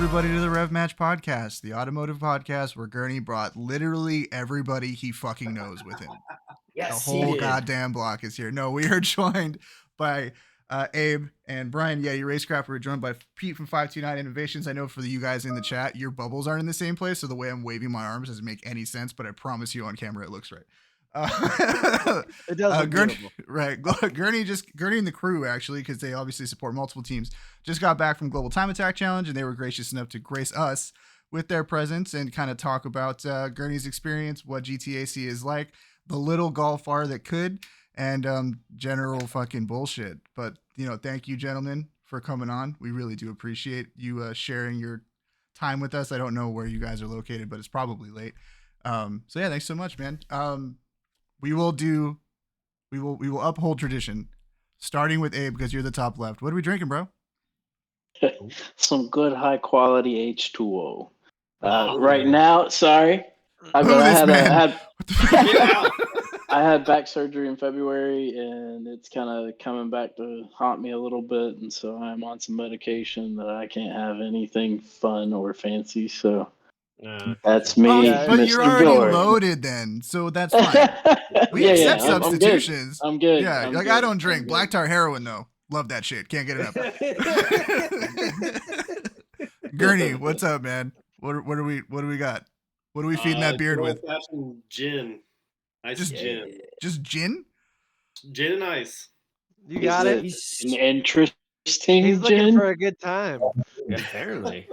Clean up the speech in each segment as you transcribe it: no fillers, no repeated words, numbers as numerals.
everybody to the RevMatch podcast, the automotive podcast where Gurny brought literally everybody he fucking knows with him. Yes, the whole goddamn block is here. No, we are joined by Abe and Brian. Yeah, your racecraft. We're joined by Pete from 529 Innovations. I know for you guys in the chat, your bubbles aren't in the same place, so the way I'm waving my arms doesn't make any sense, but I promise you on camera it looks right. It does look Gurny, beautiful. right. Gurny and the crew, actually, because they obviously support multiple teams, just got back from Global Time Attack Challenge, and they were gracious enough to grace us with their presence and kind of talk about Gurny's experience, what GTAC is like, the little golf R that could, and general fucking bullshit. But, thank you, gentlemen, for coming on. We really do appreciate you sharing your time with us. I don't know where you guys are located, but it's probably late. So yeah, thanks so much, man. We will uphold tradition, starting with Abe because you're the top left. What are we drinking, bro? Some good high quality H2O. Right now, sorry. I had back surgery in February, and it's kind of coming back to haunt me a little bit, and so I'm on some medication that I can't have anything fun or fancy. So that's me. But you're already loaded, then, so that's fine. We accept substitutions. I'm good. Yeah, I don't drink black tar heroin though. Love that shit. Can't get enough. Gurney, what's up, man? What do we got? What are we feeding that beard with? Gin. Ice gin. Just gin? Gin and ice. You got it. An interesting He's looking gin. for a good time. Yeah, apparently.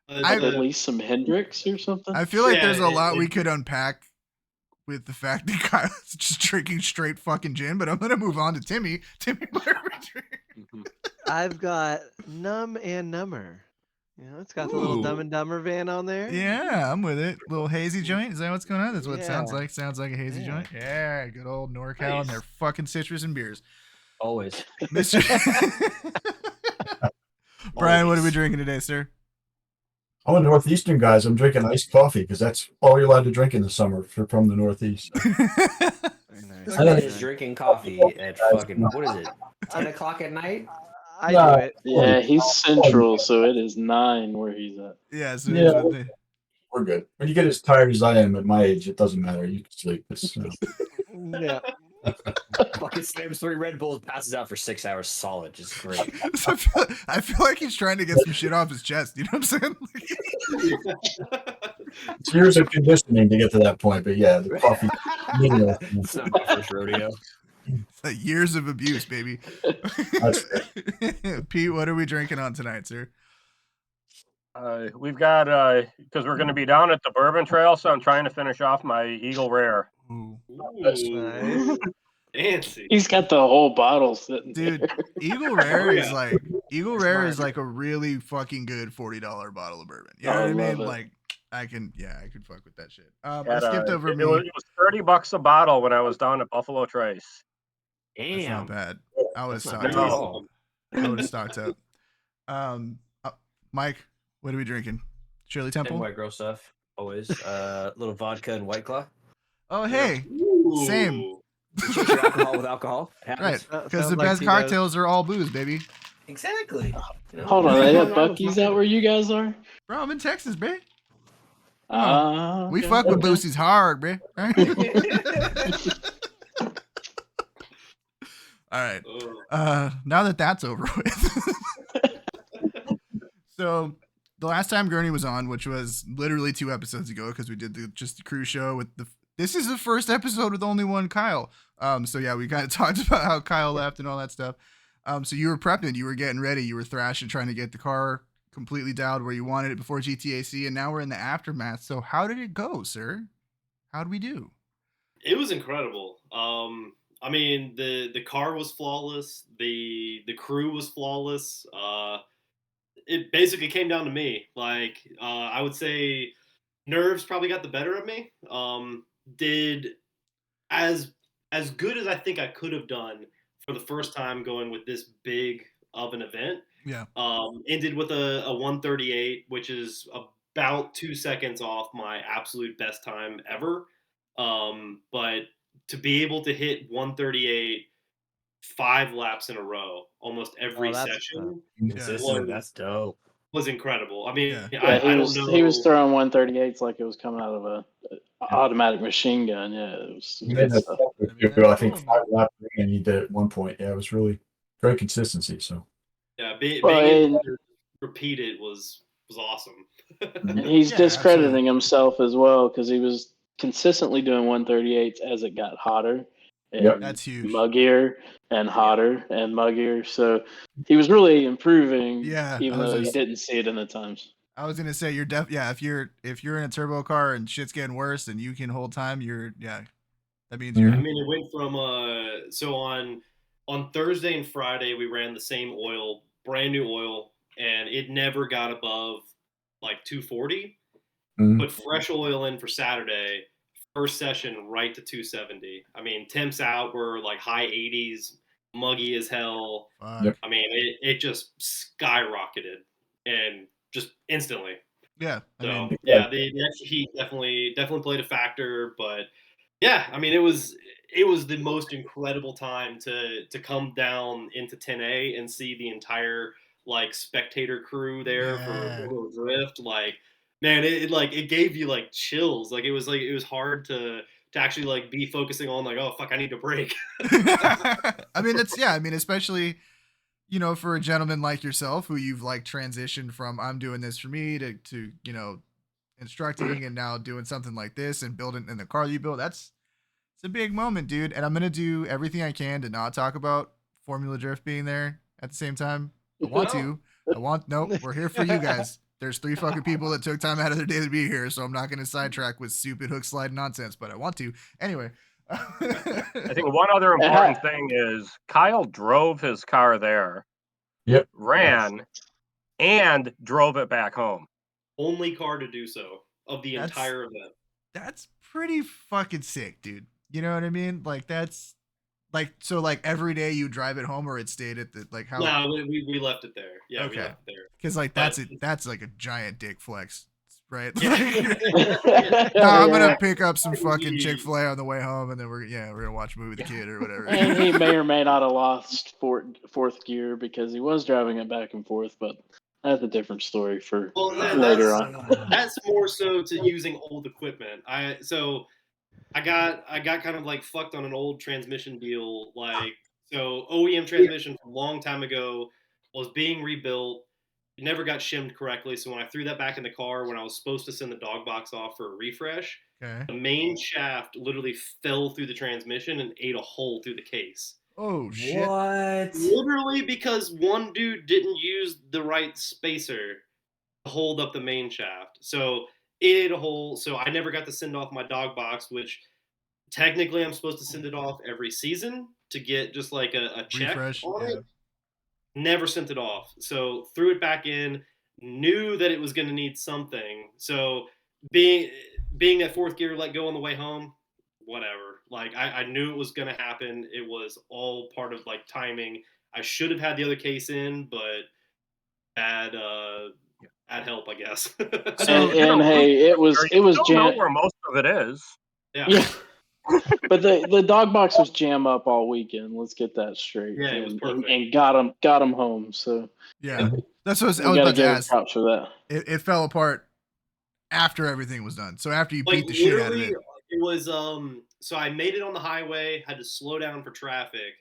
At least some Hendrix or something. I feel like there's a lot we could unpack with the fact that Kyle's just drinking straight fucking gin, but I'm gonna move on to Timmy. Timmy, what are we drinking? I've got Numb and Number. It's got the little Dumb and Dumber van on there. Yeah, I'm with it. Little hazy joint. Is that what's going on? That's what it sounds like. Sounds like a hazy joint. Yeah, good old NorCal and their fucking citrus and beers. Always. Mr. Brian, what are we drinking today, sir? I'm a Northeastern guys. I'm drinking iced coffee because that's all you're allowed to drink in the summer if you're from the Northeast. Very nice. This man is drinking coffee at fucking, what is it, 10 o'clock at night? I do it. Yeah, he's central, so it is 9 where he's at. Yeah, so we're good. When you get as tired as I am at my age, it doesn't matter. You can sleep. Yeah. Fucking slams 3 Red Bulls, passes out for 6 hours solid. Just great. So I feel like he's trying to get some shit off his chest. You know what I'm saying? It's years of conditioning to get to that point, but yeah, the coffee. It's not my first rodeo. It's like years of abuse, baby. Pete, what are we drinking on tonight, sir? We've got because we're going to be down at the Bourbon Trail, so I'm trying to finish off my Eagle Rare. Ooh. That's nice. Fancy. He's got the whole bottle sitting Dude, there. Eagle Rare is like a really fucking good $40 bottle of bourbon. You know what I mean? It. Like I could fuck with that shit. I And, skipped over it me. was $30 a bottle when I was down at Buffalo Trace. That's not Damn. bad. I would have That's not stocked bad at up. all. I would have stocked up. Mike, what are we drinking? Shirley Same Temple? white girl stuff. Always. Little vodka and White Claw. Oh, hey. Ooh. Same. Shoot your alcohol with alcohol. It happens. Right. Because Sounds the like best Tito's. cocktails are all booze, baby. Exactly. You know? Hold on, they have Buc-ee's out where you guys are? Bro, I'm in Texas, babe. We We fuck with Boosie's hard, bro. All right. Now that that's over with. So the last time Gurney was on, which was literally 2 episodes ago, because we did the crew show with this is the first episode with only one Kyle. So yeah, we kind of talked about how Kyle left and all that stuff. So you were prepping, you were getting ready, you were thrashing, trying to get the car completely dialed where you wanted it before GTAC, and now we're in the aftermath. So how did it go, sir? How'd we do? It was incredible. I mean, the car was flawless. The crew was flawless. It basically came down to me. Like, I would say nerves probably got the better of me. Did as good as I think I could have done for the first time going with this big of an event. Yeah. Ended with a 138, which is about 2 seconds off my absolute best time ever. But to be able to hit 138 5 laps in a row, almost every session. Consistent. That's dope. was incredible. I mean, Yeah. Yeah, I don't he was know. throwing 138s like it was coming out of a automatic machine gun. Yeah, it was He made good that stuff. I mean, I that's think cool, 5 laps and he did it at one point. Yeah, it was really great consistency. So Yeah, Well, being able and, to repeat it was awesome. and he's Yeah, discrediting absolutely. himself as well because he was consistently doing 138s as it got hotter Yep. and That's huge. muggier and hotter and muggier. So he was really improving, Yeah, even though you didn't see it in the times. I was gonna say you're yeah, if you're in a turbo car and shit's getting worse and you can hold time, that means I you're mean, it went from so on Thursday and Friday we ran the same oil, brand new oil, and it never got above like 240. Mhm. Put fresh oil in for Saturday, first session right to 270. I mean, temps out were like high 80s, muggy as hell. fuck. Yep. I mean, it just skyrocketed and just instantly. Yeah, I So mean, yeah, the extra heat definitely played a factor, but yeah, I mean it was the most incredible time to come down into 10A and see the entire like spectator crew there for yeah. Little Drift. Like, man, it gave you like chills. Like it was hard to actually like be focusing on like, oh fuck, I need to break. I mean, I mean, especially for a gentleman like yourself who you've like transitioned from I'm doing this for me to instructing and now doing something like this and building in the car you built. It's a big moment, dude. And I'm gonna do everything I can to not talk about Formula Drift being there at the same time. I want to. Nope, we're here for you guys. There's 3 fucking people that took time out of their day to be here, so I'm not gonna sidetrack with stupid hook slide nonsense, but I want to. Anyway. I think one other important thing is Kyle drove his car there, Yep. ran, and drove it back home. Only car to do so of the entire event. That's pretty fucking sick, dude. You know what I mean? Like that's so like every day you drive it home or it stayed at the like how No, we left it there. Yeah, we okay. left it there. Because like But that's like a giant dick flex, right? yeah. No, I'm gonna Yeah. pick up some fucking Chick-fil-A on the way home, and then we're gonna watch a movie with the kid or whatever. And he may or may not have lost fourth gear because he was driving it back and forth, but that's a different story for Well, later on. that's more so to using old equipment. I got kind of like fucked on an old transmission deal. Like, so OEM transmission from a long time ago was being rebuilt. It never got shimmed correctly. So when I threw that back in the car when I was supposed to send the dog box off for a refresh, Okay. the main shaft literally fell through the transmission and ate a hole through the case. Oh shit! What? Literally because one dude didn't use the right spacer to hold up the main shaft. So it ate a hole. So I never got to send off my dog box, which technically I'm supposed to send it off every season to get just like a check Refresh. on Yeah. it. Never sent it off. So threw it back in, knew that it was going to need something. So being that fourth gear let go on the way home, whatever. Like I knew it was going to happen. It was all part of like timing. I should have had the other case in, but bad help, I guess. And hey, it was Don't know jam. where most of it is. Yeah. But the dog box was jam up all weekend. Let's get that straight. Yeah, it was perfect. And got him home. So Yeah. That's what I we was got to about to give him ask. props for that. It fell apart after everything was done. So after you Like beat the shit out of literally, it. it was so I made it on the highway, had to slow down for traffic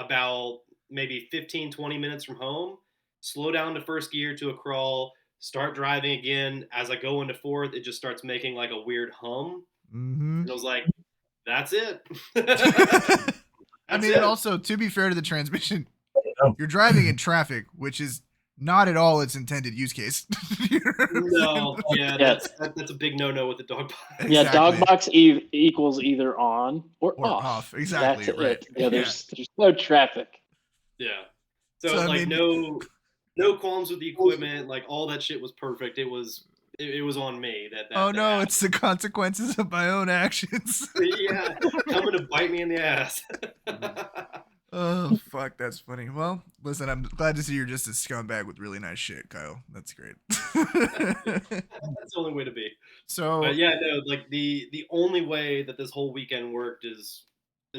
about maybe 15, 20 minutes from home, slow down to first gear to a crawl, start driving again. As I go into fourth, it just starts making like a weird hum. Mm-hmm. And I was like, that's it. I mean, and also to be fair to the transmission, you're driving in traffic, which is not at all its intended use case. No, yeah, that's a big no-no with the dog box. Exactly. Yeah, dog box equals either on or off. Exactly. That's Right. it. Yeah, there's no traffic. Yeah. So I like mean, no qualms with the equipment, like all that shit was perfect. It was on me that oh no, happened. it's the consequences of my own actions. Yeah, coming to bite me in the ass. Oh fuck, that's funny. Well, listen, I'm glad to see you're just a scumbag with really nice shit, Kyle. That's great. That's the only way to be. So But yeah, no, like the only way that this whole weekend worked is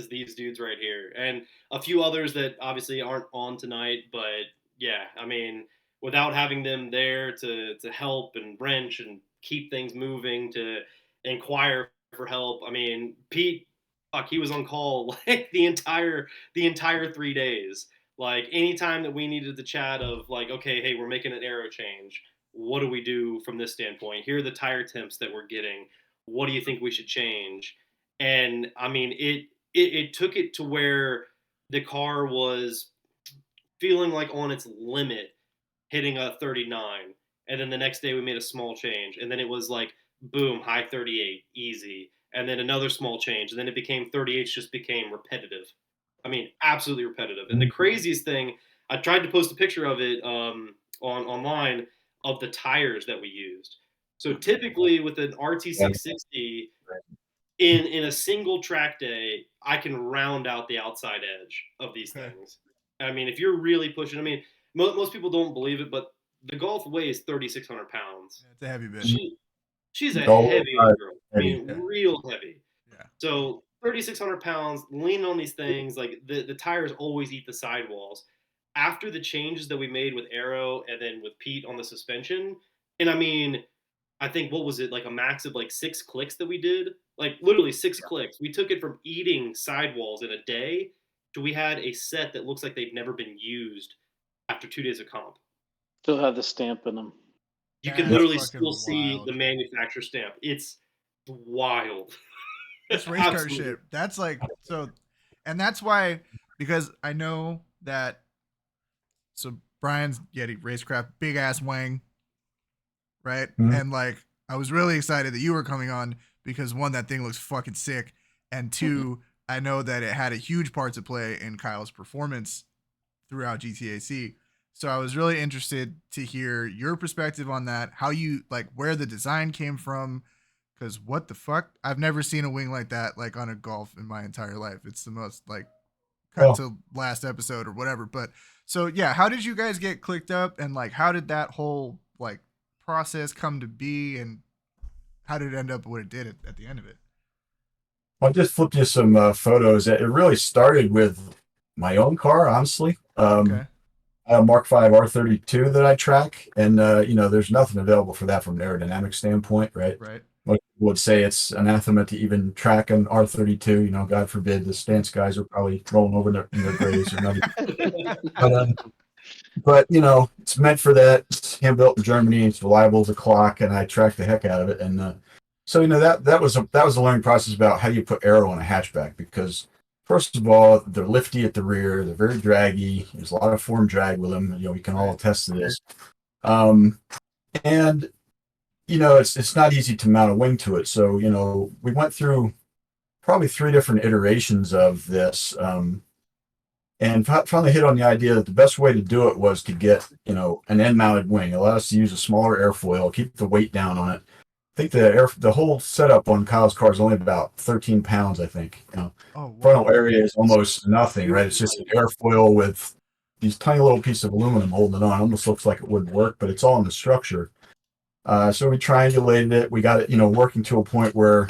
these dudes right here, and a few others that obviously aren't on tonight. But yeah, I mean, without having them there to help and wrench and keep things moving, to inquire for help. I mean, Pete, fuck, he was on call like the entire 3 days. Like anytime that we needed the chat of like, okay, hey, we're making an aero change. What do we do from this standpoint? Here are the tire temps that we're getting. What do you think we should change? And I mean, it took it to where the car was feeling like on its limit, hitting a 39. And then the next day we made a small change. And then it was like, boom, high 38, easy. And then another small change. And then it became 38, just became repetitive. I mean, absolutely repetitive. And the craziest thing, I tried to post a picture of it online of the tires that we used. So typically with an RT660, in a single track day, I can round out the outside edge of these things. I mean, if you're really pushing, I mean, most people don't believe it, but the Golf weighs 3,600 pounds. Yeah, it's a heavy bit. She's a Golf, heavy girl. I mean, yeah. real heavy. Yeah. So 3,600 pounds, leaning on these things, like the tires always eat the sidewalls. After the changes that we made with Aero and then with Pete on the suspension, and I mean, I think what was it, like a max of like 6 clicks that we did? Like literally 6 clicks. We took it from eating sidewalls in a day to we had a set that looks like they've never been used after 2 days of comp. Still have the stamp in them. You can That's literally fucking still see wild. the manufacturer stamp. It's wild. That's race car Absolutely. shit. That's like so, and that's why, because I know that. So Brian's Yeti Racecraft, big ass wang, right? Mhm. And like, I was really excited that you were coming on because one, that thing looks fucking sick, and two, I know that it had a huge part to play in Kyle's performance throughout GTAC. So I was really interested to hear your perspective on that, how you like where the design came from, because what the fuck? I've never seen a wing like that like on a Golf in my entire life. It's the most like cut Well- to last episode or whatever. But so yeah, how did you guys get clicked up, and like how did that whole like process come to be, and how did it end up what it did at the end of it? I just flipped you some photos. It really started with my own car, honestly. Okay. I have a Mark V R32 that I track, and there's nothing available for that from an aerodynamic standpoint, right? Right. Most people would say it's anathema to even track an R32. God forbid, the stance guys are probably rolling over in their graves or nothing. But it's meant for that. It's hand built in Germany. It's reliable as a clock, and I track the heck out of it. And so that was a learning process about how you put aero on a hatchback, because first of all, they're lifty at the rear. They're very draggy. There's a lot of form drag with them. We can all attest to this. And it's not easy to mount a wing to it. So we went through probably 3 different iterations of this, and finally hit on the idea that the best way to do it was to get an end-mounted wing. It allowed us to use a smaller airfoil, keep the weight down on it. I think the whole setup on Kyle's car is only about 13 pounds, I think. Oh, wow. Frontal area is almost nothing, right? It's just an airfoil with these tiny little pieces of aluminum holding it on. It almost looks like it wouldn't work, but it's all in the structure. So we triangulated it. We got it, working to a point where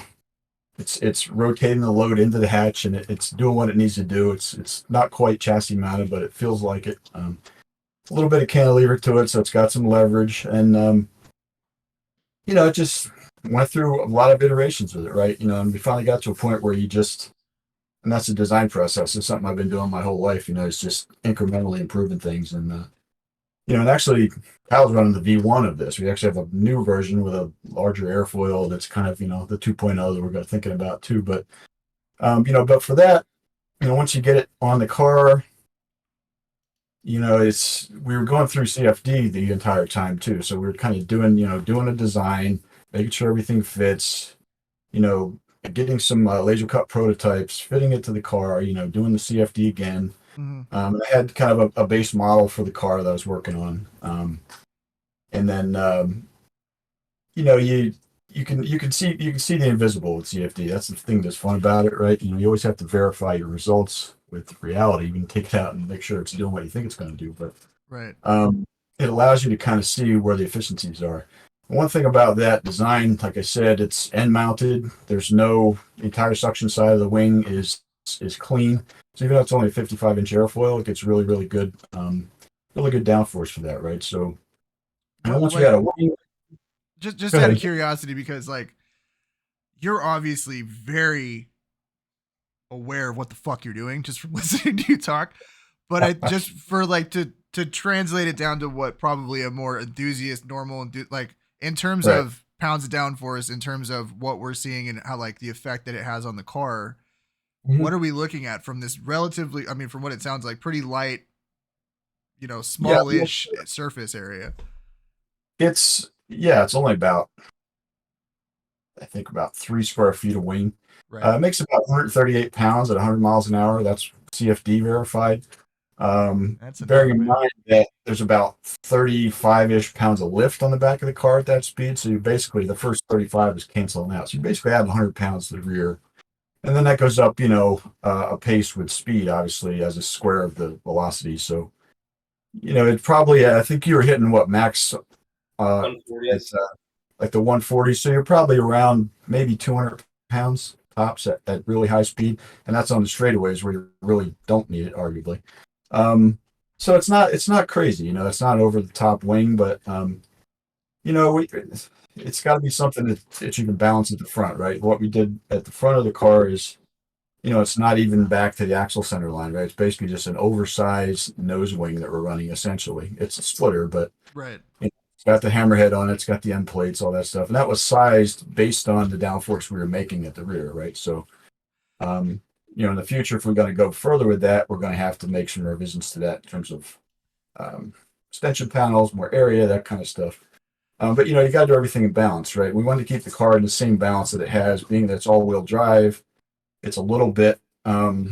it's rotating the load into the hatch, and it's doing what it needs to do. It's not quite chassis mounted, but it feels like it. A little bit of cantilever to it, so it's got some leverage, and it just went through a lot of iterations with it, right? And we finally got to a point where and that's a design process. It's something I've been doing my whole life. It's just incrementally improving things, and and actually, Kyle's running the V1 of this. We actually have a new version with a larger airfoil that's kind of the 2.0 that we're thinking about too. But but for that, once you get it on the car, we were going through CFD the entire time too. So we were kind of doing a design, making sure everything fits, getting some laser cut prototypes, fitting it to the car, doing the CFD again. Mm-hmm. I had kind of a base model for the car that I was working on. And then, you can see the invisible with CFD. That's the thing that's fun about it, right? You always have to verify your results with reality. You can take it out and make sure it's doing what you think it's going to do. But right. It allows you to kind of see where the efficiencies are. One thing about that design, like I said, it's end mounted. The entire suction side of the wing is clean. So even though it's only a 55-inch airfoil, it gets really, really good really good downforce for that, right? So and But, once we like, had a wing, just Go out of ahead. curiosity, because like you're obviously very aware of what the fuck you're doing just from listening to you talk. But I just for like to translate it down to what probably a more enthusiast, normal, like in terms Right. of pounds of downforce, in terms of what we're seeing and how like the effect that it has on the car. Mhm. What are we looking at from this relatively? I mean, from what it sounds like, pretty light, yeah, smallish surface area. it's only about, I think, about 3 square feet of wing. Right. It makes about 138 pounds at 100 miles an hour. That's CFD verified. That's Bearing enough, in man. mind that there's about 35-ish pounds of lift on the back of the car at that speed. So you basically, the first 35 is canceling out. So you basically add 100 pounds to the rear. And then that goes up, a pace with speed, obviously, as a square of the velocity. So, it probably, I think you were hitting what, max, at 140s. like the 140. So you're probably around maybe 200 pounds tops at really high speed. And that's on the straightaways where you really don't need it, arguably. So it's not crazy, it's not over the top wing, but, it's got to be something that you can balance at the front, right? What we did at the front of the car is, it's not even back to the axle center line, right? It's basically just an oversized nose wing that we're running, essentially. It's a splitter, but Right. it's got the hammerhead on it, it's got the end plates, all that stuff. And that was sized based on the downforce we were making at the rear, right? So, in the future, if we're going to go further with that, we're going to have to make some revisions to that in terms of extension panels, more area, that kind of stuff. But you got to do everything in balance, right? We want to keep the car in the same balance that it has, being that it's all-wheel drive. It's a little bit, I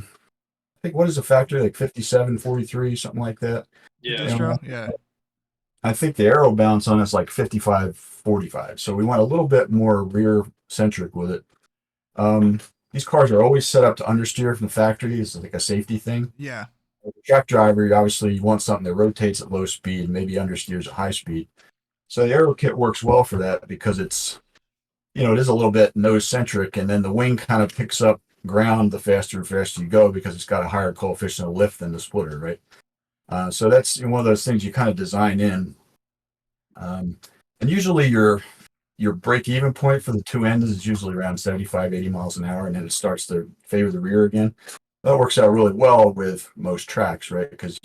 think, what is the factor? Like 57, 43, something like that. The Yeah. distro, yeah. I think the aero balance on it's like 55, 45. So we want a little bit more rear centric with it. These cars are always set up to understeer from the factory. It's like a safety thing. Yeah. As a track driver, you want something that rotates at low speed and maybe understeers at high speed. So the aero kit works well for that because it's, it is a little bit nose centric, and then the wing kind of picks up ground the faster and faster you go because it's got a higher coefficient of lift than the splitter, right? So that's one of those things you kind of design in. And usually your break even point for the two ends is usually around 75, 80 miles an hour, and then it starts to favor the rear again. That works out really well with most tracks, right? Because,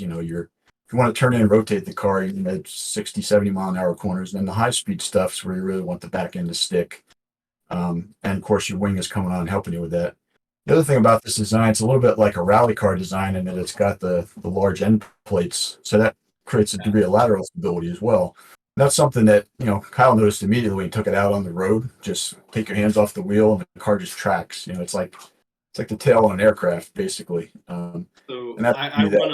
if you want to turn in and rotate the car, you can 60, 70 mile an hour corners. And then the high speed stuff's where you really want the back end to stick. And of course, your wing is coming on helping you with that. The other thing about this design, it's a little bit like a rally car design in that it's got the large end plates. So that creates a degree of lateral stability as well. And that's something that, Kyle noticed immediately when he took it out on the road. Just take your hands off the wheel and the car just tracks. It's like the tail on an aircraft, basically. So and that's I run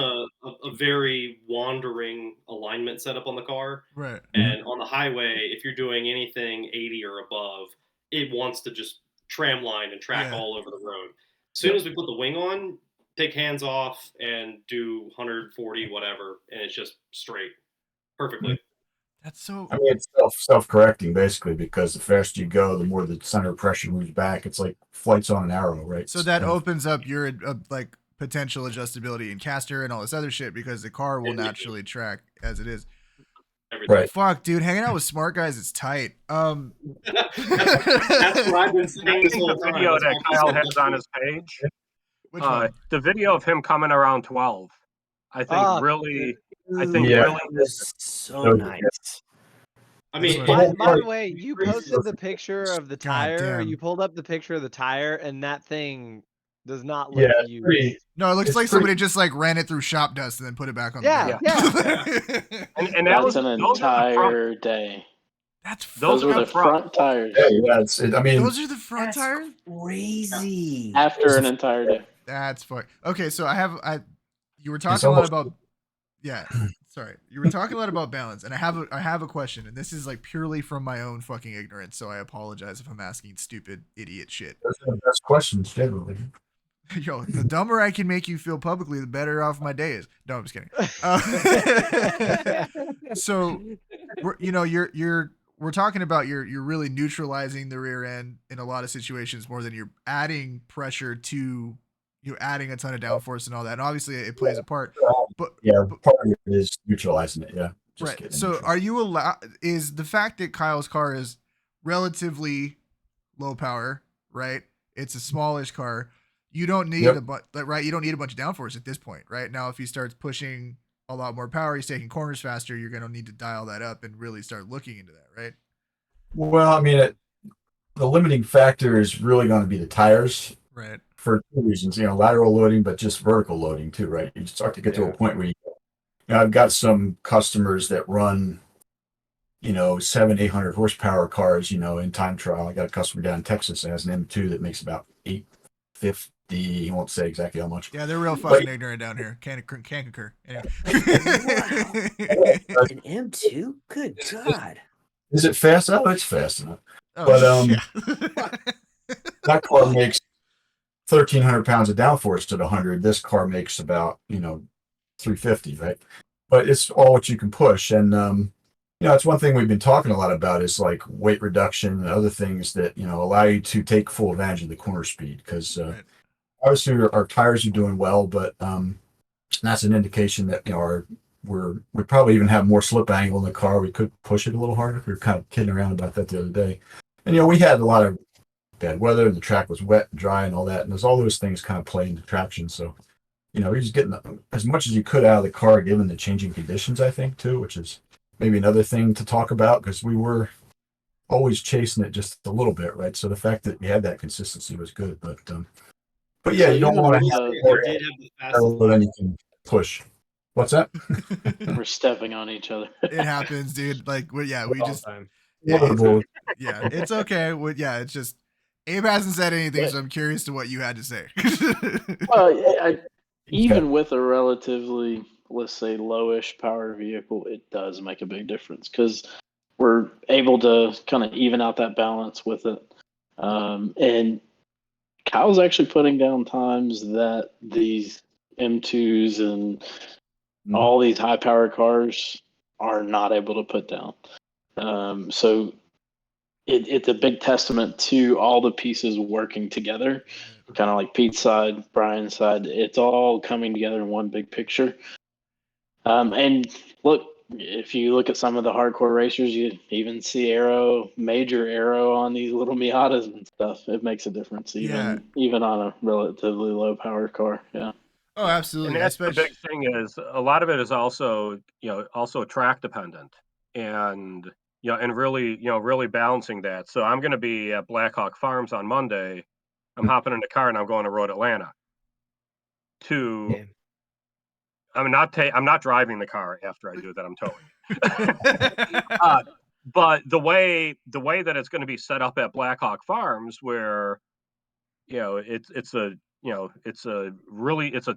a very wandering alignment setup on the car. Right. And on the highway, if you're doing anything 80 or above, it wants to just tram line and track Yeah. all over the road. As soon as we put the wing on, take hands off and do 140, whatever, and it's just straight. Perfectly. That's so. I mean, it's self-correcting basically because the faster you go, the more the center of pressure moves back. It's like flights on an arrow, right? So that opens up your like potential adjustability in caster and all this other shit because the car will naturally track as it is. Everything. Right. Fuck, dude, hanging out with smart guys is tight. That's what I've been saying this whole The time. video That's that why I Kyle said has on his page, Which one? the video of him coming around 12, I think Oh, really, Yeah. That was so nice. I mean, By the way, you posted the picture of the God tire. damn. You pulled up the picture of the tire, and that thing does not look Yeah, used. No, it looks It's like pretty- somebody just like ran it through shop dust and then put it back on Yeah, the ground. and that was That's an those are the front. entire day. That's Those Those were are the the front. front tires. Yeah, I mean, those are the front tires? Crazy. After an entire day. That's fuck. Okay, so you were talking It's a lot almost- about sorry. You were talking a lot about balance, and I have a question, and this is like purely from my own fucking ignorance, so I apologize if I'm asking stupid idiot shit. those are the best questions generally. Yo, the dumber I can make you feel publicly, the better off my day is. No, I'm just kidding. So, we're talking about you're really neutralizing the rear end in a lot of situations more than you're adding pressure to, you're adding a ton of downforce and all that. And obviously it plays a part. but part of it is neutralizing it. Yeah, just right. getting So neutral. are you allowed? Is the fact that Kyle's car is relatively low power, right? It's a smallish car. You don't need Yep. right. You don't need a bunch of downforce at this point, right? Now, if he starts pushing a lot more power, he's taking corners faster. You're going to need to dial that up and really start looking into that, right? Well, I mean, the limiting factor is really going to be the tires Right. for two reasons. Lateral loading, but just vertical loading too, right? You start to get to a point where I've got some customers that run 700-800 horsepower cars, in time trial. I got a customer down in Texas that has an M2 that makes about 850. He won't say exactly how much. Yeah, they're real fucking ignorant down here. Can't concur. Anyway. Wow. An M2? Good God. Is it fast? Oh, it's fast enough. Oh, But yeah. that car makes 1,300 pounds of downforce at 100. This car makes about 350, right? But it's all what you can push, and it's one thing we've been talking a lot about is like weight reduction and other things that allow you to take full advantage of the corner speed, because Right. obviously our tires are doing well, but that's an indication that we probably even have more slip angle in the car. We could push it a little harder. We were kind of kidding around about that the other day, and we had a lot of bad weather and the track was wet and dry and all that, and there's all those things kind of play into traction. So you're just getting as much as you could out of the car given the changing conditions, I think, too, which is maybe another thing to talk about, because we were always chasing it just a little bit, right? So the fact that we had that consistency was good, but yeah, So you don't even want with to the- You did have the fastest then you can push. What's that? We're stepping on each other. It happens, dude. Like, we just, time. yeah, it's okay. It's just, Abe hasn't said anything, so I'm curious to what you had to say. Well, even with a relatively, let's say, lowish power vehicle, it does make a big difference because we're able to kind of even out that balance with it. And Kyle's actually putting down times that these M2s and all these high power cars are not able to put down. So it's a big testament to all the pieces working together, kind of like Pete's side, Brian's side. It's all coming together in one big picture. And look, if you look at some of the hardcore racers, you even see major aero on these little Miatas and stuff. It makes a difference, even on a relatively low power car. Yeah. Oh, absolutely. And that's the big thing is a lot of it is also track dependent, and and really balancing that. So I'm going to be at Blackhawk Farms on Monday. I'm hopping in the car and I'm going to Road Atlanta. I'm not driving the car after I do that. I'm towing. But the way that it's going to be set up at Blackhawk Farms, where it's a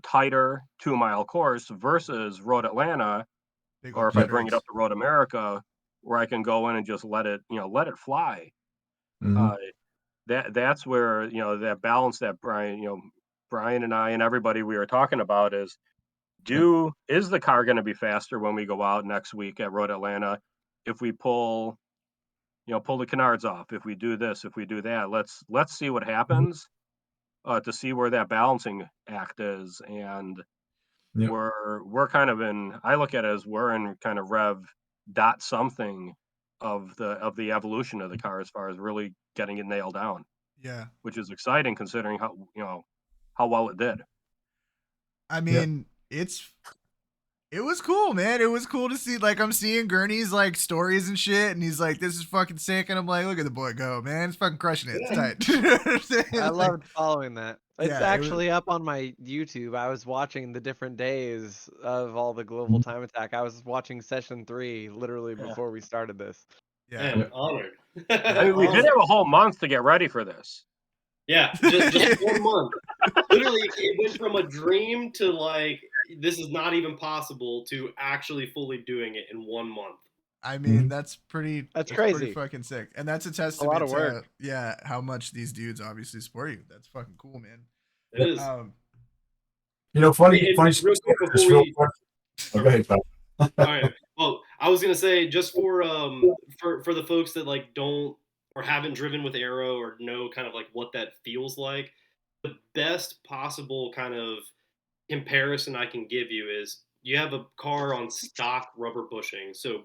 tighter 2-mile course versus Road Atlanta, or if I bring it up to Road America, where I can go in and just let it fly. That's where that balance that Brian and I and everybody we were talking about is the car going to be faster when we go out next week at Road Atlanta if we pull the canards off, if we do this, if we do that. Let's see what happens. To see where that balancing act is, and we're kind of in. I look at it as we're in kind of rev dot something of the evolution of the car as far as really getting it nailed down. Yeah, which is exciting considering how well it did. I mean, it was cool, man. It was cool to see. Like, I'm seeing Gurny's like stories and shit, and he's like, "This is fucking sick," and I'm like, "Look at the boy go, man! It's fucking crushing it. It's tight." I loved following that. It's Yeah, actually up on my YouTube. I was watching the different days of all the global time attack. I was watching session 3 literally before we started this. Yeah, Man, honored. I mean, we did have a whole month to get ready for this. Yeah, just 1 month. Literally, it went from a dream to like, this is not even possible, to actually fully doing it in 1 month. I mean, that's crazy. Pretty fucking sick, and that's a testament a lot of work. to how much these dudes obviously support you. That's fucking cool, man. It is. Funny. Real quick before we. Go ahead, Bob. All right. Well, I was gonna say, just for the folks that like don't or haven't driven with aero or know kind of like what that feels like, the best possible kind of comparison I can give you is you have a car on stock rubber bushings. So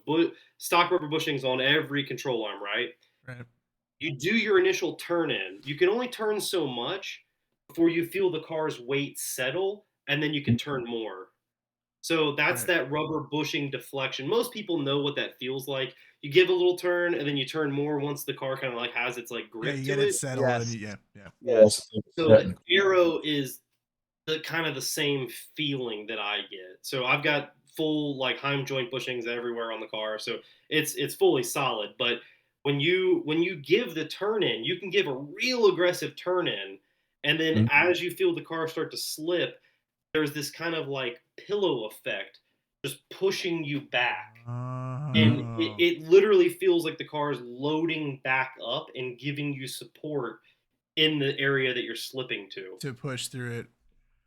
stock rubber bushings on every control arm, right? Right. You do your initial turn in. You can only turn so much before you feel the car's weight settle, and then you can turn more. So that's Right. that rubber bushing deflection. Most people know what that feels like. You give a little turn, and then you turn more once the car kind of like has its like Yeah, grip you to get it it. settled and Yes. yeah. Yes. So the aero is the kind of the same feeling that I get. So I've got full like Heim joint bushings everywhere on the car, so it's fully solid. But when you give the turn in, you can give a real aggressive turn in, and then as you feel the car start to slip, there's this kind of like pillow effect, just pushing you back. And Oh. it literally feels like the car is loading back up and giving you support in the area that you're slipping To push through it.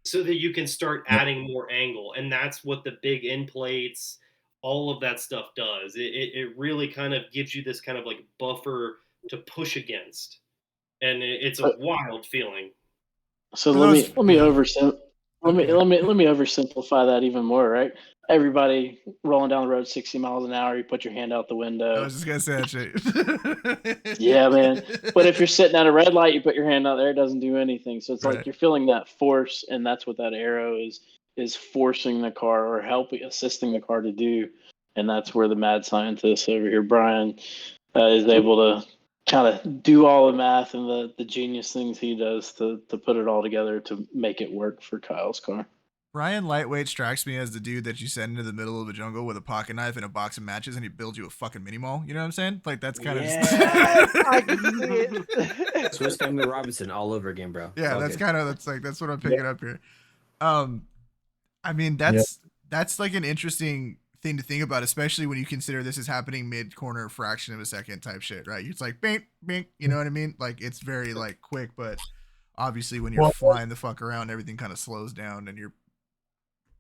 so that you can start adding more angle. And that's what the big end plates, all of that stuff does. It really kind of gives you this kind of like buffer to push against. And it's a wild feeling. So For let those- me yeah. let Okay. me oversimplify that even more, right? Everybody rolling down the road 60 miles an hour, you put your hand out the I window. was just gonna say that shit. Yeah, man. But if you're sitting at a red light, you put your hand out there, it doesn't do anything. So it's Right. like you're feeling that force, and that's what that arrow is forcing the car or assisting the car to do. And that's where the mad scientist over here, Brian, is able to kind of do all the math and the genius things he does to put it all together to make it work for Kyle's car. Brian Lightweight strikes me as the dude that you send into the middle of the jungle with a pocket knife and a box of matches, and he builds you a fucking mini mall. You know what I'm saying? Like that's kind of I can see it. Swiss Family Robinson all over again, bro. yeah. All That's good. kind of that's what I'm picking up here. I mean that's like an interesting thing to think about, especially when you consider this is happening mid corner, fraction of a second type shit, right? It's like bink, bink. You know what I mean? Like it's very like quick, but obviously when you're flying the fuck around, everything kind of slows down and you're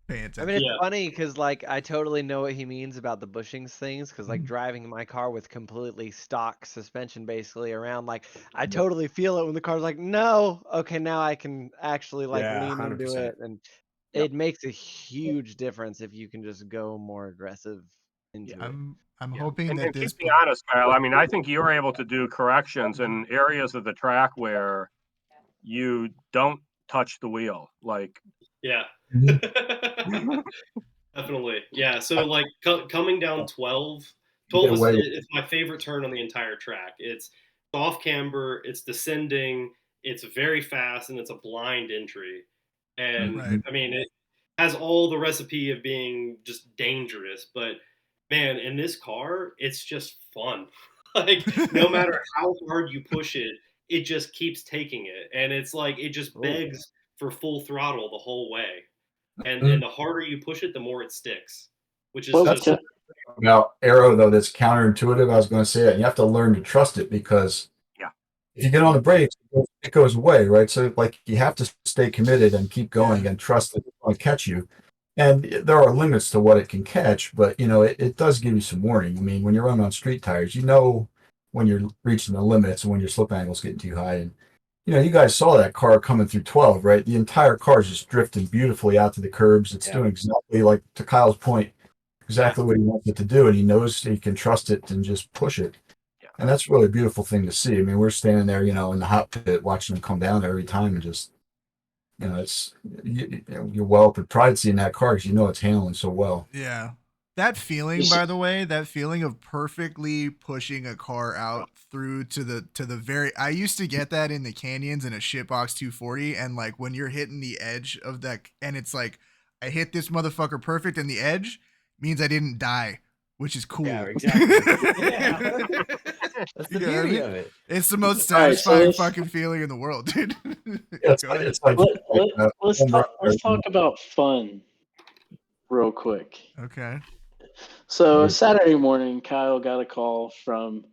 paying attention. I mean, it's Yeah. funny because like I totally know what he means about the bushings things because like driving my car with completely stock suspension basically around, like I totally feel it when the car's like, no, okay, now I can actually like Yeah, lean into 100%. it, and it makes a huge difference if you can just go more aggressive into it. I'm hoping that And this keep me honest, Kyle. I mean, I think you're able to do corrections in areas of the track where you don't touch the wheel. Like, Yeah. Definitely. Yeah. So like coming down 12 Get away with it's my favorite turn on the entire track. It's off camber, it's descending, it's very fast, and it's a blind entry. And Right. I mean, it has all the recipe of being just dangerous, but man, in this car, it's just fun. Like no matter how hard you push it, it just keeps taking it. And it's like it just begs for full throttle the whole way. And the harder you push it, the more it sticks, which is Well, just about aero though. That's counterintuitive. I was going to say that you have to learn to trust it because if you get on the brakes, it goes away, right? So like you have to stay committed and keep going and trust that it's going to catch you. And there are limits to what it can catch, but you know it does give you some warning. I mean, when you're running on street tires, you know when you're reaching the limits and when your slip angle's getting too high. And you know, you guys saw that car coming through 12, right? The entire car is just drifting beautifully out to the curbs. It's doing exactly like, to Kyle's point, exactly what he wants it to do, and he knows he can trust it and just push it. And that's really a beautiful thing to see. I mean, we're standing there, you know, in the hot pit watching them come down every time and just, you know, it's you're well up at pride seeing that car because you know it's handling so well. Yeah. That feeling, by the way, that feeling of perfectly pushing a car out through to the very, I used to get that in the canyons in a shitbox 240, and like when you're hitting the edge of that, and it's like I hit this motherfucker perfect, and the edge means I didn't die, which is cool. Yeah, exactly. Yeah. That's the beauty of it. It's the most All right, so satisfying fucking feeling in the world, dude. It's Go ahead. it's like let's talk about fun real quick. Okay. So Saturday morning, Kyle got a call from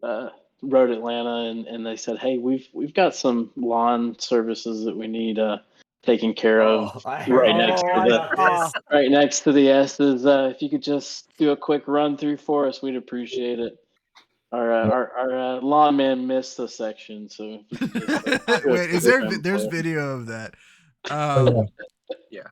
Road Atlanta, and they said, "Hey, we've got some lawn services that we need taken care of right next to the S's. If you could just do a quick run through for us, we'd appreciate it." Our lawn man missed a section, so if you could just, Wait, there's video of that? Yeah.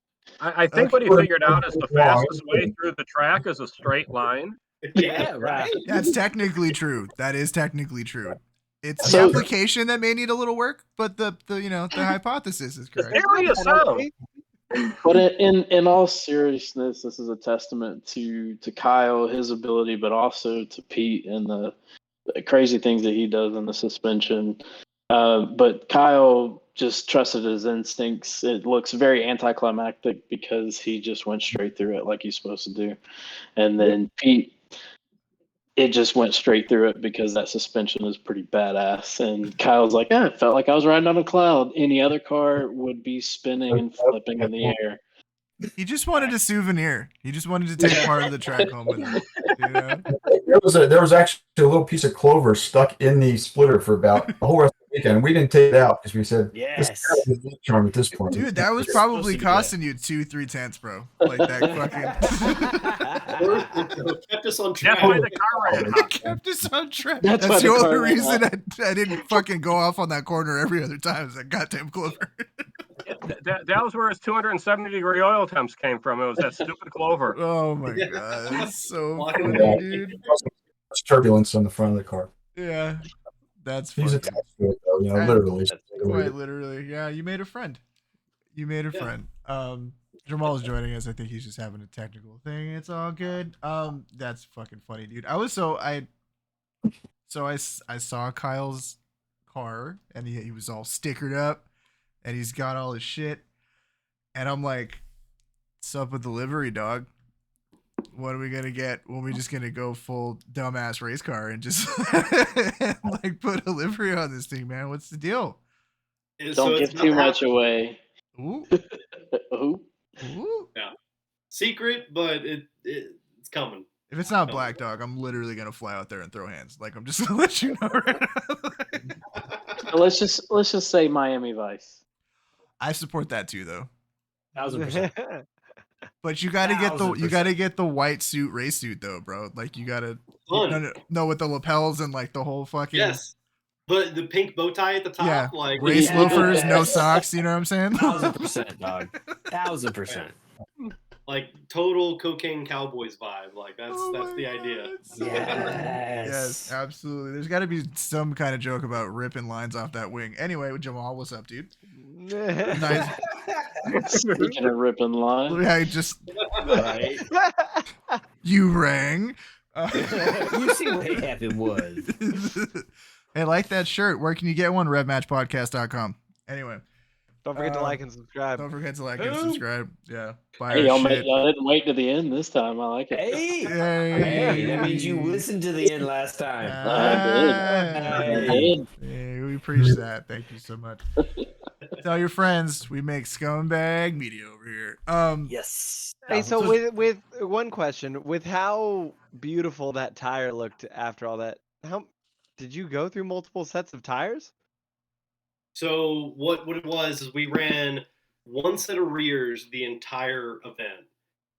I think what he figured out is the fastest way through the track is a straight line. Yeah, right. That's technically true. That is technically true. It's the So- application that may need a little work, but the hypothesis is correct. Theory is sound. But in all seriousness, this is a testament to Kyle, his ability, but also to Pete and the crazy things that he does in the suspension. But Kyle just trusted his instincts. It looks very anticlimactic because he just went straight through it like he's supposed to do. And then Pete, it just went straight through it because that suspension is pretty badass. And Kyle's like, it felt like I was riding on a cloud. Any other car would be spinning and flipping in the air. He just wanted a souvenir. He just wanted to take part of the track home with him. You know? There was actually a little piece of clover stuck in the splitter for about the whole rest of the weekend. We didn't take it out because we said, Yes. this is a charm at this point. Dude, that was probably costing you 2-3 tenths, bro. Like that fucking. Kept us on track. That's why the car ran hot. kept us on track. That's That's why the the car only ran reason hot. I didn't fucking go off on that corner every other time is that goddamn clover. That was where his 270-degree oil temps came from. It was that stupid clover. Oh my god, that's so Fucking funny, dude. There's turbulence on the front of the car. Yeah, that's He's funny. attached to it, though, I- literally. Quite literally, yeah. You made a friend. You made a friend. Jamal's joining us. I think he's just having a technical thing. It's all good. That's fucking funny, dude. I saw Kyle's car and he was all stickered up and he's got all his shit. And I'm like, what's up with the livery, dog? What are we gonna get? When we just gonna go full dumbass race car and just like put a livery on this thing, man? What's the deal? Don't it's give too not much away. Ooh, Ooh. ooh. secret, but it's coming. If it's not Black Dog, I'm literally gonna fly out there and throw hands. Like I'm just gonna let you know right now. Let's just say Miami Vice. I support that too, though. 1000%. But you gotta get the 1000%. white suit race suit though, bro. Like you gotta Fun. no with the lapels and like the whole fucking Yes. But the pink bow tie at the top, yeah like race Yeah. loafers, no socks. You know what I'm saying? 1000%, dog. 1000%. like total cocaine cowboys vibe. Like that's Oh that's my the God, idea. so Yes. Yes, absolutely. There's got to be some kind of joke about ripping lines off that wing. Anyway, Jamal, what's up, dude? Nice. Speaking of ripping line, I just Right. you rang. You see what happened was. Hey, like that shirt. Where can you get one? RevMatchPodcast.com. Anyway, Don't forget to like and subscribe. don't forget to like and subscribe. Yeah. Buy hey, our y'all shit. didn't wait to the end this time. I like it. Hey. Yay. Hey, that means you listened to the end last time. I did. Hey, we preach that. Thank you so much. Tell your friends we make scumbag media over here. Yes. Hey, so with one question, with how beautiful that tire looked after all that, how did you go through multiple sets of tires? So what it was is we ran one set of rears the entire event,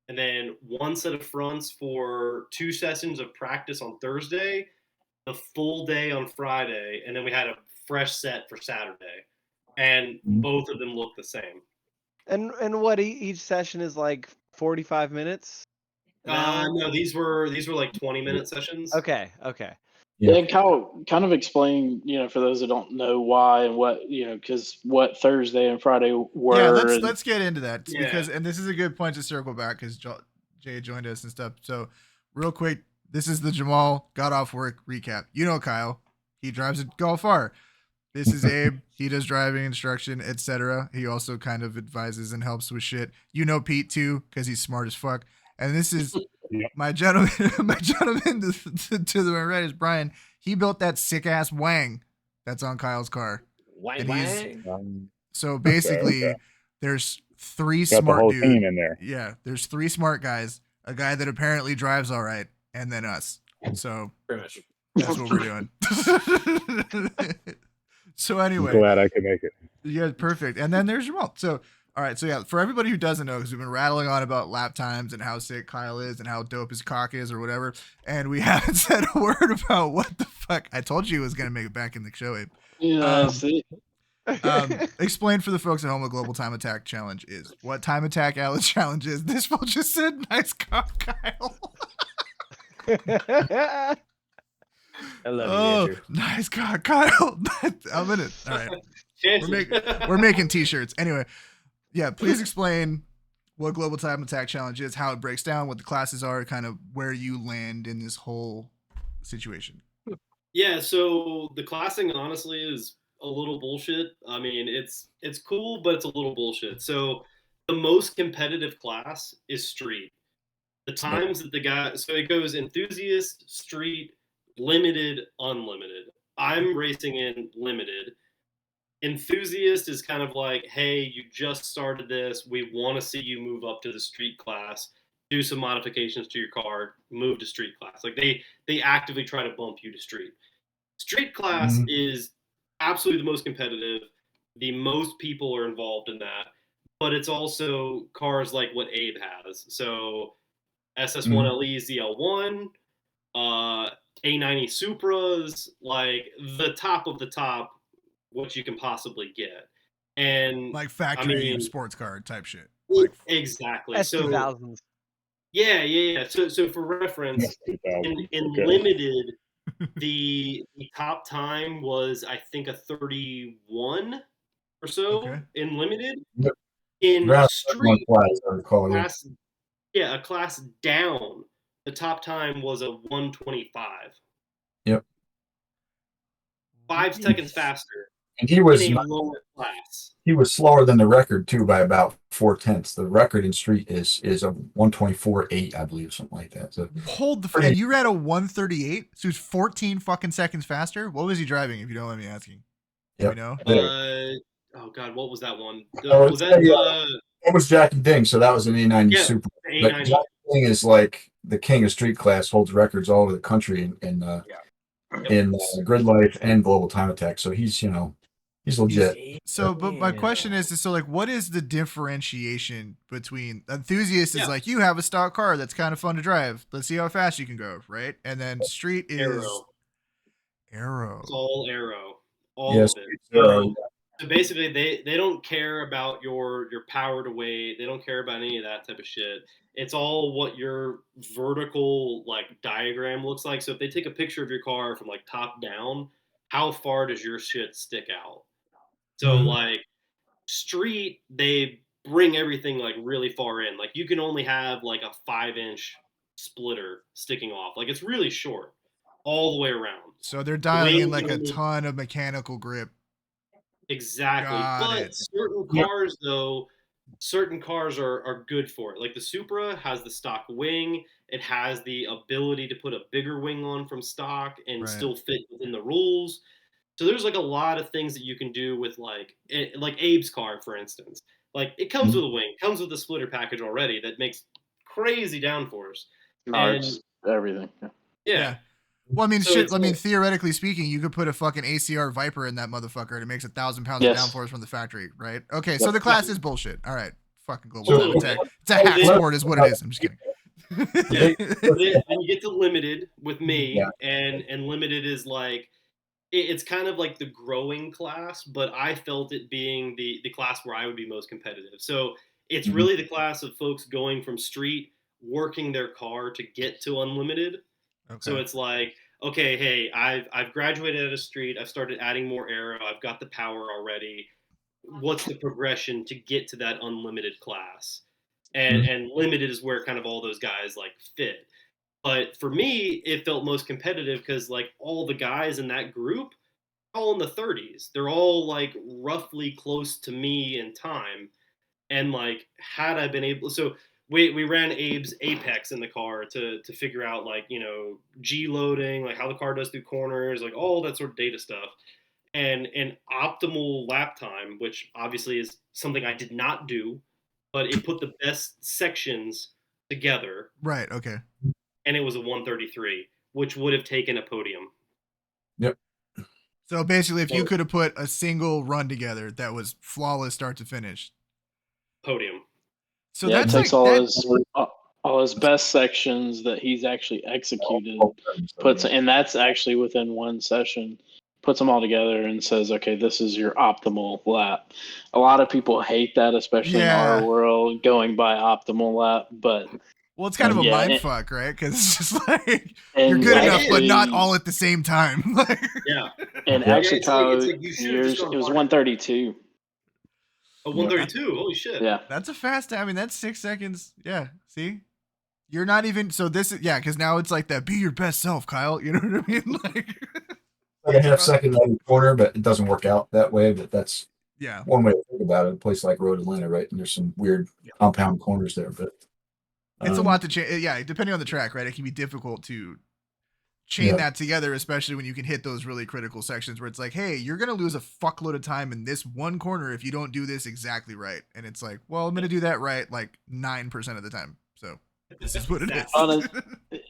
and then one set of fronts for 2 sessions of practice on Thursday, the full day on Friday, and then we had a fresh set for Saturday, and both of them look the same. And what each session is like 45 minutes? An hour? No, these were like 20-minute sessions. Okay. Yeah. And Kyle, kind of explain, for those that don't know why and what, because what Thursday and Friday were. Yeah, and- let's get into that Yeah. because, and this is a good point to circle back because Jay joined us and stuff. So, real quick, this is the Jamal got off work recap. You know Kyle, he drives a Golf R. This is Abe. He does driving instruction, etc. He also kind of advises and helps with shit. You know Pete too because he's smart as fuck. And this is my gentleman. My gentleman to the right is Brian. He built that sick ass Wang that's on Kyle's car. Wang And he's- wang. So basically, okay. there's 3 Got the smart whole dudes. team in there. Yeah, there's 3 smart guys, a guy that apparently drives all right, and then us. So Pretty much. that's what we're doing. So I'm anyway, glad I could make it. yeah, perfect. And then there's Jamal. So all right, so yeah, for everybody who doesn't know, because we've been rattling on about lap times and how sick Kyle is and how dope his cock is or whatever, and we haven't said a word about what the fuck. I told you he was gonna make it back in the show, Abe. Yeah, Um, see, Explain for the folks at home what Global Time Attack Challenge is. What Time Attack Challenge is. This fool just said, nice cock, Kyle. I love you, Andrew. Nice cock, Kyle. I'm in it. All right. We're making t-shirts. Anyway, yeah, please explain what Global Time Attack Challenge is, how it breaks down, what the classes are, kind of where you land in this whole situation. Yeah, so the classing honestly is a little bullshit. I mean, it's cool, but it's a little bullshit. So the most competitive class is street. The times that the guy, so it goes enthusiast, street, limited, unlimited. I'm racing in limited. Enthusiast is kind of like, hey, you just started this. We want to see you move up to the street class, do some modifications to your car, move to street class. Like they actively try to bump you to street. Street class is absolutely the most competitive. The most people are involved in that, but it's also cars like what Abe has. So SS1LE ZL1, A90 Supras, like the top of the top, what you can possibly get. And like factory sports car type shit. Like, exactly. S2000s. Yeah. So for reference, in limited, the top time was, I think, a 31 or so in limited. Yep. In street class, a class down, the top time was a 125. Yep. 5 seconds faster. And he was in a lower class. He was slower than the record too by about 0.4. The record in street is a 124.8, I believe, something like that. So hold the and you ran a 138, so he was 14 fucking seconds faster. What was he driving, if you don't mind me asking? Yeah, you know. Oh god, what was that one? It was Jackie Ding, so that was an A90 Super. But Jackie Ding is like the king of street class, holds records all over the country in grid life and global time attack. So he's he's legit. So, but my question is, so like, what is the differentiation between enthusiast is like, you have a stock car that's kind of fun to drive. Let's see how fast you can go, right? And then street is aero. It's all aero. All of it. So basically, they don't care about your power to weight. They don't care about any of that type of shit. It's all what your vertical like diagram looks like. So if they take a picture of your car from like top down, how far does your shit stick out? So like street, they bring everything like really far in. Like you can only have like a 5-inch splitter sticking off. Like it's really short all the way around. So they're dialing in like a ton of mechanical grip. Exactly. But certain cars though, certain cars are good for it. Like the Supra has the stock wing. It has the ability to put a bigger wing on from stock and still fit within the rules. So there's like a lot of things that you can do with like Abe's car, for instance. Like it comes with a wing, comes with a splitter package already that makes crazy downforce. It's everything. Yeah. Well, I mean, theoretically speaking, you could put a fucking ACR Viper in that motherfucker and it makes 1,000 pounds of downforce from the factory, right? Okay, so the class is bullshit. All right. Fucking global time attack. It's a hack sport is what it is. I'm just kidding. Then you get to limited with me, and limited is like, it's kind of like the growing class, but I felt it being the class where I would be most competitive. So it's really the class of folks going from street, working their car to get to unlimited. Okay. So it's like, okay, hey, I've graduated out of street. I've started adding more aero. I've got the power already. What's the progression to get to that unlimited class? And limited is where kind of all those guys like fit. But for me, it felt most competitive because like all the guys in that group are all in the 30s. They're all like roughly close to me in time. And like, had I been able, so we ran Abe's Apex in the car to figure out like, G loading, like how the car does through corners, like all that sort of data stuff. And an optimal lap time, which obviously is something I did not do, but it put the best sections together. Right. Okay. And it was a 133, which would have taken a podium. Yep. So basically, if you could have put a single run together that was flawless start to finish. Podium. So that takes all his best sections that he's actually executed, and that's actually within one session. puts them all together and says, okay, this is your optimal lap. A lot of people hate that, especially in our world, going by optimal lap. But well, it's kind of a yeah, mind fuck, right? Because it's just like you're good enough, but not all at the same time. Yeah. And Yeah, actually, it's Kyle, like you should have just gone it was harder. 132. Oh, 132. Holy shit. Yeah. That's a fast. I mean, that's 6 seconds. Yeah. See, you're not even. So this is because now it's like that. Be your best self, Kyle. You know what I mean? Like a half second on the corner, but it doesn't work out that way. But that's one way to think about it. A place like Road Atlanta, right? And there's some weird compound corners there, but it's a lot to change. Yeah, depending on the track, right? It can be difficult to chain that together, especially when you can hit those really critical sections where it's like, hey, you're gonna lose a fuckload of time in this one corner if you don't do this exactly right. And it's like, well, I'm gonna do that right like 9% of the time. So this is what it is.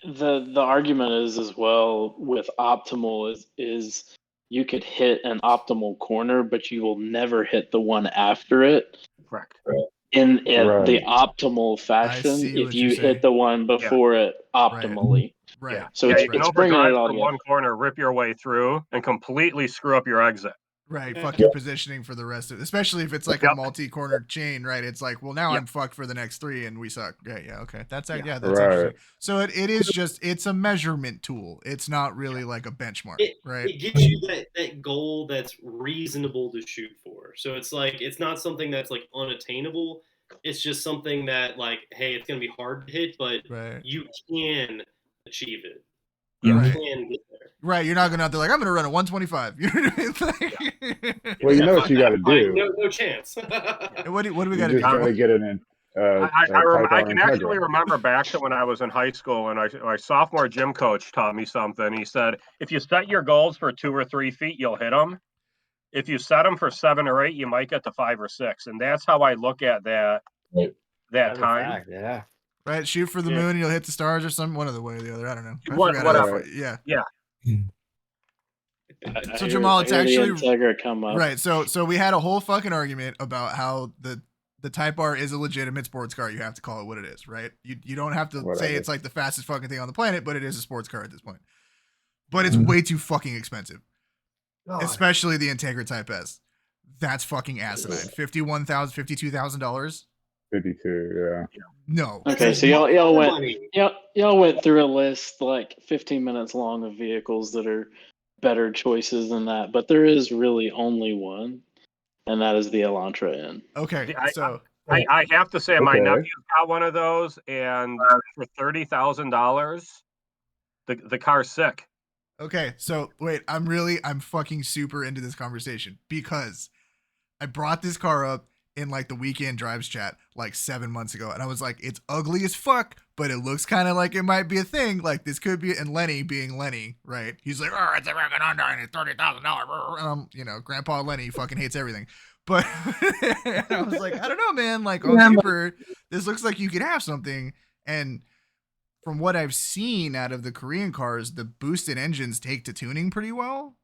The argument is as well with optimal is you could hit an optimal corner, but you will never hit the one after it. Correct. In the optimal fashion, if you hit the one before it optimally. Right. So you can it's bringing it all from together. one corner, rip your way through, and completely screw up your exit. Right. Fuck your positioning for the rest of it, especially if it's like a multi-corner chain, right? It's like, well, now I'm fucked for the next 3 and we suck. Right. Yeah. Okay. That's interesting. So it is just, it's a measurement tool. It's not really like a benchmark, right? It gives you that goal that's reasonable to shoot for. So it's like, it's not something that's like unattainable. It's just something that like, hey, it's going to be hard to hit, but you can achieve it. You can get there. Right, you're not going out there like, I'm going to run a 125. You know what I mean? Well, you know what you got to do. No chance. What do we got to do? Just got to get it in. I can actually remember back to when I was in high school, and my sophomore gym coach taught me something. He said, if you set your goals for 2 or 3 feet, you'll hit them. If you set them for 7 or 8, you might get to 5 or 6. And that's how I look at that time. Yeah. Right, shoot for the moon and you'll hit the stars or some one of the way or the other. I don't know. Whatever. Yeah. So Jamal, it's actually come up. right. So we had a whole fucking argument about how the Type R is a legitimate sports car. You have to call it what it is, right? You don't have to say it's like the fastest fucking thing on the planet, but it is a sports car at this point. But it's way too fucking expensive, especially the Integra Type S. That's fucking asinine. $52,000. 52, yeah. No. Okay, so y'all went through a list like 15 minutes long of vehicles that are better choices than that, but there is really only one, and that is the Elantra N. Okay, so I have to say my nephew's got one of those, and for $30,000, the car's sick. Okay, so wait, I'm fucking super into this conversation because I brought this car up in like the weekend drives chat like 7 months ago, and I was like, it's ugly as fuck, but it looks kind of like it might be a thing. Like this could be, and Lenny being Lenny, right? He's like, oh, it's a fucking Honda and it's $30,000. Grandpa Lenny fucking hates everything. But I was like, I don't know, man. Like on paper, this looks like you could have something. And from what I've seen out of the Korean cars, the boosted engines take to tuning pretty well.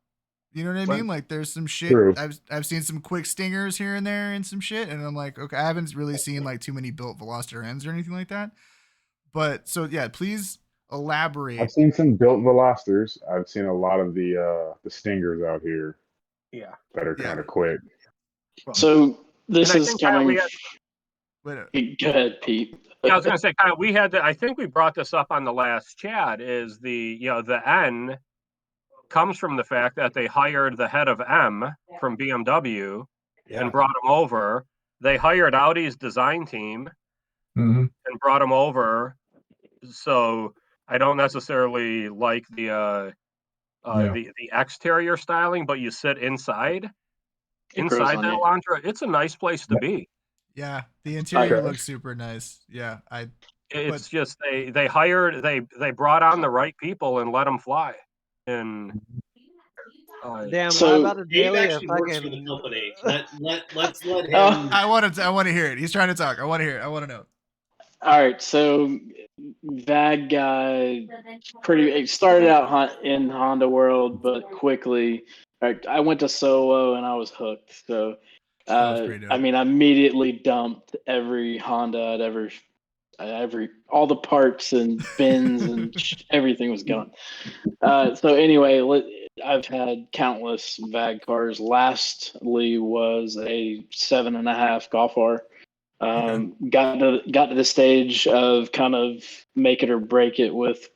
You know what I mean? Like there's some shit. I've seen some quick stingers here and there and some shit. And I'm like, okay, I haven't really seen like too many built Veloster N's or anything like that. But so yeah, please elaborate. I've seen some built Velosters. I've seen a lot of the stingers out here. Yeah. That are kind of quick. So this is coming. Go ahead, Pete. I was going to say, Kyle, I think we brought this up on the last chat. Is the N comes from the fact that they hired the head of M from BMW and brought him over. They hired Audi's design team and brought him over. So I don't necessarily like the exterior styling, but you sit inside that Elantra. It's a nice place to be. Yeah, the interior looks super nice. Yeah, it's just they brought on the right people and let them fly. And damn, so about a daily actually works for the company. Let's let him. I want to hear it. He's trying to talk. I want to hear it. I want to know. All right, so that guy started out in Honda world, but quickly, I went to Solo and I was hooked. So, I mean, I immediately dumped every Honda I'd all the parts and bins and everything was gone. So anyway, I've had countless VAG cars. Lastly was a 7.5 Golf R. Got to the stage of kind of make it or break it with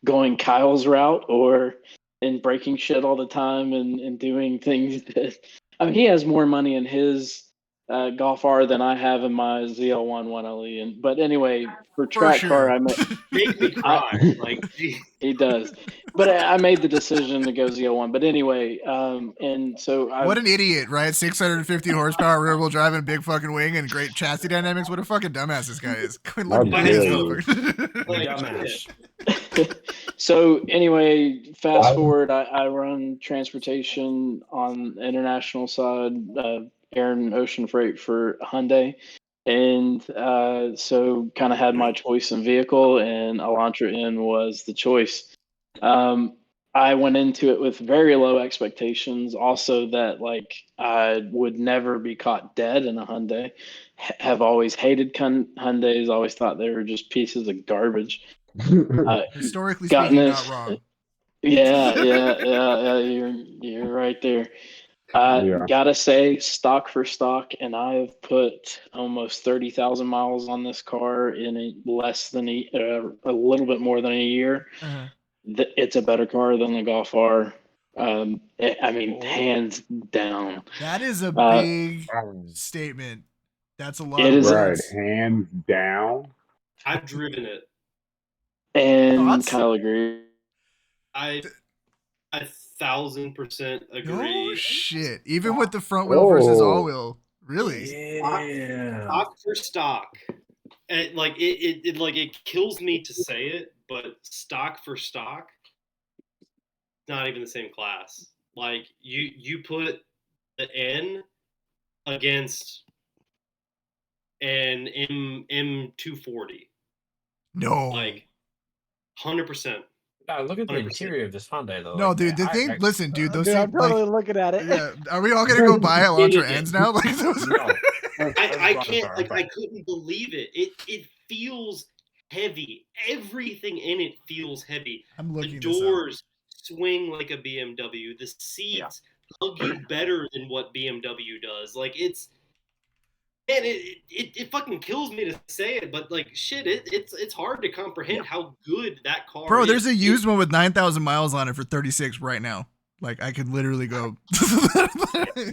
going Kyle's route and breaking shit all the time and doing things that, I mean, he has more money in his Golf R than I have in my ZL1 1LE. But anyway, for track car, I made Make me cry. Like, he does. But I made the decision to go ZL1. But anyway, and so what an idiot, right? 650 horsepower, rear wheel drive, and big fucking wing, and great chassis dynamics. What a fucking dumbass this guy is. Quit How looking at dare this you. motherfucker. like Dumbass. So anyway, fast forward, I run transportation on the international side, air and ocean freight for Hyundai. And so kind of had my choice in vehicle, and Elantra N was the choice. I went into it with very low expectations. Also, that like I would never be caught dead in a Hyundai. Have always hated Hyundais. Always thought they were just pieces of garbage. Historically Gotten speaking, this. not wrong. Yeah. You're right there. Yeah. Gotta say, stock for stock, and I have put almost 30,000 miles on this car in a little bit more than a year. Uh-huh. It's a better car than the Golf R. I mean, hands down. That is a big statement. That's a lot It of is Right, words. hands down. I've driven it. And Thoughts? Kyle agrees. I 1,000% agree. No shit. Even with the front wheel versus all wheel. Really? Yeah. Stock for stock. And like it kills me to say it, but stock for stock, not even the same class. Like you put the N against an M240, No. like 100%. Look at the 100%. interior of this Hyundai though. No, like, dude. The I- thing. I- Listen, dude. Those Dude, I'm things, like, totally looking at it. yeah. Are we all gonna go buy Elantra N's now? Like those. No. I can't, like, I couldn't believe it. It feels heavy. Everything in it feels heavy. I'm The looking this up. doors swing like a BMW. The seats hug you better than what BMW does. Like, it's, man, it fucking kills me to say it, but like shit, it's hard to comprehend how good that car Bro, is. there's a used one with 9,000 miles on it for 36 right now. Like I could literally go.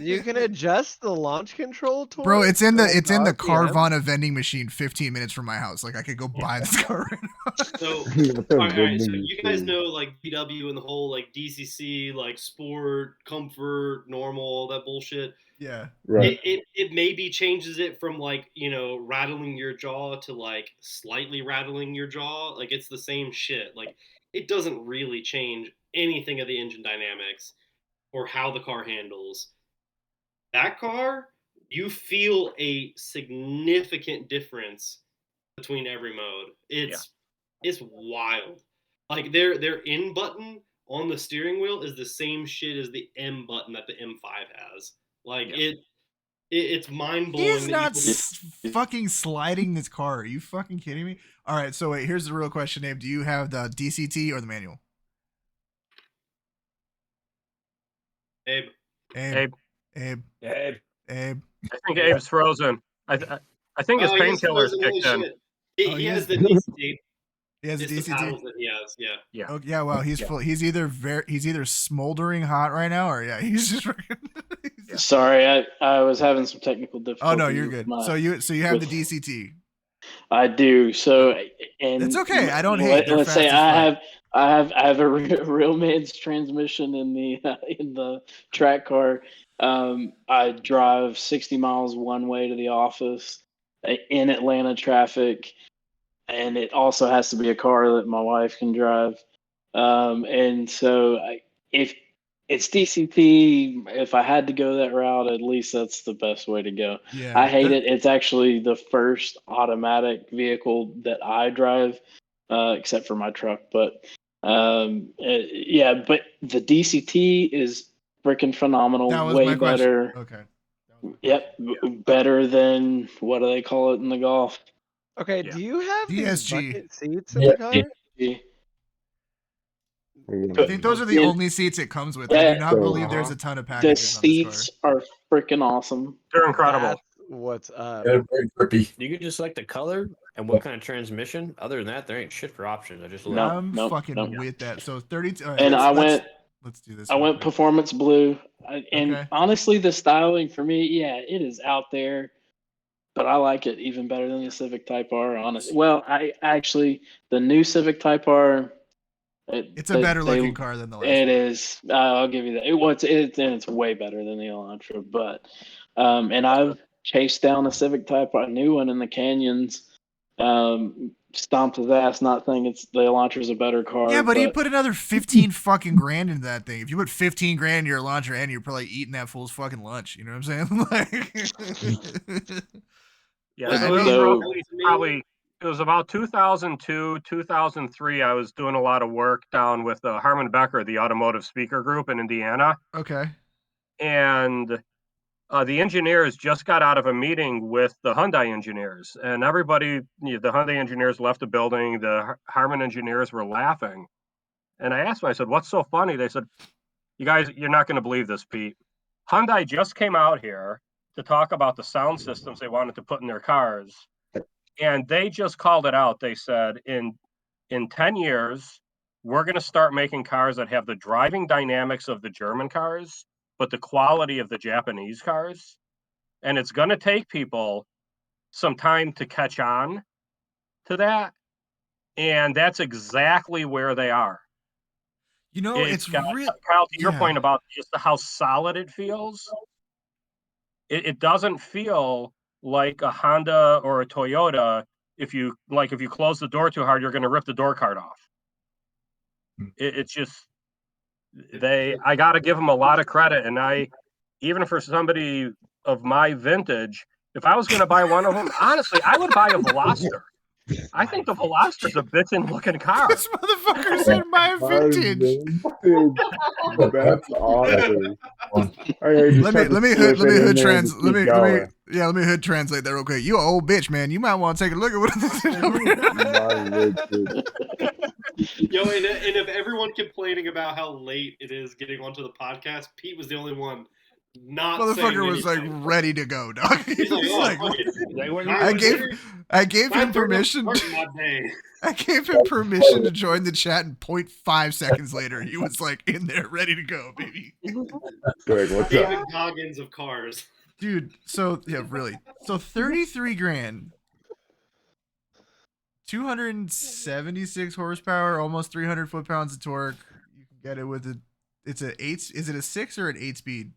You can adjust the launch control tool. Bro, it's in the RPM. Carvana vending machine 15 minutes from my house. Like I could go buy this car right now. So, all right, so you guys know like VW and the whole like DCC, like sport, comfort, normal, that bullshit. Yeah. Right. It maybe changes it from like, you know, rattling your jaw to like slightly rattling your jaw. Like it's the same shit. Like it doesn't really change anything of the engine dynamics or how the car handles. That car, you feel a significant difference between every mode. It's wild. Like their in button on the steering wheel is the same shit as the M button that the M5 has. Like it's mind blowing. He is not fucking sliding this car. Are you fucking kidding me? All right, so wait, here's the real question, Abe. Do you have the DCT or the manual? Abe. Abe. I Abe. think Abe's frozen. I think his painkiller's kicked in. He has the DCT. He has a It's the DCT. paddles that he has, yeah. Oh, yeah, well, he's full. He's either smoldering hot right now, or he's just. Sorry, I was having some technical difficulties. Oh no, you're good. So you have the DCT. I do. So, and it's okay. I don't hate. Let's say I have a real man's transmission in the track car. I drive 60 miles one way to the office in Atlanta traffic, and it also has to be a car that my wife can drive. And so if it's DCT, if I had to go that route, at least that's the best way to go. Yeah, I hate it. It's actually the first automatic vehicle that I drive, except for my truck. But but the DCT is freaking phenomenal. That was way my better. Question. Okay. Yep, better than what do they call it in the Golf? Okay, do you have these DSG bucket seats in the car? I think those are the only seats it comes with. I do not believe there's a ton of The packages on this seats are freaking awesome. They're incredible. That's what's up. They're very grippy. You can just select the color and what kind of transmission. Other than that, there ain't shit for options. I just No. I'm fucking with that. So 32. All right, And let's do this. I real went quick. performance blue, and Okay. honestly, the styling for me, yeah, it is out there, but I like it even better than the Civic Type R. Honestly, well, I actually the new Civic Type R. It's a better looking car than the last It one. is. I'll give you that. It's way better than the Elantra, but and I've chased down a Civic Type R, a new one in the canyons. Stomped his ass, not thinking the Elantra's a better car. Yeah, but he put another 15 fucking grand into that thing. If you put 15 grand in your Elantra N, you're probably eating that fool's fucking lunch. You know what I'm saying? Like, Yeah, so it was about 2002, 2003. I was doing a lot of work down with Harmon Becker, the Automotive Speaker Group in Indiana. Okay. And the engineers just got out of a meeting with the Hyundai engineers, and everybody, the Hyundai engineers left the building. The Harman engineers were laughing. And I asked them, I said, what's so funny? They said, you guys, you're not going to believe this, Pete. Hyundai just came out here to talk about the sound systems they wanted to put in their cars. And they just called it out. They said, in 10 years, we're going to start making cars that have the driving dynamics of the German cars, but the quality of the Japanese cars. And it's going to take people some time to catch on to that. And that's exactly where they are. You know, it's really, Kyle, to your point about just how solid it feels. It doesn't feel like a Honda or a Toyota. If you close the door too hard, you're going to rip the door card off. It's just, I got to give them a lot of credit. And even for somebody of my vintage, if I was going to buy one of them, honestly, I would buy a Veloster. I think the Veloster's a bitchin' looking car. This motherfucker said my vintage. That's awesome. Let me hood translate that real quick. You an old bitch, man. You might want to take a look at what this is over here. Yo, and if everyone complaining about how late it is getting onto the podcast, Pete was the only one not motherfucker was anything. like ready to go, dog. He's like, I gave him permission. I gave him permission to join the chat, and 0.5 seconds later, he was like in there, ready to go, baby. David Goggins of cars, dude. So yeah, really. So 33 grand, 276 horsepower, almost 300 foot-pounds of torque. You can get it with it's a 8. Is it a 6 or an 8-speed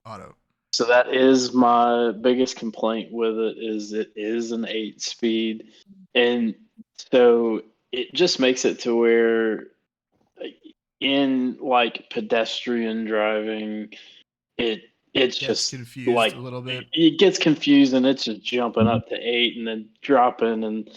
auto? So that is my biggest complaint with it is an 8-speed, and so it just makes it to where in like pedestrian driving, it's just confused like a little bit. It gets confused and it's just jumping up to 8 and then dropping and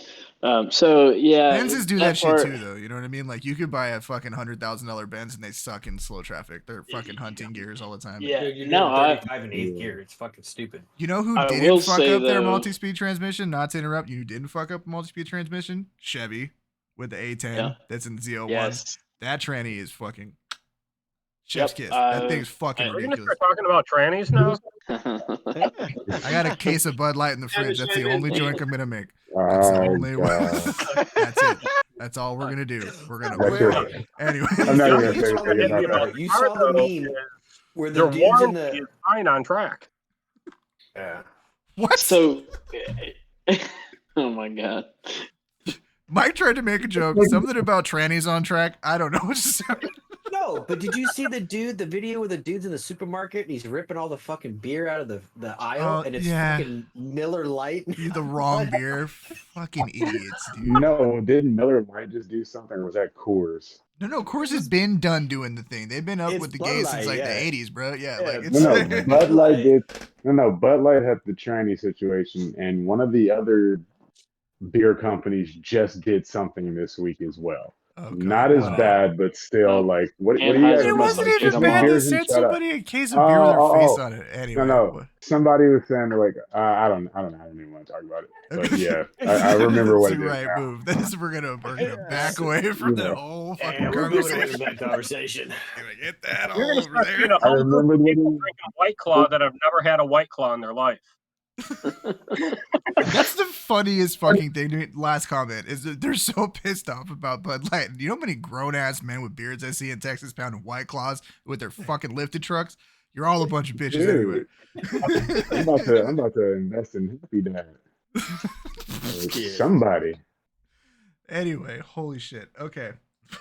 so yeah. Benzes do that shit too, though. You know what I mean? Like you could buy a fucking $100,000 Benz and they suck in slow traffic. They're fucking hunting gears all the time. Yeah, you're doing 35 in 8th gear. It's fucking stupid. You know who didn't fuck up their multi-speed transmission? Not to interrupt, you didn't fuck up multi-speed transmission? Chevy with the A10 that's in Z01. Yes. That tranny is fucking chef's kiss. That thing's fucking ridiculous. We're talking about trannies now. I got a case of Bud Light in the fridge. That's the only joke I'm gonna make. That's the only one. That's it. That's all we're gonna do. We're gonna anyway. I'm not even gonna say anything about that. You saw the meme where the dude's in the fine on track. Yeah. What? So, oh my god. Mike tried to make a joke. Something about trannies on track. I don't know what to say. No, but did you see the video where the dude's in the supermarket and he's ripping all the fucking beer out of the aisle and it's fucking Miller Lite? The wrong beer. Fucking idiots, dude. No, didn't Miller Lite just do something? Or was that Coors? No, Coors has been done doing the thing. They've been up with the gays since like the 80s, bro. Yeah, like it's no, Bud Light did. No, Bud Light had the tranny situation, and one of the other beer companies just did something this week as well. Oh, God, not as bad, but still, like, what do you guys? It wasn't Just even make bad. They beers and sent shut up. somebody a case of beer with their face on it. No, Anyway, no. Somebody was saying, like, I don't even want to talk about it. But yeah, I remember what That's it the is right now. move. We're gonna back away from that whole fucking we're moving away from conversation. that conversation. Gonna get that You're all gonna over start there. seeing a whole group of people drinking White Claw that have never had a White Claw in their life. That's the funniest fucking thing. Last comment is that they're so pissed off about Bud Light. You know how many grown ass men with beards I see in Texas pounding White Claws with their fucking lifted trucks? You're all a bunch of bitches anyway. I'm about to invest in Happy Dad. Somebody. Anyway, holy shit. Okay.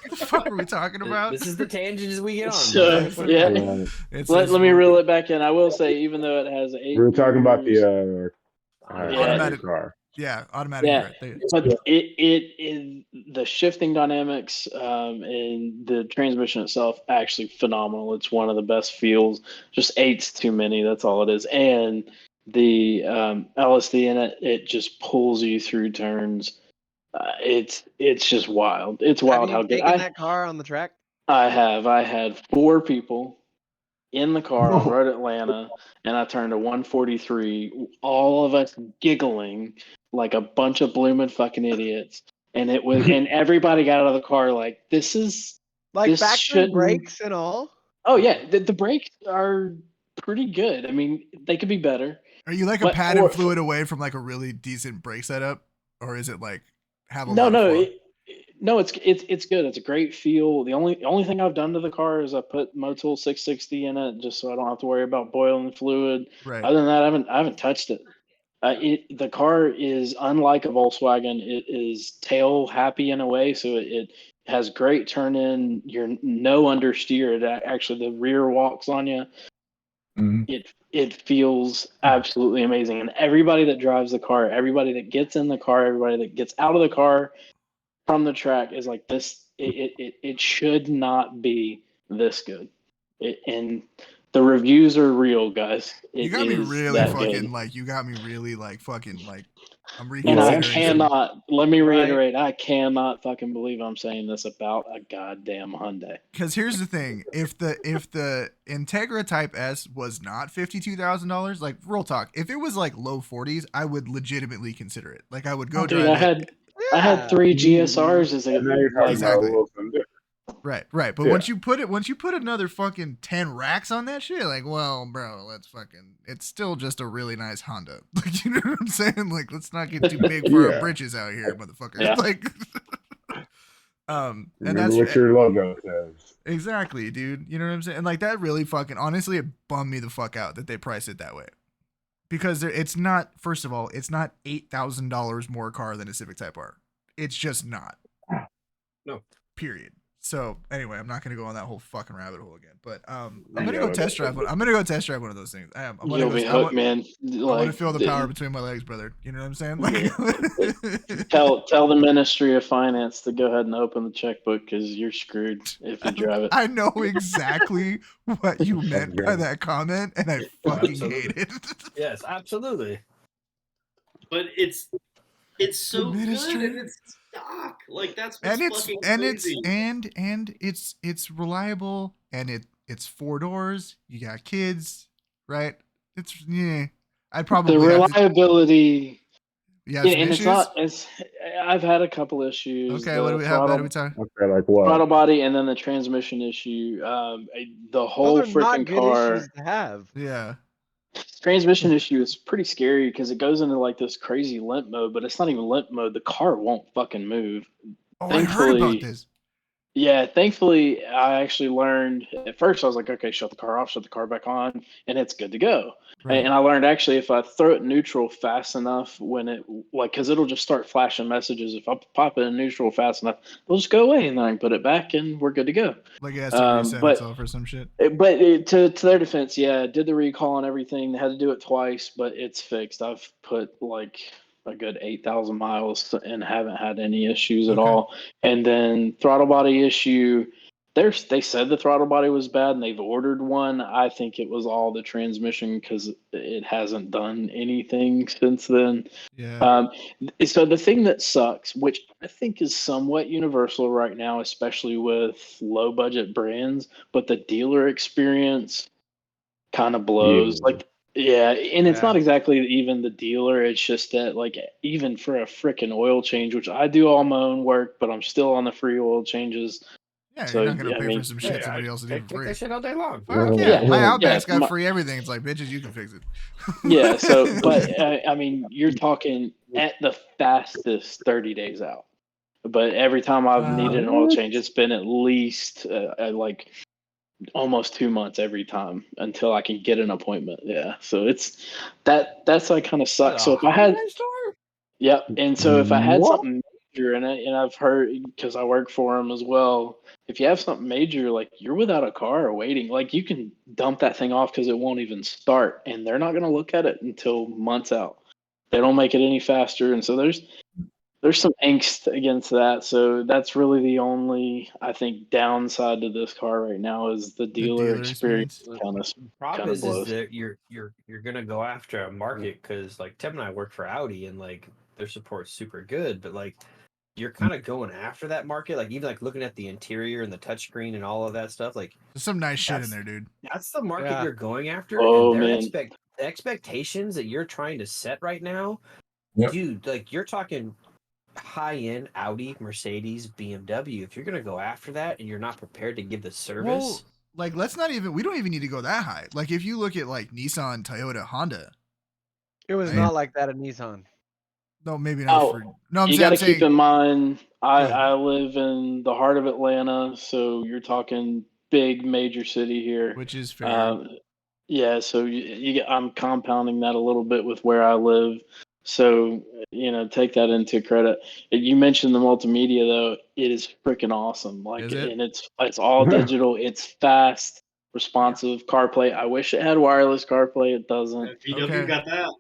What the fuck are we talking about? This is the tangents we get on. So, yeah. Let me reel it back in. I will say, even though it has 8 We were talking about years, the automatic car. Yeah, automatic. Yeah, Right. but it is the shifting dynamics and the transmission itself actually phenomenal. It's one of the best feels. Just 8's too many. That's all it is. And the LSD in it just pulls you through turns. It's just wild. It's wild how Have you good. taken that car on the track? I have. I had 4 people in the car on Road Atlanta, and I turned a 143. All of us giggling like a bunch of blooming fucking idiots. And it was, and everybody got out of the car like, this is like this backspin brakes and all. Oh yeah, the brakes are pretty good. I mean, they could be better. Are you like a pad and fluid away from like a really decent brake setup, or is it like have a lot of fun? No, it's good. It's a great feel. The only thing I've done to the car is I put Motul 660 in it just so I don't have to worry about boiling fluid. Right. Other than that, I haven't touched it. The car is unlike a Volkswagen. It is tail happy in a way, so it has great turn in. You're no understeer. It actually the rear walks on you. Mm-hmm. It feels absolutely amazing, and everybody that drives the car, everybody that gets in the car, everybody that gets out of the car from the track is like this. It should not be this good. And the reviews are real, guys. You got me really fucking like. You got me really like fucking like. I'm reconsidering. And I cannot. Let me reiterate. I cannot fucking believe I'm saying this about a goddamn Hyundai. Because here's the thing: if the Integra Type S was not $52,000, like real talk, if it was like low 40s, I would legitimately consider it. Like I would go drive it. I had 3 GSRs as a exactly. Right. But once you put another fucking 10 racks on that shit, like, well, bro, it's still just a really nice Honda. Like, you know what I'm saying? Like, let's not get too big for our britches out here, motherfucker. Yeah. Like, and remember what your logo says. Exactly, dude. You know what I'm saying? And like that really fucking honestly, it bummed me the fuck out that they priced it that way. Because it's not, first of all, it's not $8,000 more car than a Civic Type R. It's just not. No. Period. So anyway, I'm not gonna go on that whole fucking rabbit hole again. But I'm gonna go test drive one. I'm gonna go test drive one of those things. I am. You'll be hooked, man. I want to feel the power between my legs, brother. You know what I'm saying? Like, tell the Ministry of Finance to go ahead and open the checkbook because you're screwed if you drive it. I know exactly what you meant by that comment, and I fucking hate it. Yes, absolutely. But it's so good and it's stock. Like that's what's fucking crazy. And it's reliable and it's 4 doors. You got kids, right? I'd probably the reliability. Yeah, and it's not. I've had a couple issues. Okay, what do we have? What are we talking? Okay, like what? Throttle body, and then the transmission issue. The whole freaking car. Issues to have. Yeah. Transmission issue is pretty scary because it goes into like this crazy limp mode, but it's not even limp mode. The car won't fucking move. Oh, I heard about this. Yeah, thankfully, I actually learned at first. I was like, okay, shut the car off, shut the car back on, and it's good to go. Right. And I learned actually if I throw it neutral fast enough, when it because it'll just start flashing messages. If I pop it in neutral fast enough, it'll just go away, and then I can put it back, and we're good to go. Like it has to reset itself or some shit. To their defense, yeah, did the recall and everything. They had to do it twice, but it's fixed. I've put like a good 8,000 miles and haven't had any issues at all. And then throttle body issue, they said the throttle body was bad and they've ordered one. I think it was all the transmission because it hasn't done anything since then. Yeah. So the thing that sucks, which I think is somewhat universal right now, especially with low budget brands, but the dealer experience kind of blows. Yeah. Yeah, and it's not exactly even the dealer. It's just that, like, even for a freaking oil change, which I do all my own work, but I'm still on the free oil changes. Yeah, So, you're not gonna I pay mean, for some shit somebody else to do for Take free. that shit all day long. Fuck Yeah, yeah. My Outback's yeah, got free everything. It's like, bitches, you can fix it. yeah. So, but I mean, you're talking at the fastest 30 days out. But every time I've needed an oil change, it's been at least like almost 2 months every time until I can get an appointment. Yeah. So that's like kind of sucks. So if I had, yep. And so if I had something major in it, and I've heard, because I work for them as well, if you have something major, like you're without a car or waiting, like you can dump that thing off because it won't even start, and they're not going to look at it until months out. They don't make it any faster. And so there's some angst against that. So that's really the only, I think, downside to this car right now is the dealer experience. Kind Problem of is blows. that you're gonna go after a market because like Tim and I work for Audi and like their support's super good, but like you're kind of going after that market, like even like looking at the interior and the touchscreen and all of that stuff. Like there's some nice shit in there, dude. That's the market you're going after, Oh, and their man. the expectations that you're trying to set right now, dude. Like you're talking high-end Audi, Mercedes, BMW. If you're gonna go after that and you're not prepared to give the service, well, like we don't even need to go that high. Like if you look at like Nissan, Toyota, Honda, it was not like that at Nissan. No, maybe not for. No, you got to keep in mind. I live in the heart of Atlanta, so you're talking big major city here, which is fair. Yeah, so I'm compounding that a little bit with where I live. So, take that into credit. You mentioned the multimedia though. It is freaking awesome. Like, and it's all digital. It's fast, responsive CarPlay. I wish it had wireless CarPlay. It doesn't. VW got that.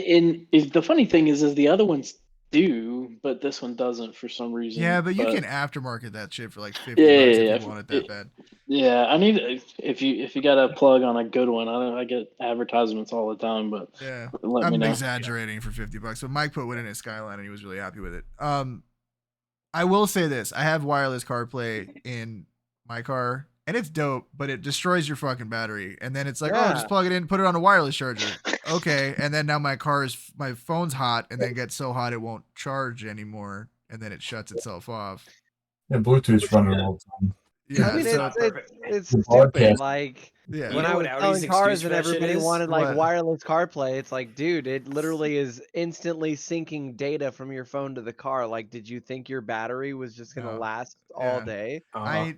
And the funny thing is the other ones do, but this one doesn't for some reason. Yeah, but you can aftermarket that shit for like $50 if you want it that bad. Yeah, I need if you got a plug on a good one. I get advertisements all the time, but yeah, let me know. I'm exaggerating for $50, but Mike put one in his Skyline and he was really happy with it. I will say this: I have wireless CarPlay in my car, and it's dope, but it destroys your fucking battery. And then it's like, oh, just plug it in, put it on a wireless charger. Okay, and then now my phone's hot, and then gets so hot it won't charge anymore, and then it shuts itself off. And Bluetooth's running all the time. Yeah, I mean, it's stupid. Like, when I was selling cars and everybody wanted like wireless CarPlay, it's like, dude, it literally is instantly syncing data from your phone to the car. Like, did you think your battery was just gonna last all day? I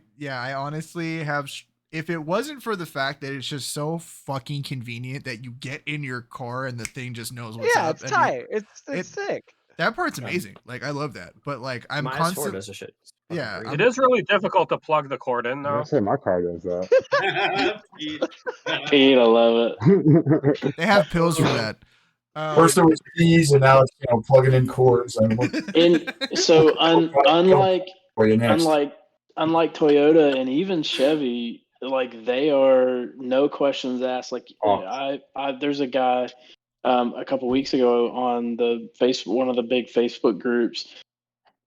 honestly have. If it wasn't for the fact that it's just so fucking convenient that you get in your car and the thing just knows what's up. Yeah, it's tight. It's sick. That part's amazing. Like, I love that. But like, I'm constantly. Yeah, it is really difficult to plug the cord in, though. I say my car does that. Pete, I love it. They have pills for that. First there was keys, and now it's plugging in cords. And so unlike Toyota and even Chevy, like they are no questions asked. Like there's a guy a couple weeks ago on one of the big Facebook groups,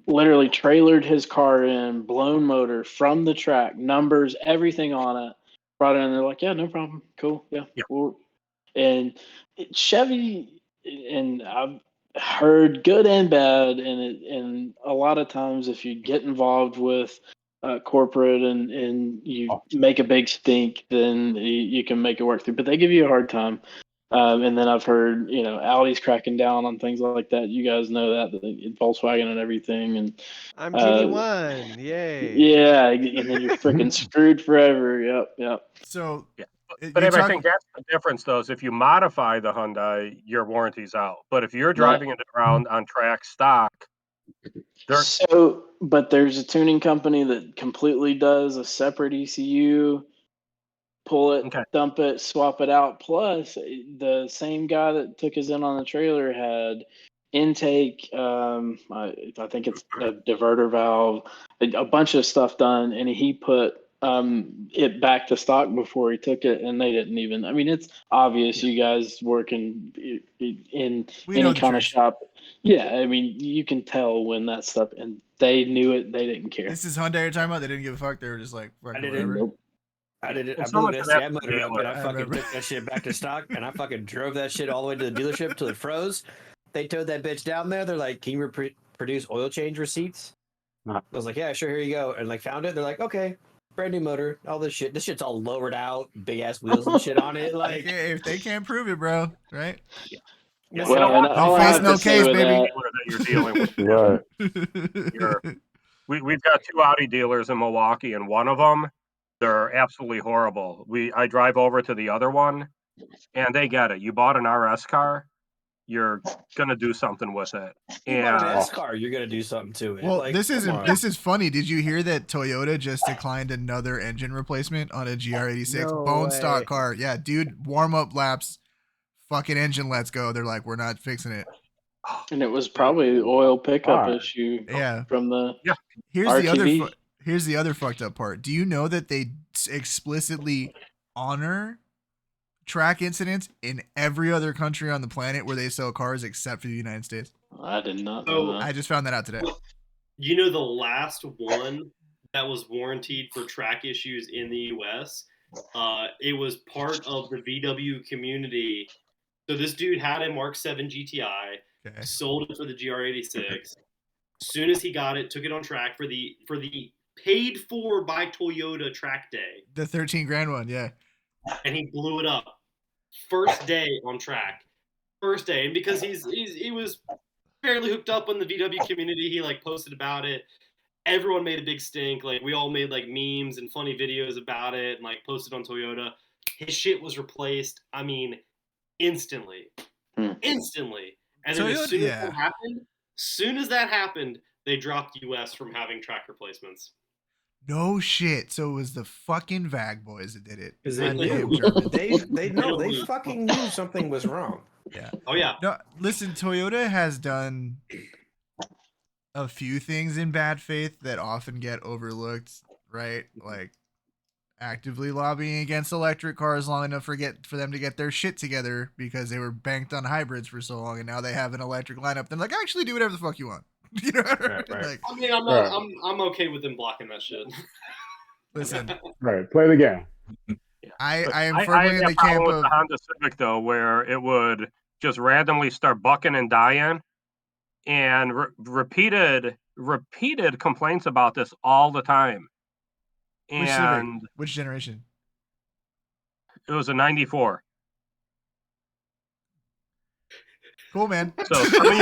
literally trailered his car in, blown motor from the track, numbers, everything on it, brought it in. They're like, yeah, no problem, cool, yeah. And Chevy, and I've heard good and bad, and a lot of times if you get involved with corporate and you make a big stink, then you can make it work through. But they give you a hard time. And then I've heard, Audi's cracking down on things like that. You guys know that Volkswagen and everything. And I'm GD1, yay! Yeah, and then you're freaking screwed forever. Yep. So, but I think that's the difference, though. Is if you modify the Hyundai, your warranty's out. But if you're driving it around on track stock, but there's a tuning company that completely does a separate ECU. Pull it, dump it, swap it out. Plus, the same guy that took us in on the trailer had intake. I think it's a diverter valve, a bunch of stuff done, and he put it back to stock before he took it, and they didn't even. I mean, it's obvious you guys working in We know any the kind of tricks. shop. Yeah, I mean, you can tell when that stuff, and they knew it. They didn't care. This is Hyundai you're talking about. They didn't give a fuck. They were just like, fucking didn't- whatever. Nope. I did it. And I so blew much an of that STI motor up, dealer. and I I fucking remember. took that shit back to stock, and I fucking drove that shit all the way to the dealership till it froze. They towed that bitch down there. They're like, "Can you produce oil change receipts?" Huh. I was like, "Yeah, sure. Here you go." And like found it. They're like, "Okay, brand new motor, all this shit. This shit's all lowered out, big ass wheels and shit on it." Like, Okay, if they can't prove it, bro, right? yeah, You Well, know and what? all I face, have no to say case, with baby. that, Dealer that you're dealing with. Right. We've got 2 Audi dealers in Milwaukee, and one of them, they're absolutely horrible. I drive over to the other one, and they get it. You bought an RS car, you're gonna do something with it. you bought an And S car, you're gonna do something to it. Well, like, this come isn't. on. This is funny. Did you hear that Toyota just declined another engine replacement on a GR86 No bone way. stock car? Yeah, dude, warm up laps, fucking engine, let's go. They're like, we're not fixing it. and it was probably the oil pickup Alright. issue Yeah. from the Here's the other. RTV. Here's the other fucked up part. Do you know that they explicitly honor track incidents in every other country on the planet where they sell cars except for the United States? I did not So- know that. I just found that out today. You know, the last one that was warranted for track issues in the US, it was part of the VW community. So this dude had a Mark 7 GTI, Okay. sold it for the GR86. Soon as he got it, took it on track for the paid for by Toyota track day, The 13 grand one, yeah. and he blew it up. First day on track. First day. And because he was fairly hooked up on the VW community, he like posted about it. Everyone made a big stink. Like we all made like memes and funny videos about it and like posted on Toyota. His shit was replaced. I mean, instantly. Instantly. And then Toyota, as soon as that happened, they dropped US from having track replacements. No shit. So it was the fucking VAG boys that did it. Because they Not knew. Abe Church. They fucking knew something was wrong. Yeah. Oh yeah. No, listen, Toyota has done a few things in bad faith that often get overlooked, right? Like actively lobbying against electric cars long enough for them to get their shit together because they were banked on hybrids for so long, and now they have an electric lineup. They're like, actually, do whatever the fuck you want. You know, Right. like, I mean, I'm okay with them blocking that shit. listen, Right. Play the game. I am I firmly had in that the problem camp with of the Honda Civic though, where it would just randomly start bucking and dying, and repeated complaints about this all the time. which Civic? And Which generation? it was a '94. Cool, man. So some of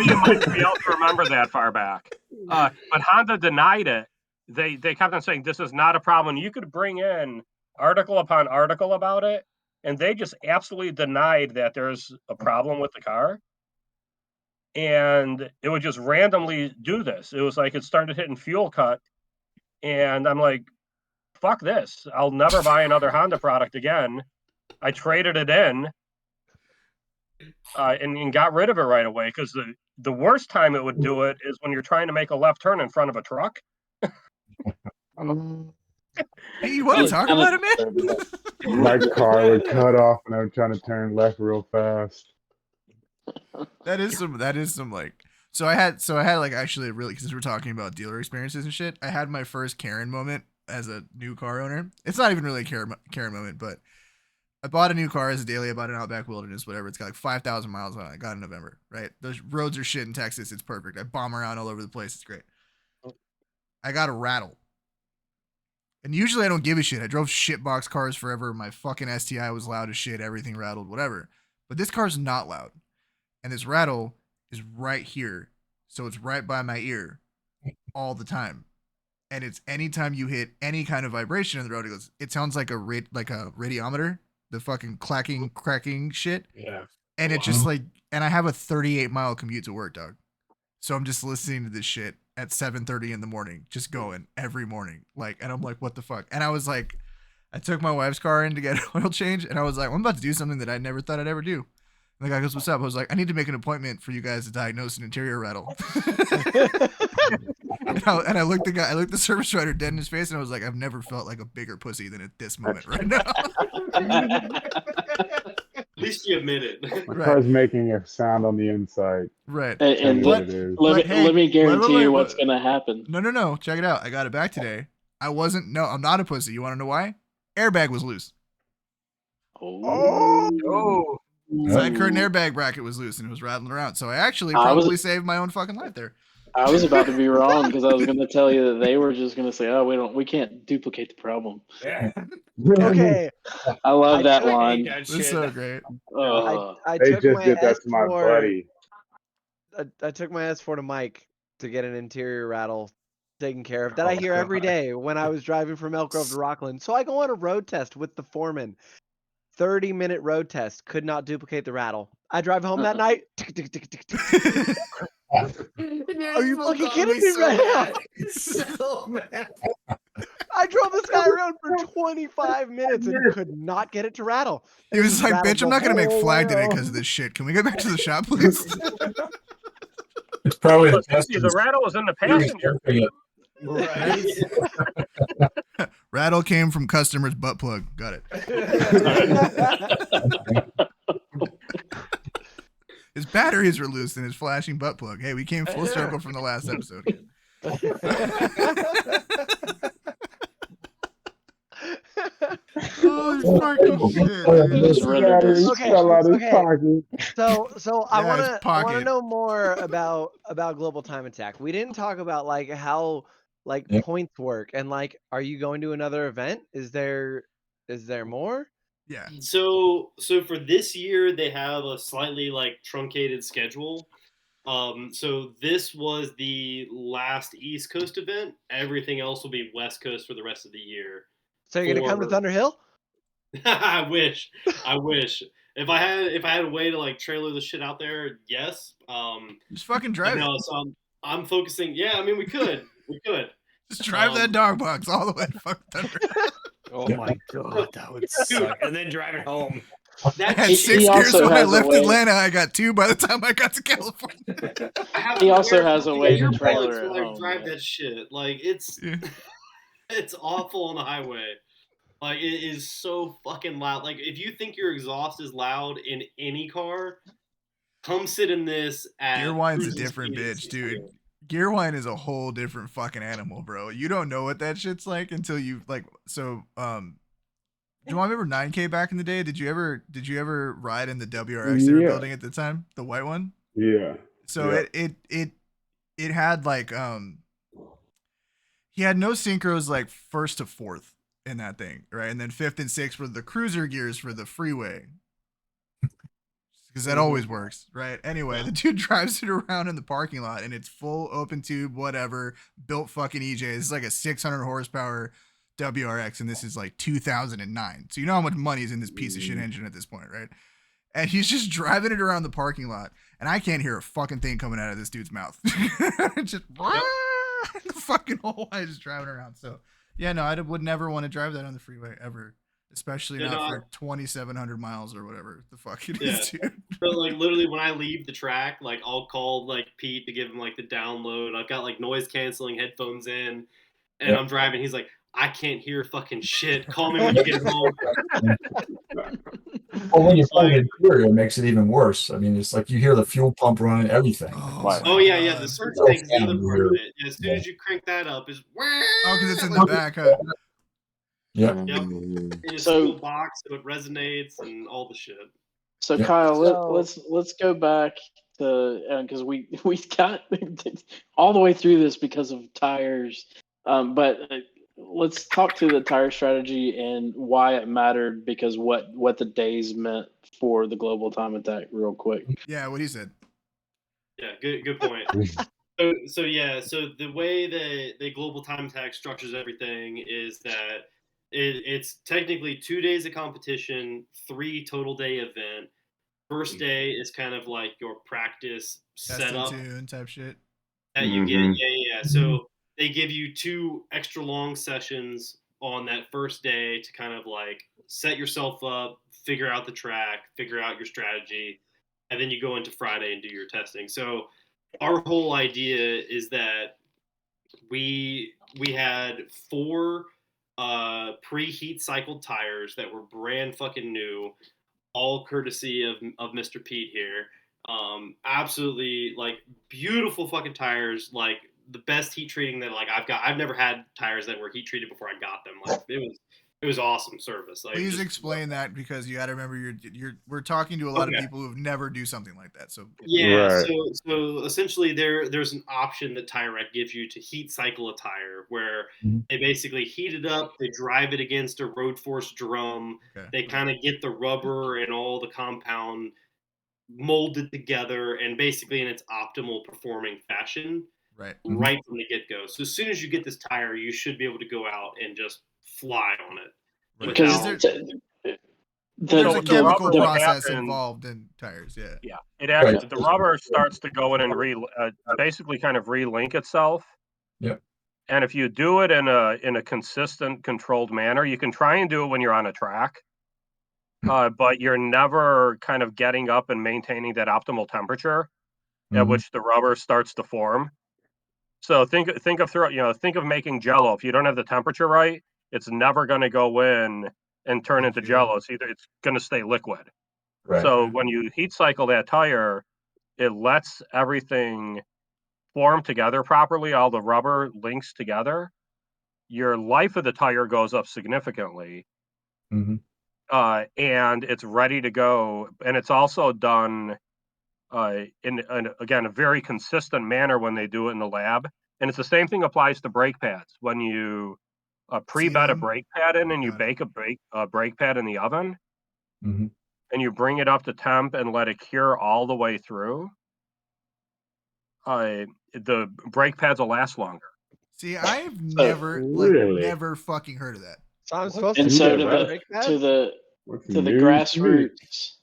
you might be able to remember that far back. But Honda denied it. They kept on saying this is not a problem. You could bring in article upon article about it, and they just absolutely denied that there's a problem with the car. And it would just randomly do this. It was like it started hitting fuel cut, and I'm like, fuck this. I'll never buy another Honda product again. I traded it in. And got rid of it right away, because the worst time it would do it is when you're trying to make a left turn in front of a truck. Hey, you want to talk about it, man? My car would cut off and I'm trying to turn left real fast. That is some like. So I had like actually really, because we're talking about dealer experiences and shit. I had my first Karen moment as a new car owner. It's not even really a Karen moment, but I bought a new car as a daily. I bought an Outback Wilderness, whatever. It's got like 5,000 miles on it. I got it in November, right? Those roads are shit in Texas. It's perfect. I bomb around all over the place. It's great. I got a rattle. And usually I don't give a shit. I drove shitbox cars forever. My fucking STI was loud as shit. Everything rattled, whatever. But this car's not loud. And this rattle is right here. So it's right by my ear all the time. And it's anytime you hit any kind of vibration on the road, it sounds like a radiometer. The fucking clacking, cracking shit. Yeah. And it's just like, and I have a 38-mile commute to work, dog. So I'm just listening to this shit at 7:30 in the morning, just going every morning. Like, and I'm like, what the fuck? And I was like, I took my wife's car in to get an oil change, and I was like, I'm about to do something that I never thought I'd ever do. And the guy goes, "What's up?" I was like, "I need to make an appointment for you guys to diagnose an interior rattle." And I looked the service writer dead in his face, and I was like, "I've never felt like a bigger pussy than at this moment right now." At least you admit it. My Right. car's making a sound on the inside. Right. Tell And me what it is. let me guarantee wait, you what's going to happen. No. Check it out. I got it back today. I'm not a pussy. You want to know why? Airbag was loose. Oh, Side curtain airbag bracket was loose and it was rattling around. So I actually probably saved my own fucking life there. I was about to be wrong because I was going to tell you that they were just going to say, "Oh, we can't duplicate the problem." Yeah. Okay. I love that took- line. It's so great. I They took just my did that to my S4 buddy. I took my S4 to Mike to get an interior rattle taken care of that I hear every day when I was driving from Elk Grove to Rockland. So I go on a road test with the foreman. 30-minute road test. Could not duplicate the rattle. I drive home that night. Are you fucking kidding me right now? So mad. I drove this guy around for 25 minutes and could not get it to rattle. He was like, rattled "Bitch, I'm the not gonna make whole flag way today home. because of this shit. Can we get back to the shop, please?" It's probably the but best. see, the rattle was in the passenger. Right. Rattle came from customer's butt plug. Got it. His batteries were loose in his flashing butt plug. Hey, we came full circle from the last episode. Oh, fucking shit, dude. Just rendered Battery this. Okay, fell out his okay. pocket. So I Yeah, his want to pocket. know more about global time attack. We didn't talk about like how Yep. points work and like are you going to another event? Is there more? Yeah. So for this year they have a slightly like truncated schedule. So this was the last East Coast event. Everything else will be West Coast for the rest of the year. So you're going to come to For- Thunder Hill? I wish. If I had a way to like trailer the shit out there, yes. Just fucking But drive it. no, so I'm focusing. Yeah, I mean we could. Just drive that dog box all the way to fucking Thunder. Oh my god, that would suck. And then drive it home. I That had He 6 gears also when I has a left way- Atlanta. I got 2 by the time I got to California. He also has a way to earplugs trailer at when I home, drive man. that shit. Like it's Yeah. it's awful on the highway. Like it is so fucking loud. Like if you think your exhaust is loud in any car, come sit in this at Gearwine's a cruising different speed at bitch, 60. dude. Gearwine is a whole different fucking animal, bro. You don't know what that shit's like until you like. So, do you remember 9K back in the day? Did you ever ride in the WRX they were Yeah. building at the time, the white one? Yeah. So Yeah. it had like he had no synchros like first to fourth in that thing, right? And then fifth and sixth were the cruiser gears for the freeway. Because that always works, right? Anyway, the dude drives it around in the parking lot and it's full open tube, whatever, built fucking EJ. This is like a 600 horsepower WRX and this is like 2009. So you know how much money is in this piece of shit engine at this point, right? And he's just driving it around the parking lot and I can't hear a fucking thing coming out of this dude's mouth. Just the fucking whole way just driving around. So yeah, no, I would never want to drive that on the freeway ever. Especially Yeah, not no, for 2,700 miles or whatever the fuck it Yeah. is, dude. So like literally when I leave the track, like I'll call like Pete to give him like the download. I've got like noise canceling headphones in, and Yep. I'm driving. He's like, I can't hear fucking shit. Call me when you get home. Well, when you find the interior, it makes it even worse. I mean, it's like you hear the fuel pump running, everything. Right. Oh yeah, yeah. The God. search Oh, tank's the yeah, other part you're- of it. As soon as you crank that up, is Oh, because it's in the back, huh? Yeah. Yep. It is So- full box, so it resonates and all the shit. So Yeah. Kyle, So- let's go back to because we got all the way through this because of tires, but let's talk to the tire strategy and why it mattered because what the days meant for the global time attack real quick. Yeah, what he said. Yeah, good point. So the way that the global time attack structures everything is that it's technically 2 days of competition, 3 total day event. First day is kind of like your practice Test and setup tune type shit. that you get. Mhm. Yeah. So they give you 2 extra long sessions on that first day to kind of like set yourself up, figure out the track, figure out your strategy. and then you go into Friday and do your testing. So our whole idea is that we had 4 pre-heat cycled tires that were brand fucking new, all courtesy of Mr. Pete here. Absolutely like beautiful fucking tires, like the best heat treating that like I've never had tires that were heat treated before I got them. Like it was awesome service. Like, Please just, explain that, because you got to remember we're talking to a lot of Okay. people who never do something like that. So Yeah, Right. so essentially there's an option that Tire Rack gives you to heat cycle a tire, where Mhm. they basically heat it up, they drive it against a road force drum, Okay. they kind of get the rubber and all the compound molded together and basically in its optimal performing fashion right. right from the get-go. So as soon as you get this tire, you should be able to go out and just fly on it. Right. Because Is without there's So a the chemical rubber, what process happens- involved in tires. Yeah. Yeah, it actually the rubber starts to go in and basically kind of relink itself. Yep. And if you do it in a consistent, controlled manner, you can try and do it when you're on a track, but you're never kind of getting up and maintaining that optimal temperature at Mhm. which the rubber starts to form. So think of making Jello. If you don't have the temperature right, it's never going to go in and turn into Jello. It's going to stay liquid. Right. So when you heat cycle that tire, it lets everything form together properly. All the rubber links together. Your life of the tire goes up significantly, Mhm. and it's ready to go. And it's also done in again a very consistent manner when they do it in the lab. And it's the same thing applies to brake pads. When you pre-bed a them? brake pad in and you Got it. bake a brake pad in the oven, Mhm. and you bring it up to temp and let it cure all the way through, the brake pads will last longer. See, I've never fucking heard of that. So I'm supposed And to so do to that the brake to pads? the What's to the news to me? grassroots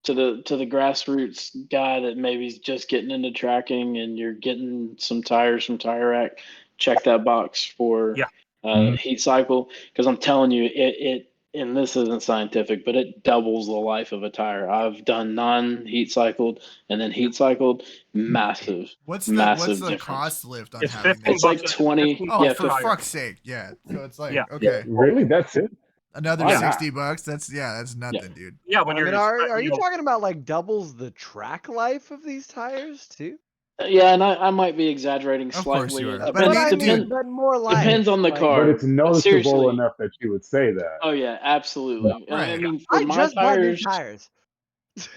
to the grassroots guy that maybe is just getting into tracking and you're getting some tires from Tire Rack, check that box for Yeah. Mhm. heat cycle, because I'm telling you it and this isn't scientific, but it doubles the life of a tire. I've done non-heat cycled and then heat cycled, massive What's massive the difference. cost lift on It's having 15 that? It's like bucks. 20. 15 Oh, Yeah, bucks for a tire. fuck's sake! Yeah. So it's like, Yeah. okay, Really? That's it? another Why $60. not? That's nothing, dude. Yeah, when I you're mean, are you talking about like doubles the track life of these tires too? Yeah, and I might be exaggerating Of course slightly. you are. It But I mean, dude, But more life. depends on the like- car. But it's noticeable seriously. enough that you would say that. Oh yeah, absolutely. And I Right. mean, for I my just bought new tires, tires.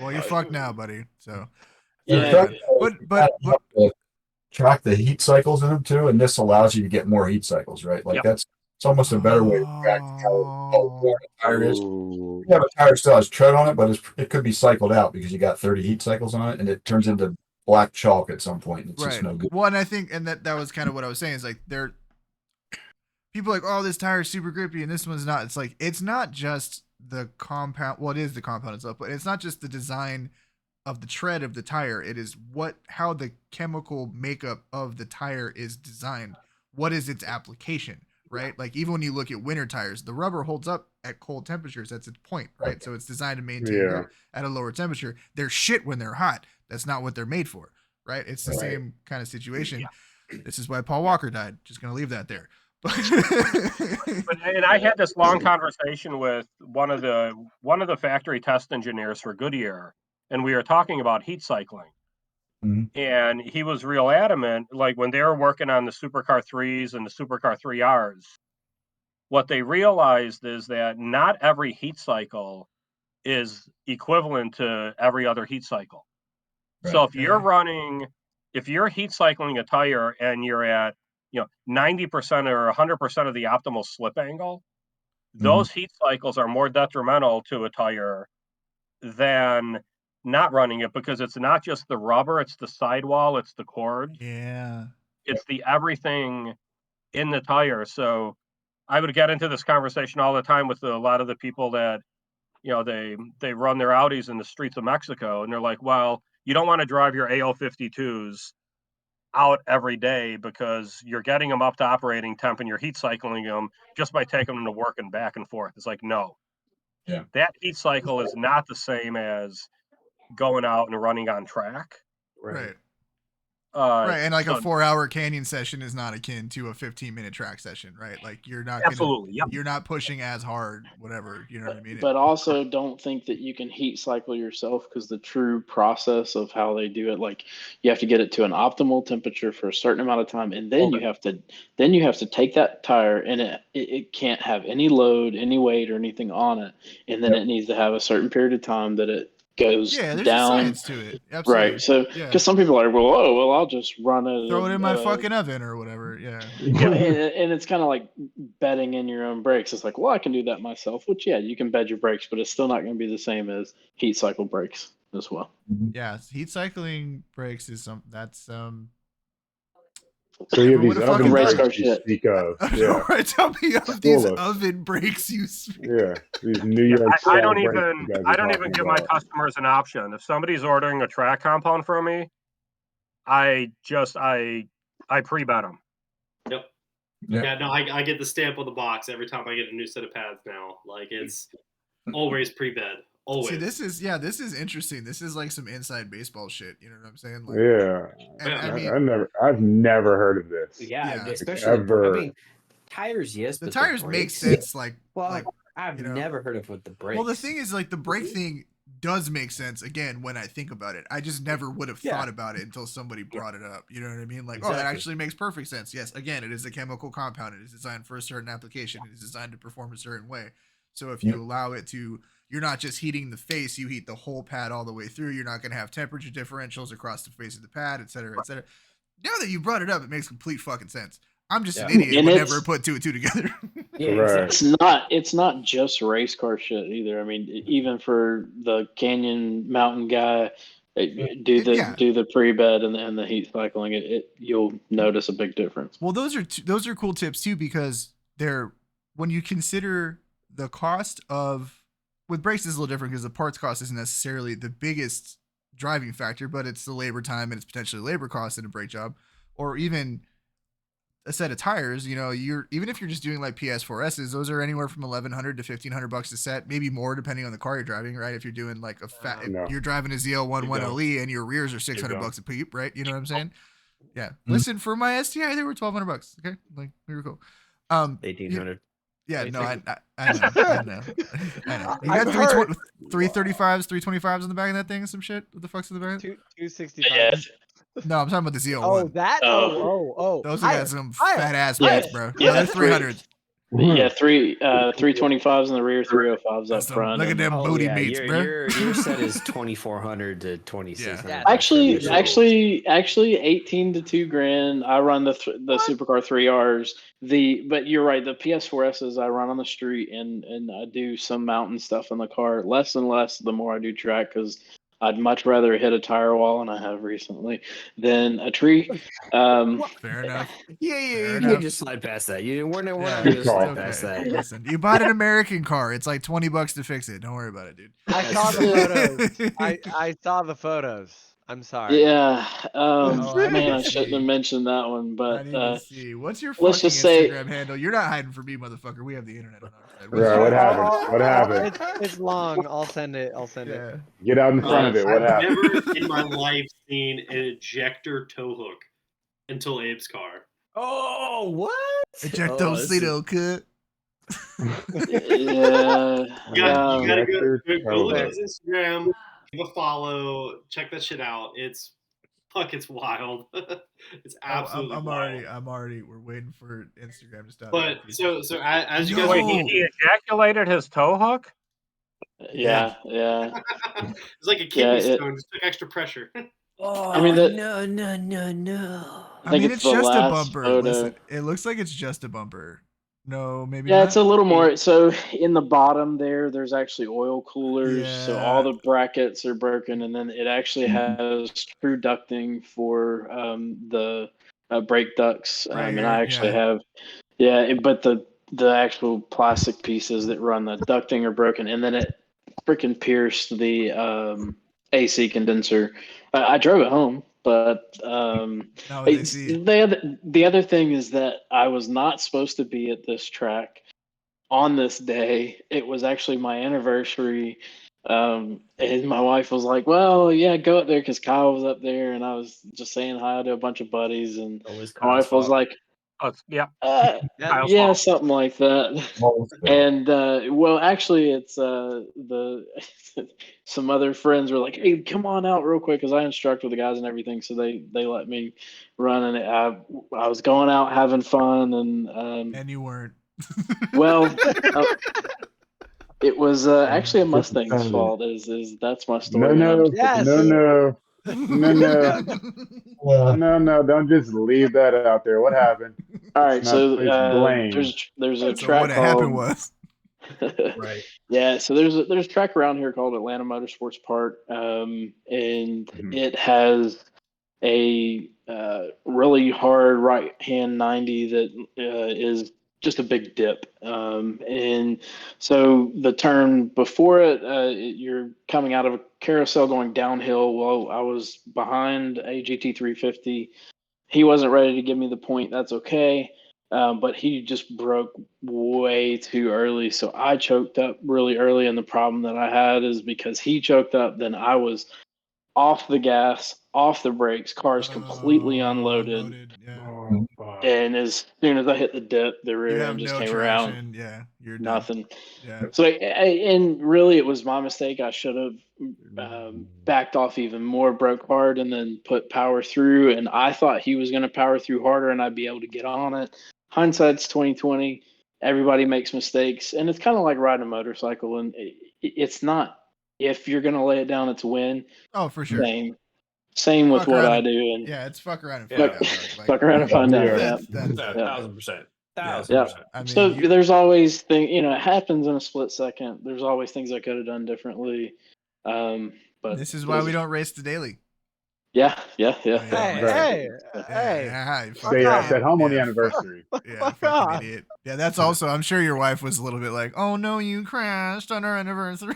well, you're fucked now, buddy. So, Yeah. sorry, bud. But You have to track the heat cycles in them too, and this allows you to get more heat cycles, right? Like Yep. it's almost a better way to track how warm a tire is. Ooh. You have a tire still has tread on it, but it could be cycled out because you got 30 heat cycles on it, and it turns into black chalk at some point. And it's just right. no good. Well, and I think, and that was kind of what I was saying. Is like people are like, oh, this tire is super grippy and this one's not. It's like it's not just the compound. Well, it is the compound itself, but it's not just the design of the tread of the tire. It is how the chemical makeup of the tire is designed. What is its application, right? Like even when you look at winter tires, the rubber holds up at cold temperatures. That's its point, right? So it's designed to maintain grip at a lower temperature. They're shit when they're hot. That's not what they're made for, right? It's the same kind of situation. Yeah. This is why Paul Walker died. Just gonna leave that there. And I had this long conversation with one of the factory test engineers for Goodyear, and we were talking about heat cycling. Mhm. And he was real adamant, like when they were working on the Supercar 3s and the Supercar 3Rs, what they realized is that not every heat cycle is equivalent to every other heat cycle. Right. So if you're heat cycling a tire and you're at 90% or 100% of the optimal slip angle, those heat cycles are more detrimental to a tire than not running it, because it's not just the rubber, it's the sidewall, it's the cords, Yeah. it's the everything in the tire. So I would get into this conversation all the time with a lot of the people that they run their Audis in the streets of Mexico, and they're like, well, you don't want to drive your AO52s out every day because you're getting them up to operating temp and you're heat cycling them just by taking them to work and back and forth. It's like, no. Yeah. That heat cycle is not the same as going out and running on track. Right. Uh, Right, and like so- a 4-hour canyon session is not akin to a 15-minute track session, right? Like you're not Absolutely, yep. you're not pushing as hard, whatever. You know what I mean? But also don't think that you can heat cycle yourself, because the true process of how they do it, like you have to get it to an optimal temperature for a certain amount of time, and then you have to take that tire, and it can't have any load, any weight, or anything on it, and then it needs to have a certain period of time that it goes there's down. a science to it. Absolutely. Right. So, because some people are, well, I'll just run it. Throw it in my fucking oven or whatever. Yeah. And it's kind of like bedding in your own brakes. It's like, well, I can do that myself, which, yeah, you can bed your brakes, but it's still not going to be the same as heat cycle brakes as well. Yeah. Heat cycling brakes is So you have these Everyone oven race brakes car you shit. speak of. Yeah. Right, tell me of Full these of- oven brakes you speak. Yeah. These New York I don't style brakes even you guys are talking give my about. customers an option. If somebody's ordering a track compound from me, I pre-bet them. Yep. Yeah. Yeah, no, I get the stamp on the box every time I get a new set of pads now. Like it's always pre-bed. Always. See, this is interesting. This is like some inside baseball shit. You know what I'm saying? Like, Yeah. and I mean, I've never heard of this. Yeah, Yeah. especially Ever. I mean, tires, yes, the but tires the make brakes? sense. Like, Well, like I've you know. never heard of with the brakes. Well, the thing is, like, the brake thing does make sense again when I think about it. I just never would have thought about it until somebody brought it up. You know what I mean? Like, oh, that Exactly. actually makes perfect sense. Yes, again, it is a chemical compound. It is designed for a certain application. It is designed to perform a certain way. So if you allow it to, you're not just heating the face, you heat the whole pad all the way through. You're not going to have temperature differentials across the face of the pad, et cetera, et cetera. Now that you brought it up, it makes complete fucking sense. I'm just an idiot. And Would it's- never put two and two together. Yeah, Right. exactly. It's not just race car shit either. I mean, even for the canyon mountain guy, do the pre-bed and the heat cycling, you'll notice a big difference. Well, those are cool tips too, because they're, when you consider the cost of, with brakes is a little different because the parts cost isn't necessarily the biggest driving factor, but it's the labor time and it's potentially labor cost in a brake job, or even a set of tires. You know, even if you're just doing like PS4Ss, those are anywhere from $1,100 to $1,500 a set, maybe more depending on the car you're driving, right? If you're doing like if you're driving a ZL11LE and your rears are $600 a peep, right? You know what I'm saying? Yeah. Listen, for my STI, they were $1,200. Okay, like we were cool. 1,800. Yeah, no, I know. I know. You I've got heard- 335s, 325s on the back of that thing and some shit? What the fuck's in the back? 265. Yeah. No, I'm talking about the ZL1. Oh, that? Oh. Oh. Those Higher, got some higher, fat ass higher. brakes, bro. Yeah, Yeah, they're 300s. Yeah, 325s in the rear, 305s up That's them. front. Look at and- them Oh, booty yeah, meats, your, bro. your set is 2,400 to 2,600. Yeah. Actually, 18 to $2,000. I run the Supercar 3Rs. But you're right. The PS4Ss I run on the street, and I do some mountain stuff in the car. Less and less the more I do track, because I'd much rather hit a tire wall, and I have recently, than a tree. Fair enough. Yeah, Fair you enough. can just slide past that. We're not Yeah, going to it's slide okay. past that. Listen, you bought an American car. It's like $20 to fix it. Don't worry about it, dude. I saw the photos. I saw the photos. I'm sorry. Yeah. Oh, I Man, I didn't shouldn't see. have mentioned that one, I but need to see. What's your fucking let's just say- Instagram handle? You're not hiding from me, motherfucker. We have the internet on our side. Right, what happened? What happened? It's long. I'll send it. Yeah. Get out in front of it. What I've happened? never in my life seen an ejector tow hook until Abe's car. Oh, what? Ejectocito cut. yeah. You gotta Ejector go tow look at hook. his Instagram, give a follow, check that shit out. It's wild. It's absolutely wild. I'm already. We're waiting for Instagram to stop. But so as you No. guys Wait, he ejaculated his tow hook? Yeah. it's like a kidney Yeah, stone, just took extra pressure. Oh, I mean, that- no. I think mean, it's it's the just a last bumper. photo. Listen, it looks like it's just a bumper. No, maybe Yeah, not. it's a little more. So in the bottom there's actually oil coolers. So all Yeah. the brackets are broken, and then it actually has true ducting for the brake ducts. Right And here, I actually yeah. have, but the actual plastic pieces that run the ducting are broken, and then it freaking pierced the AC condenser. I drove it home, but No, they see it. the other thing is that I was not supposed to be at this track on this day. It was actually my anniversary, And my wife was like, "Well, yeah, go up there," because Kyle was up there, and I was just saying hi to a bunch of buddies, and Always my wife was like, Yeah. Yeah. "Yeah, fault. something like that." Well, And well, actually, it's the some other friends were like, "Hey, come on out real quick," because I instruct with the guys and everything, so they let me run, and I was going out having fun, And you weren't. well, it was actually a Just Mustang's found it. fault. Is that's my story? No, and I'm no, Yes. no, no, no, no, well, no, no. Don't just leave that out there. What happened? all right. Not So place blame. there's a So track what happened called was right. yeah. So there's a track around here called Atlanta Motorsports Park, and Mhm. it has a really hard right hand 90 that is just a big dip. And so the turn before it, you're coming out of a carousel going downhill. Well, I was behind a GT350. He wasn't ready to give me the point. That's okay. But he just broke way too early. So I choked up really early. And the problem that I had is because he choked up, then I was off the gas, off the brakes, car's completely unloaded. Yeah. Oh, fuck. And as soon as I hit the dip, the You rear have end just no came around. traction. Yeah. You're done. Nothing. Yeah. So, and really, it was my mistake. I should have backed off even more, broke hard, and then put power through. And I thought he was going to power through harder, and I'd be able to get on it. Hindsight's 2020. Everybody makes mistakes, and it's kind of like riding a motorcycle. And it's not if you're going to lay it down, it's win. Oh, for sure. Same with Fuck what around I and- do, and Yeah, it's fuck around and Yeah. find out. Dog. Like, fuck around and find out. Yeah. Yeah. That's Yeah, Yeah. 1,000%. Yeah. 1,000%. I mean, So you- there's always it happens in a split second. There's always things I could have done differently. But this is why we don't race the daily. Yeah. Hey, Yeah. hey, Yeah, hey. yeah, you Fuck fucking Stay off. at home on the yeah, anniversary. Yeah, Fuck fucking off. idiot. Yeah, that's also. I'm sure your wife was a little bit like, "Oh no, you crashed on our anniversary."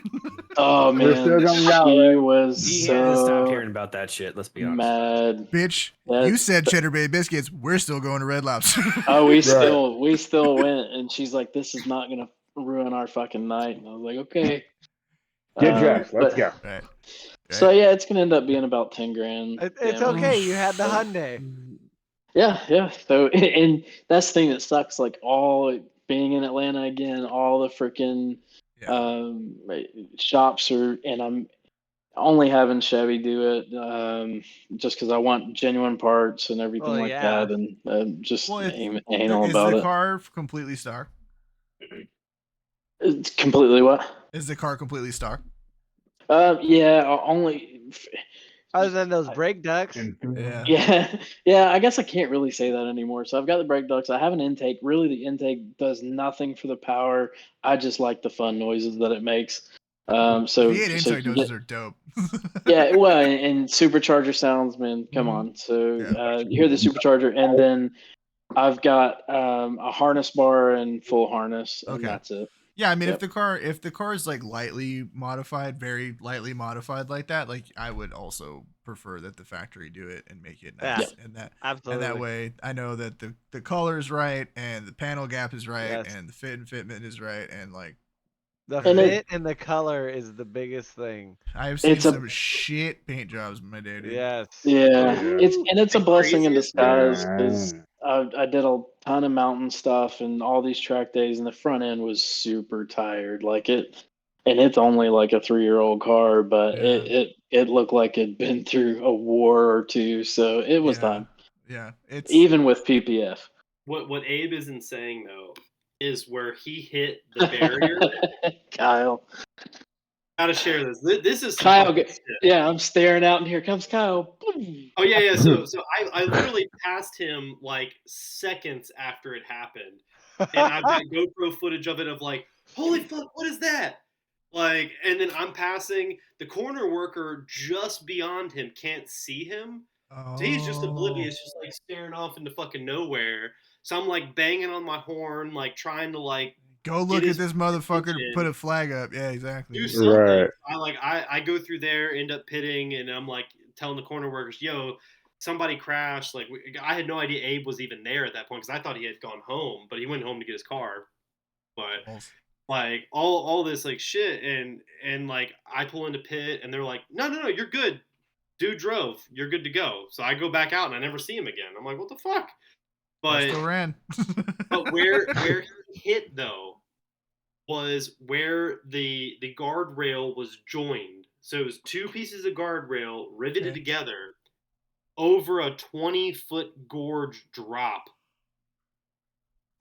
Oh We're still man, gonna yell, she right? was He hasn't stopped so hearing about that shit. Let's be honest. mad. Bitch, That- you said Cheddar Bay biscuits. We're still going to Red Lobster. Oh, we Right. still went, and she's like, "This is not gonna ruin our fucking night." And I was like, "Okay." Get dressed. Let's but- go. Right. So yeah, it's gonna end up being about 10 grand. It's damage. okay. You had the Hyundai. Yeah. So, and that's the thing that sucks. Like all being in Atlanta again, all the freaking Yeah. shops are, and I'm only having Chevy do it, just because I want genuine parts and everything Well, like yeah. that, and just Well, anal is about the it. car completely stock? It's completely what? Is the car completely stock? Yeah, only. Other than those brake ducts. Yeah. Yeah. I guess I can't really say that anymore. So I've got the brake ducts. I have an intake. Really, the intake does nothing for the power. I just like the fun noises that it makes. So V8 so intake you noises get- are dope. yeah, well, and supercharger sounds, man. Come Mhm. on. So Yeah. you hear the supercharger, and then I've got a harness bar and full harness, and Okay. that's it. Yeah, I mean, Yep. if the car is like lightly modified, very lightly modified like that, like I would also prefer that the factory do it and make it nice, and Absolutely. that way I know that the color is right and the panel gap is right Yes. and the fit and fitment is right and like The And it- fit and the color is the biggest thing. I've seen It's a- some shit paint jobs, my day, dude. Yes. Yeah, Yeah. it's a blessing in Craziest- disguise because Yeah. I did a ton of mountain stuff and all these track days, and the front end was super tired. Like it, and it's only like a 3-year-old car, but Yeah. it looked like it'd been through a war or two, so it was Yeah. time. Yeah, it's Even with PPF. What Abe isn't saying though is where he hit the barrier. Kyle. Gotta share this. This is some Kyle, fucking shit. yeah, I'm staring out, and here comes Kyle. Oh yeah. So I literally passed him like seconds after it happened, and I've got GoPro footage of it of like, holy fuck, what is that? Like, and then I'm passing the corner worker just beyond him, can't see him. So he's just oblivious, just like staring off into fucking nowhere. So I'm like banging on my horn, like trying to like Go look at his this motherfucker attention. put a flag up. Yeah, exactly. do something. Right. I go through there, end up pitting, and I'm like telling the corner workers, "Yo, somebody crashed." Like I had no idea Abe was even there at that point because I thought he had gone home, but he went home to get his car. But like all this like shit, and like I pull into pit, and they're like, no, you're good. Dude drove, you're good to go. So I go back out, and I never see him again. I'm like, what the fuck? I But still ran. where he hit though was where the guardrail was joined. So it was two pieces of guardrail riveted together over a 20-foot gorge drop.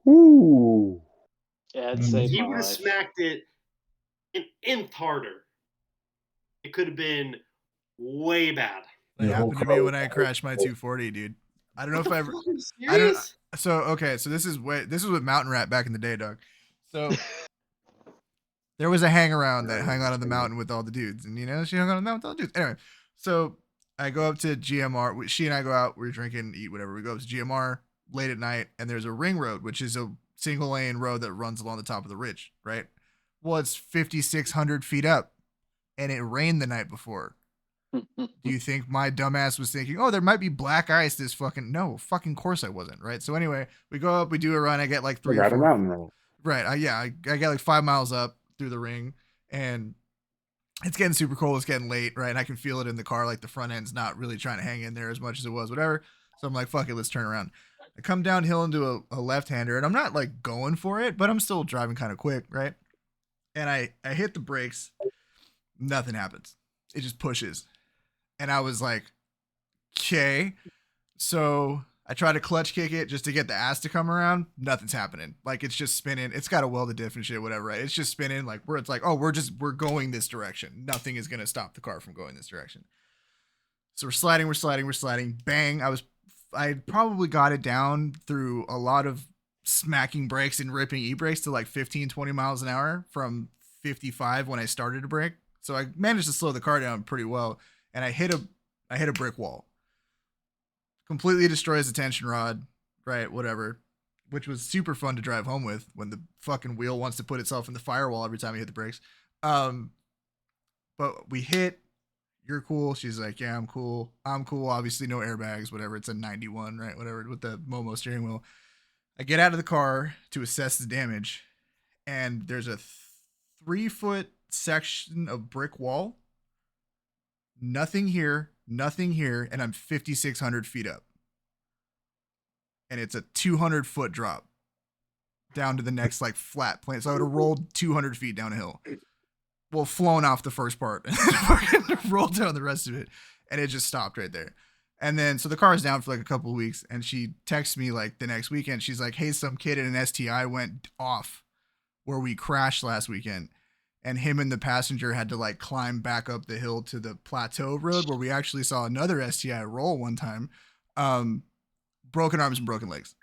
Ooh. Yeah, it saved He my would have life. smacked it an nth harder. It could have been way bad. That Your whole happened to car me was when I crashed my 240, dude. I don't know if I ever. Are you I don't. serious? So okay, so this is with Mountain Rat back in the day, dog. So there was a hang around that hung out on the mountain with all the dudes, and she hung out on the mountain with all the dudes. Anyway, so I go up to GMR. She and I go out. We're drinking, eat whatever. We go up to GMR late at night, and there's a ring road, which is a single lane road that runs along the top of the ridge, right? Well, it's 5,600 feet up, and it rained the night before. Do you think my dumbass was thinking, oh, there might be black ice this fucking... No, fucking course I wasn't, right? So anyway, we go up, we do a run, I get like 3 or 4... mountain road. Right, I get like 5 miles up through the ring, and it's getting super cold, it's getting late, right? And I can feel it in the car, like the front end's not really trying to hang in there as much as it was, whatever. So I'm like, fuck it, let's turn around. I come downhill into a left-hander, and I'm not like going for it, but I'm still driving kind of quick, right? And I hit the brakes, nothing happens. It just pushes. And I was like, okay. So I try to clutch kick it just to get the ass to come around. Nothing's happening. Like, it's just spinning. It's got a welded diff and shit, whatever, right? It's just spinning like where it's like, oh, we're going this direction. Nothing is going to stop the car from going this direction. So we're sliding. Bang. I probably got it down through a lot of smacking brakes and ripping e-brakes to like 15, 20 miles an hour from 55 when I started to brake. So I managed to slow the car down pretty well. And I hit a brick wall. Completely destroys the tension rod, right? Whatever. Which was super fun to drive home with when the fucking wheel wants to put itself in the firewall every time you hit the brakes. But we hit. You're cool. She's like, yeah, I'm cool. I'm cool. Obviously, no airbags, whatever. It's a 91, right? Whatever, with the Momo steering wheel. I get out of the car to assess the damage, and there's a 3-foot section of brick wall. Nothing here, and I'm 5,600 feet up. And it's a 200-foot drop down to the next like flat plane. So I would have rolled 200 feet down a hill. Well, flown off the first part and fucking rolled down the rest of it. And it just stopped right there. And then, so the car is down for like a couple of weeks, and she texts me like the next weekend. She's like, hey, some kid in an STI went off where we crashed last weekend. And him and the passenger had to like climb back up the hill to the plateau road where we actually saw another STI roll one time. Broken arms and broken legs.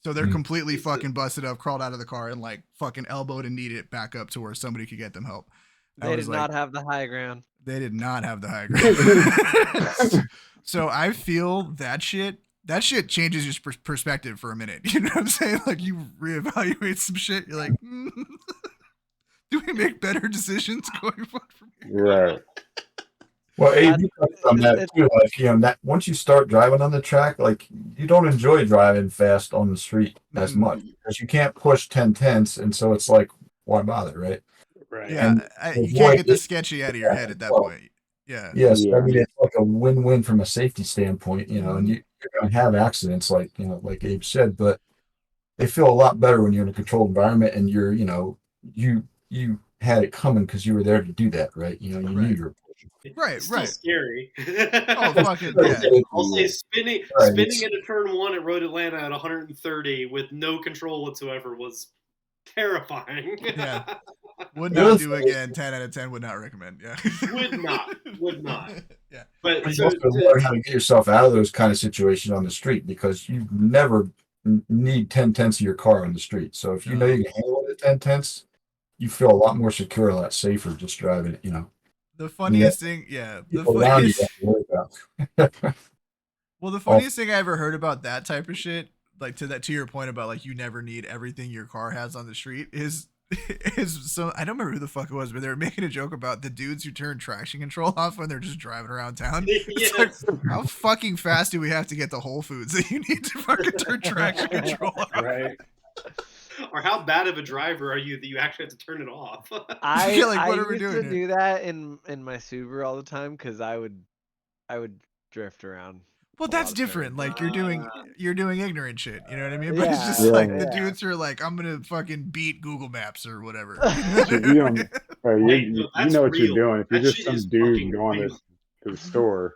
So they're completely fucking busted up, crawled out of the car, and like fucking elbowed and kneed it back up to where somebody could get them help. They did not have the high ground. They did not have the high ground. So I feel that shit changes your perspective for a minute. You know what I'm saying? Like, you reevaluate some shit. You're like, do we make better decisions going forward from here? Right. Well, Abe, you touched on that too. Like, that once you start driving on the track, like, you don't enjoy driving fast on the street as much because you can't push 10/10ths, and so it's like, why bother, right? Right. Yeah, you can't get the sketchy out of your head at that point. Yeah. Yes, I mean, it's like a win-win from a safety standpoint, and you're going to have accidents, like like Abe said, but they feel a lot better when you're in a controlled environment and you're, you had it coming because you were there to do that, right? You knew you were pushing. It's still scary. Oh, fucking yeah. I'll say spinning into turn 1 at Road Atlanta at 130 with no control whatsoever was terrifying. Yeah. Would not do again. 10 out of 10 would not recommend. Yeah. Would not. Yeah. But you have to learn how to get yourself out of those kind of situations on the street because you never need 10/10ths of your car on the street. So if you know you can handle the 10/10ths, you feel a lot more secure, a lot safer just driving it, The funniest thing, yeah. The funniest thing I ever heard about that type of shit, like to your point about like you never need everything your car has on the street, is so I don't remember who the fuck it was, but they were making a joke about the dudes who turn traction control off when they're just driving around town. It's like, how fucking fast do we have to get to Whole Foods that you need to fucking turn traction control off? Right. or how bad of a driver are you that you actually have to turn it off? I Yeah, like, I what are we used doing to here? do that in my Subaru all the time because I would drift around. Well, a that's lot of different. times. Like you're doing ignorant shit. You know what I mean? But it's Yeah, just like the Yeah. dudes who are like, I'm gonna fucking beat Google Maps or whatever. So you don't, Hey, you that's know what you're real. doing. If you're That just shit some is dude fucking going real. to the store,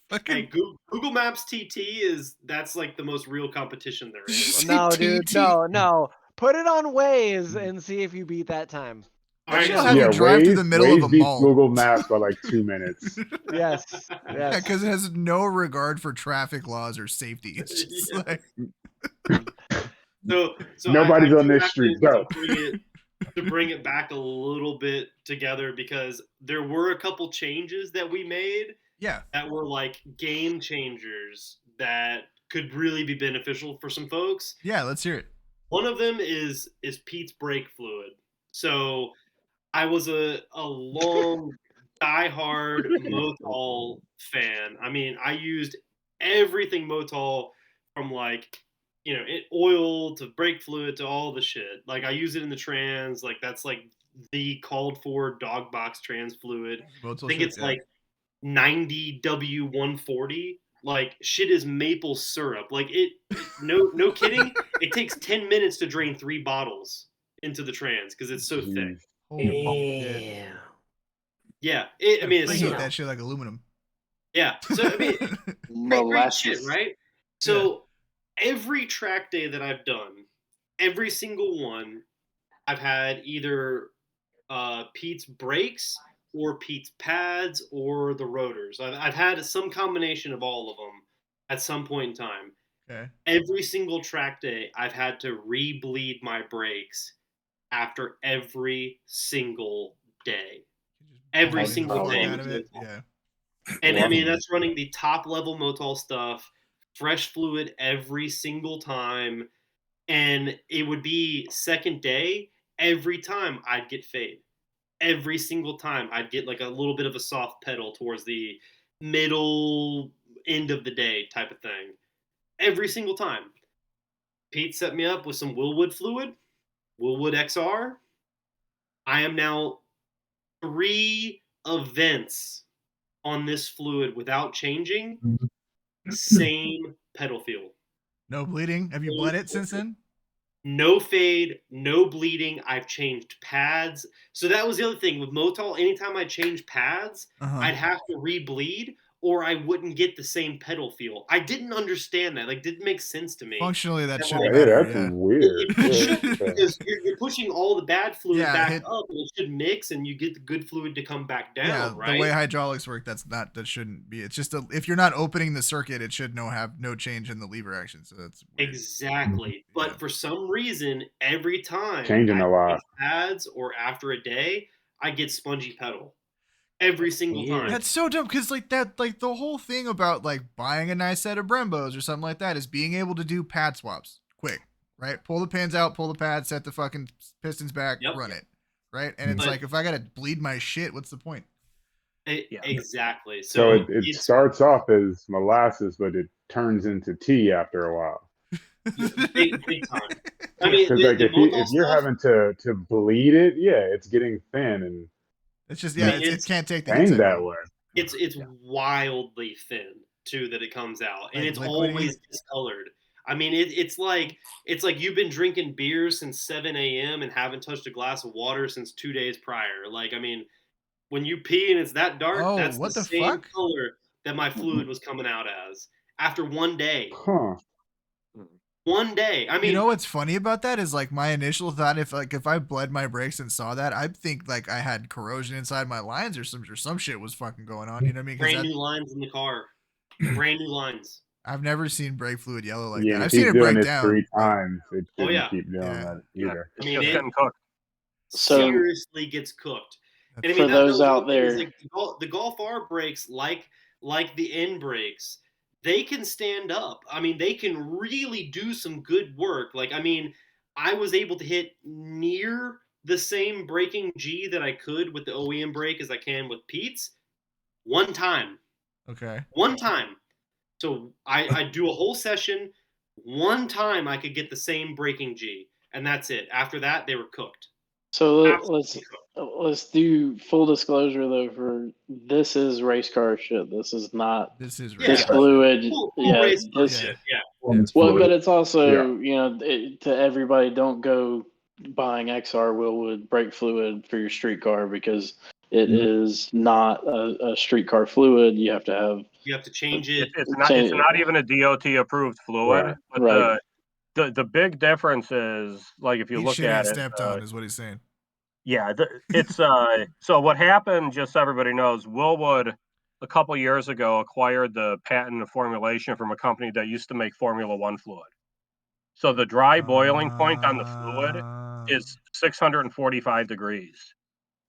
Fucking Hey, Google Maps TT that's like the most real competition there is. No, dude, TT. no. Put it on Waze and see if you beat that time. That shit'll so have you drive through the middle of a Waze beats mall. Google Maps by like 2 minutes. Yes, Yeah, yes. because it has no regard for traffic laws or safety. It's just Yeah. like So Nobody's I on do this have street. Go. to bring it back a little bit together because there were a couple changes that we made yeah. that were like game changers that could really be beneficial for some folks. Yeah, let's hear it. One of them is Pete's brake fluid. So I was a long diehard Motul fan. I mean, I used everything Motul from like oil to brake fluid to all the shit. Like I use it in the trans. Like that's like the called for dog box trans fluid. I think it's like 90 W140. Like shit is maple syrup. Like no kidding. It takes 10 minutes to drain 3 bottles into the trans because it's so thick. Holy shit. Yeah, I mean, it's preheat so, that shit like aluminum. yeah. So I mean, great shit, Molasses. right? So every track day that I've done, every single one, I've had either Pete's brakes or Pete's pads or the rotors. I've had some combination of all of them at some point in time. Okay. Every single track day, I've had to re-bleed my brakes after every single day. Every Pulling the single fuck day. out of it. Yeah. And I mean, that's running the top level Motul stuff, fresh fluid every single time. And it would be second day, every time I'd get fade. Every single time I'd get like a little bit of a soft pedal towards the middle end of the day type of thing. Every single time. Pete set me up with some Willwood fluid, Willwood XR. I am now 3 events on this fluid without changing. Same pedal feel. No bleeding. Have you bled it since then? No fade, no bleeding. I've changed pads. So that was the other thing with Motul. Anytime I change pads, I'd have to re-bleed or I wouldn't get the same pedal feel. I didn't understand that. Like, didn't make sense to me. Functionally, that should Yeah, matter. that's weird. It should, because you're pushing all the bad fluid back it- up, and it should mix, and you get the good fluid to come back down. Yeah, right? the way hydraulics work, that shouldn't be. It's just if you're not opening the circuit, it should have no change in the lever action. So that's weird. Exactly. But for some reason, every time Changing a lot. pads or after a day, I get spongy pedal. Every single time. That's so dumb because like the whole thing about like buying a nice set of Brembos or something like that is being able to do pad swaps quick, right? Pull the pins out, pull the pad, set the fucking pistons back, run it, right? And it's like if I gotta bleed my shit, what's the point? Exactly. So it starts off as molasses, but it turns into tea after a while. big time. I mean, because like if you're having to bleed it, it's getting thin and it's just it can't take the heat that way. It's wildly thin too that it comes out, and it's always discolored. I mean, it's like you've been drinking beer since 7 a.m. and haven't touched a glass of water since 2 days prior. Like, I mean, when you pee and it's that dark, that's the same color that my fluid was coming out as after 1 day. Huh. 1 day. I mean, you know what's funny about that is like my initial thought if I bled my brakes and saw that, I'd think like I had corrosion inside my lines or some shit was fucking going on. You know what I mean? Brand new lines in the car. Brand new lines. I've never seen brake fluid yellow like that. I've seen it break down 3 times. It didn't keep doing that either. I mean, getting cooked. Seriously gets cooked. And I mean, for those out there, like the Golf R brakes, like the N brakes, they can stand up. I mean, they can really do some good work. Like, I mean, I was able to hit near the same braking G that I could with the OEM brake as I can with Pete's 1 time. Okay. 1 time. So I do a whole session, One time I could get the same braking G, and that's it. After that, they were cooked. So Absolutely let's do full disclosure though. For this is race car shit. This is not This is Yeah, this right. fluid. full Yeah, race car this. shit. Yeah. Performance Well, fluid. but it's also Yeah. to everybody. Don't go buying XR Willwood brake fluid for your street car because it Mhm. is not a street car fluid. You have to have You have to change it. It's change not even a DOT approved fluid. Right. But right. the big difference is, like, if you He's look shitting at it, stepped on, is what he's saying. yeah, it's so what happened, just so everybody knows, Willwood a couple years ago acquired the patent and formulation from a company that used to make Formula One fluid. So the dry boiling point on the fluid is 645 degrees,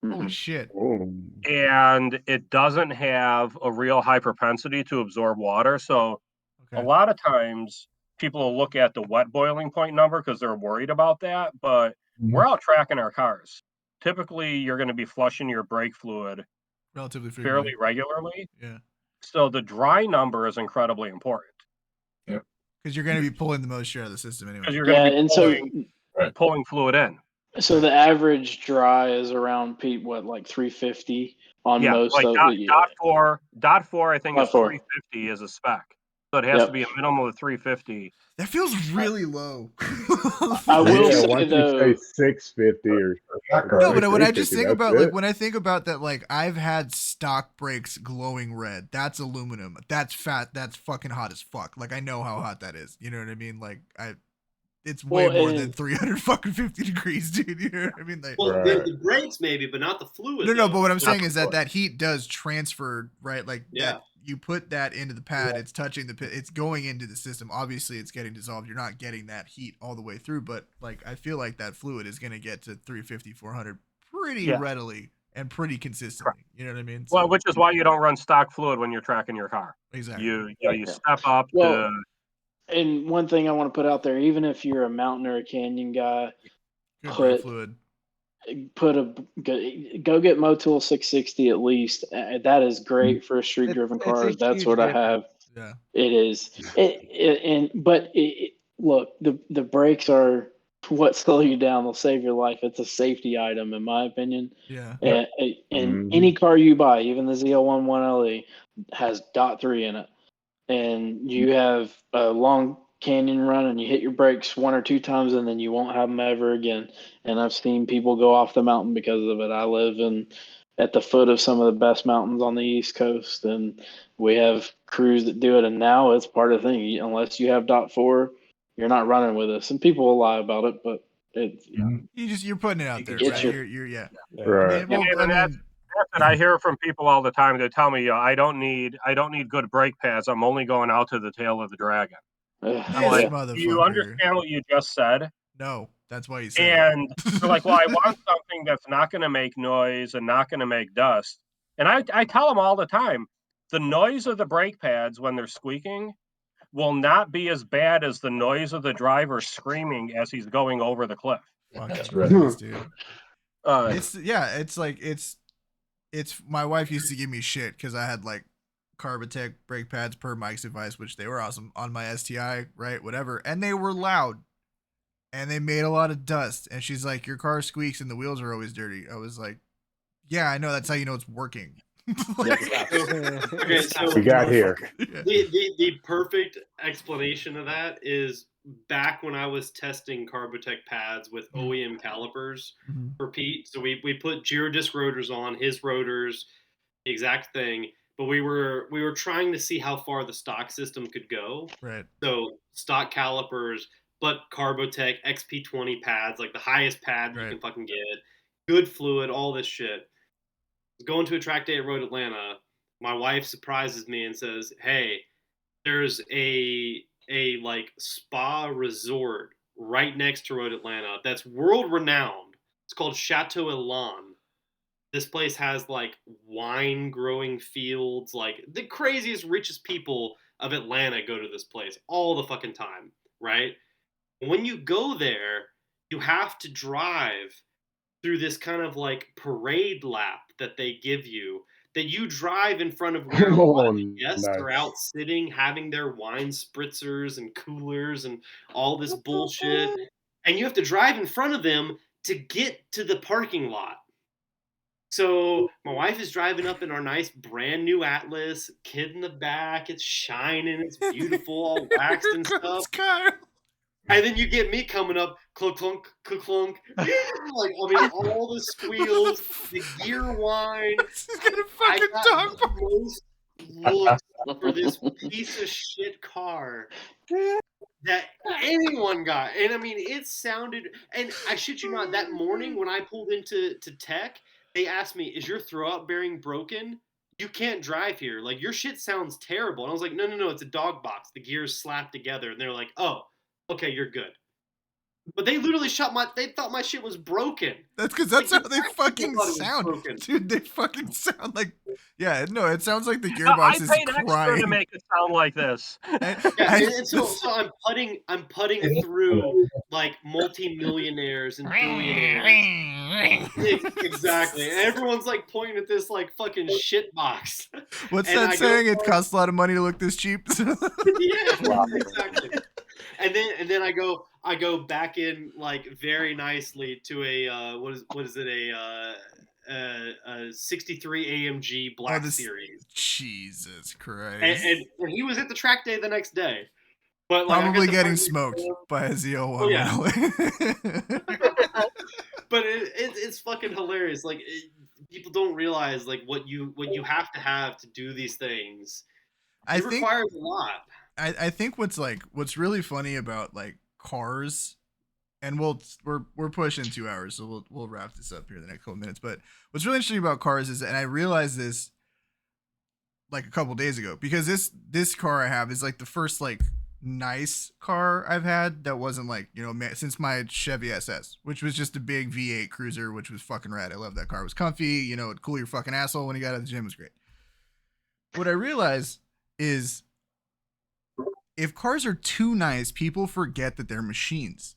Holy Mhm. shit. Oh. and it doesn't have a real high propensity to absorb water. So a Okay. lot of times people will look at the wet boiling point number because they're worried about that, but we're out tracking our cars. Typically, you're going to be flushing your brake fluid Relatively fairly frequently. regularly. Yeah. So the dry number is incredibly important Because you're going to be pulling the most share of the system anyway. because you're Yeah, going to be and so pulling fluid in. so the average dry is around Pete what like 350 on Yeah, most like of dot four, I think Dot is four. 350 is a spec. So it has to Yep. be a minimum of 350. That feels really low. I will Yeah, say once you though, say 650 or No, but when I 350, just think that's about it. when I think about that, like I've had stock brakes glowing red. That's aluminum. That's fat. That's fucking hot as fuck. Like I know how hot that is. You know what I mean? Like it's way well, more than and 350 degrees, dude. You know what I mean? Like Well, Right. the brakes maybe, but not the fluid. no, though. but what I'm Not saying the is that fluid. that heat does transfer, right? Like Yeah. that you put that into the pad, it's touching the pit, it's going into the system. Obviously, it's getting dissolved. You're not getting that heat all the way through, but like I feel like that fluid is going to get to 350, 400 pretty Yeah. readily and pretty consistently. You know what I mean? Well, which is why you don't run stock fluid when you're tracking your car. Exactly. You Yeah. step up Well, to and one thing I want to put out there, even if you're a mountain or a canyon guy, Good brake put fluid. go get Motul 660 at least. That is great for a street driven It's car. a That's huge what I difference. have. Yeah. It is. Look, the brakes are what slow you down. They'll save your life. It's a safety item, in my opinion. Yeah. And Mhm. any car you buy, even the ZL1 1LE, has .3 in it. And you have a long canyon run and you hit your brakes one or two times and then you won't have them ever again. And I've seen people go off the mountain because of it. I live at the foot of some of the best mountains on the East Coast, and we have crews that do it. And now it's part of the thing. Unless you have .4, you're not running with us. And people will lie about it, but it's You're putting it out there, get right? your You're yeah. Right. I mean, well, I and mean, that's what I hear from people all the time. They tell me, I don't need good brake pads. I'm only going out to the tail of the dragon. I'm this like, yeah. do you motherfucker. understand what you just said? No, that's why you said And it. they're like, well, I want something that's not going to make noise and not going to make dust. And I tell them all the time, the noise of the brake pads when they're squeaking will not be as bad as the noise of the driver screaming as he's going over the cliff. Fucking That's right. Christ, dude. Uh, It's my wife used to give me shit because I had like Carbotech brake pads per Mike's advice, which they were awesome on my STI, right? Whatever. And they were loud and they made a lot of dust. And she's like, your car squeaks and the wheels are always dirty. I was like, yeah, I know. That's how you know it's working. Okay, so We got here. Yeah. the perfect explanation of that is back when I was testing Carbotech pads with OEM calipers Mhm. for Pete. So we put Girodisc rotors on his rotors, the exact thing. But we were trying to see how far the stock system could go. Right. So stock calipers, but Carbotech XP20 pads, like the highest pad you Right. can fucking get, good fluid, all this shit. Going to a track day at Road Atlanta, my wife surprises me and says, "Hey, there's a like spa resort right next to Road Atlanta that's world renowned. It's called Chateau Elan. This place has like wine growing fields. Like the craziest, richest people of Atlanta go to this place all the fucking time, right? When you go there, you have to drive through this kind of like parade lap that they give you that you drive in front of where a lot of the Oh, guests are nice. out sitting, having their wine spritzers and coolers and all this bullshit, and you have to drive in front of them to get to the parking lot. So my wife is driving up in our nice brand new Atlas, kid in the back, it's shining, it's beautiful, all waxed and Here comes stuff. Kyle. And then you get me coming up, clunk, clunk, clunk, clunk. Like, I mean, all the squeals, the gear whine. He's gonna I fucking got dog the bark. most looks for this piece of shit car that anyone got. And I mean, it sounded, and I shit you not, that morning when I pulled into tech, they asked me, is your throwout bearing broken? You can't drive here. Like, your shit sounds terrible. And I was like, no, it's a dog box. The gears slapped together. And they're like, oh, okay, you're good. But they literally they thought my shit was broken. That's because that's how Like, they fucking thought it was sound. broken. Dude, they fucking sound like, yeah, no, it sounds like the No, I gearbox is paid extra crying. to make it sound like this. And Yeah, I- and so I'm putting through like multi-millionaires and billionaires. Exactly. And everyone's like pointing at this like fucking shit box. What's And that I saying? go, It costs a lot of money to look this cheap. yeah, exactly. And then I go back in like very nicely to a what is it, a 63 AMG Black Series. Jesus Christ. And he was at the track day the next day. But like, Probably getting party smoked by a ZL1. Oh, yeah. Rally. But it's fucking hilarious. Like, people don't realize like what you have to have to do these things. It requires a lot. I think what's really funny about like cars, and we're pushing 2 hours, so we'll wrap this up here in the next couple minutes. But what's really interesting about cars is, and I realized this like a couple days ago, because this car I have is like the first like nice car I've had that wasn't like, you know, since my Chevy SS, which was just a big V8 cruiser, which was fucking rad. I love that car. It was comfy, you know, it'd cool your fucking asshole when you got out of the gym. It was great. What I realized is, if cars are too nice, people forget that they're machines.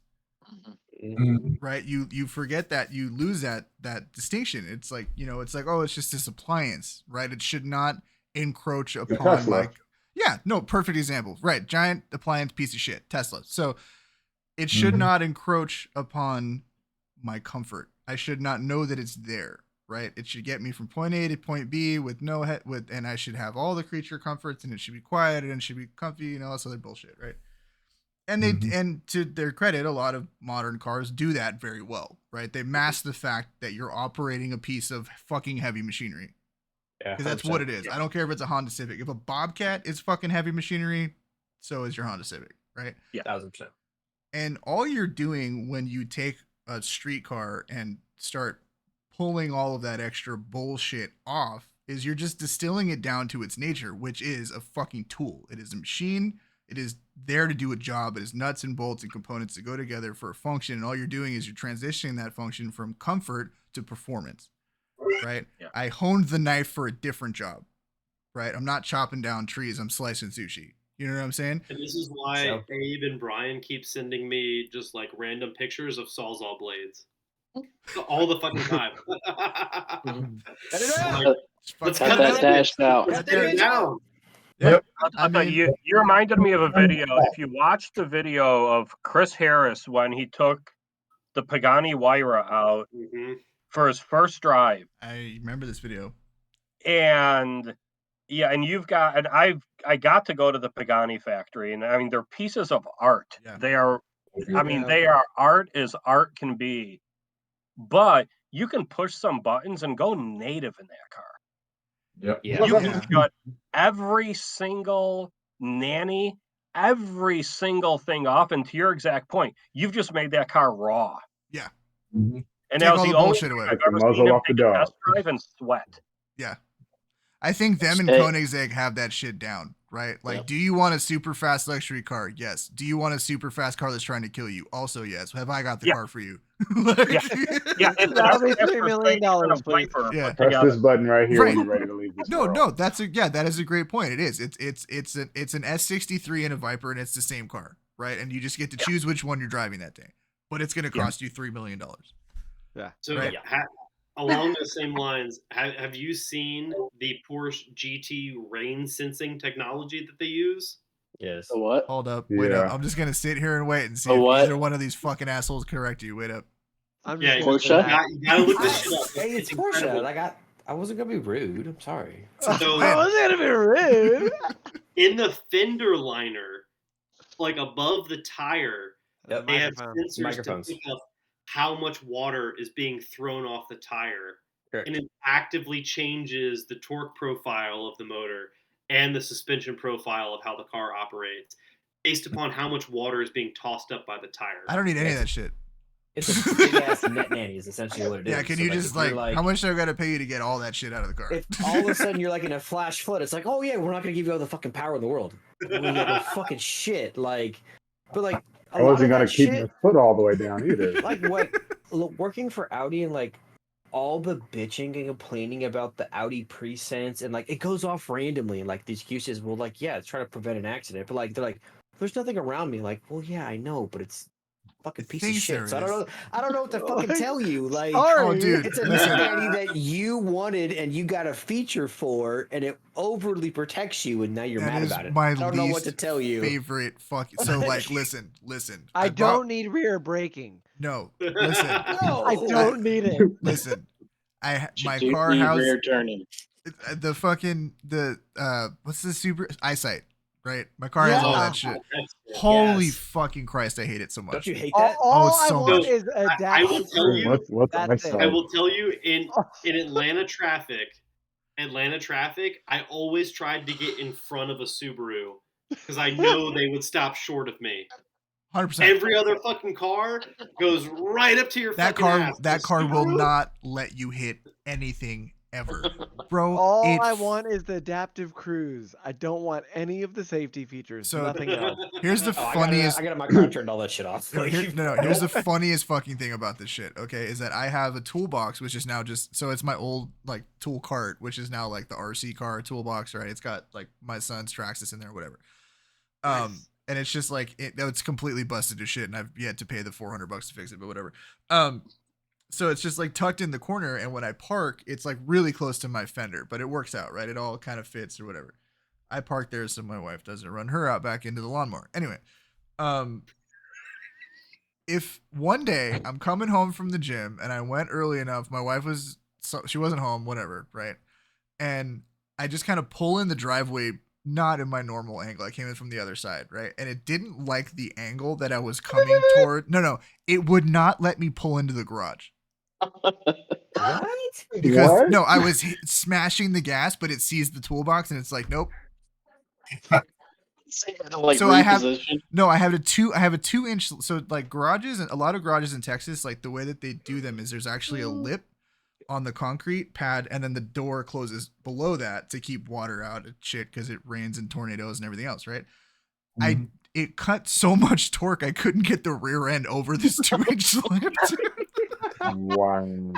Right? You forget that, you lose that distinction. It's like, you know, it's like, oh, it's just this appliance, right? It should not encroach upon like, yeah, no, perfect example. Right. Giant appliance piece of shit, Tesla. So it should not encroach upon my comfort. I should not know that it's there. Right. It should get me from point A to point B with no head and I should have all the creature comforts, and it should be quiet and it should be comfy and all this other bullshit. Right. And and to their credit, a lot of modern cars do that very well. Right. They mask the fact that you're operating a piece of fucking heavy machinery. Yeah, because that's what it is. I don't care if it's a Honda Civic. If a Bobcat is fucking heavy machinery, so is your Honda Civic, right? Yeah, 1000%. And all you're doing when you take a street car and start pulling all of that extra bullshit off is you're just distilling it down to its nature, which is a fucking tool. It is a machine. It is there to do a job. It is nuts and bolts and components that go together for a function. And all you're doing is you're transitioning that function from comfort to performance. Right? Yeah. I honed the knife for a different job. Right? I'm not chopping down trees. I'm slicing sushi. You know what I'm saying? And this is why Abe and Brian keep sending me just like random pictures of Sawzall blades. All the fucking time. Let's cut that dash out. Let's get it down. Yep. I mean, you reminded me of a video. If you watch the video of Chris Harris when he took the Pagani Huayra out for his first drive. I remember this video. And yeah, and I got to go to the Pagani factory, and I mean, they're pieces of art. Yeah. They are, I mean, they are art as art can be, but you can push some buttons and go native in that car. Yep. Yeah. You can shut every single nanny, every single thing off, and to your exact point, you've just made that car raw. Yeah. And Take that was all the the only bullshit time away. I've Take the ever seen muzzle him off the take a dog. test drive and sweat. Yeah. I think them and Hey. Koenigsegg have that shit down, right? Like, do you want a super fast luxury car? Yes. Do you want a super fast car that's trying to kill you? Also, yes. Have I got the car for you? Like, Yeah, it's That'll be an $3 million, please. Yeah. put Press together. this button right here Right. when you're ready to leave this No, world. that is a great point. It is. It's an S63 and a Viper, and it's the same car, right? And you just get to choose which one you're driving that day. But it's going to cost you $3 million. So Right. along those same lines, have you seen the Porsche GT rain sensing technology that they use? Yes. The what? Hold up. Wait up. Yeah. I'm just gonna sit here and wait and see A if what? either one of these fucking assholes correct you. Wait up. I'm Yeah, just you gonna say Porsche? that. you gotta look this shit up. Hey, it's Porsche. incredible. Like I wasn't gonna be rude. I'm sorry. So I was gonna be rude. in the fender liner, like above the tire, Yep. they have Microphone. sensors to Microphones. pick up how much water is being thrown off the tire. Correct. And it actively changes the torque profile of the motor and the suspension profile of how the car operates based upon how much water is being tossed up by the tire. I don't need any of that shit. It's a big ass net nanny is essentially what it is. Yeah, can So, you like, just if you're, like how much do I gotta pay you to get all that shit out of the car? If all of a sudden you're like in a flash flood, it's like, oh yeah, we're not gonna give you all the fucking power in the world. We're gonna go fucking shit. Like, but like a I lot wasn't of gonna that keep shit, my foot all the way down either. like what working for Audi and like all the bitching and complaining about the Audi Presense and like it goes off randomly and like the excuses, well, like yeah, it's trying to prevent an accident, but like they're like, there's nothing around me. Like, well, yeah, I know, but it's fucking It piece of thinks shit. there So I don't is. know. I don't know what to fucking tell you. Like, Sorry. Oh, dude, it's a listen. nanny that you wanted and you got a feature for, and it overly protects you, and now you're That mad is about it. my I don't know what to least tell you. favorite fucking. So like, listen. I bought- don't need rear braking. No, listen, No, I don't need it. listen. My You do car need has rear turning. the fucking what's the super eyesight, right? My car has all Yeah. that shit. That's it. Holy Yes. fucking Christ, I hate it so Don't much. you hate All, that? all it's I so want much. is I will adaptive tell cruise. you- What's That's it. I will tell you Oh. in Atlanta traffic, I always tried to get in front of a Subaru because I know they would stop short of me. 100%. Every other fucking car goes right up to your That fucking car, ass. that The car will Subaru? not let you hit anything ever, bro. All I want is the adaptive cruise. I don't want any of the safety features. So- Nothing else. Here's the Oh, funniest. I got my car turned all that shit off. No, Like, here's the funniest fucking thing about this shit, okay, is that I have a toolbox, which is now just, so it's my old, like, tool cart, which is now, like, the RC car toolbox, right? It's got, like, my son's Traxxas in there, whatever. Nice. And it's just, like, it's completely busted to shit, and I've yet to pay the $400 to fix it, but whatever. So it's just, like, tucked in the corner, and when I park, it's, like, really close to my fender, but it works out, right? It all kind of fits or whatever. I park there so my wife doesn't run her out back into the lawnmower. Anyway, if one day I'm coming home from the gym and I went early enough, my wife she wasn't home, whatever, right? And I just kind of pull in the driveway, not in my normal angle. I came in from the other side, right? And it didn't like the angle that I was coming toward. No, it would not let me pull into the garage. what? Because What? no, I was smashing the gas, but it sees the toolbox and it's like, nope. Like So I have reposition. no, I have a 2-inch. So like garages and a lot of garages in Texas, like the way that they do them is there's actually a lip on the concrete pad, and then the door closes below that to keep water out of shit because it rains and tornadoes and everything else, right? Mhm. It cut so much torque I couldn't get the rear end over this 2-inch lip. Wow. And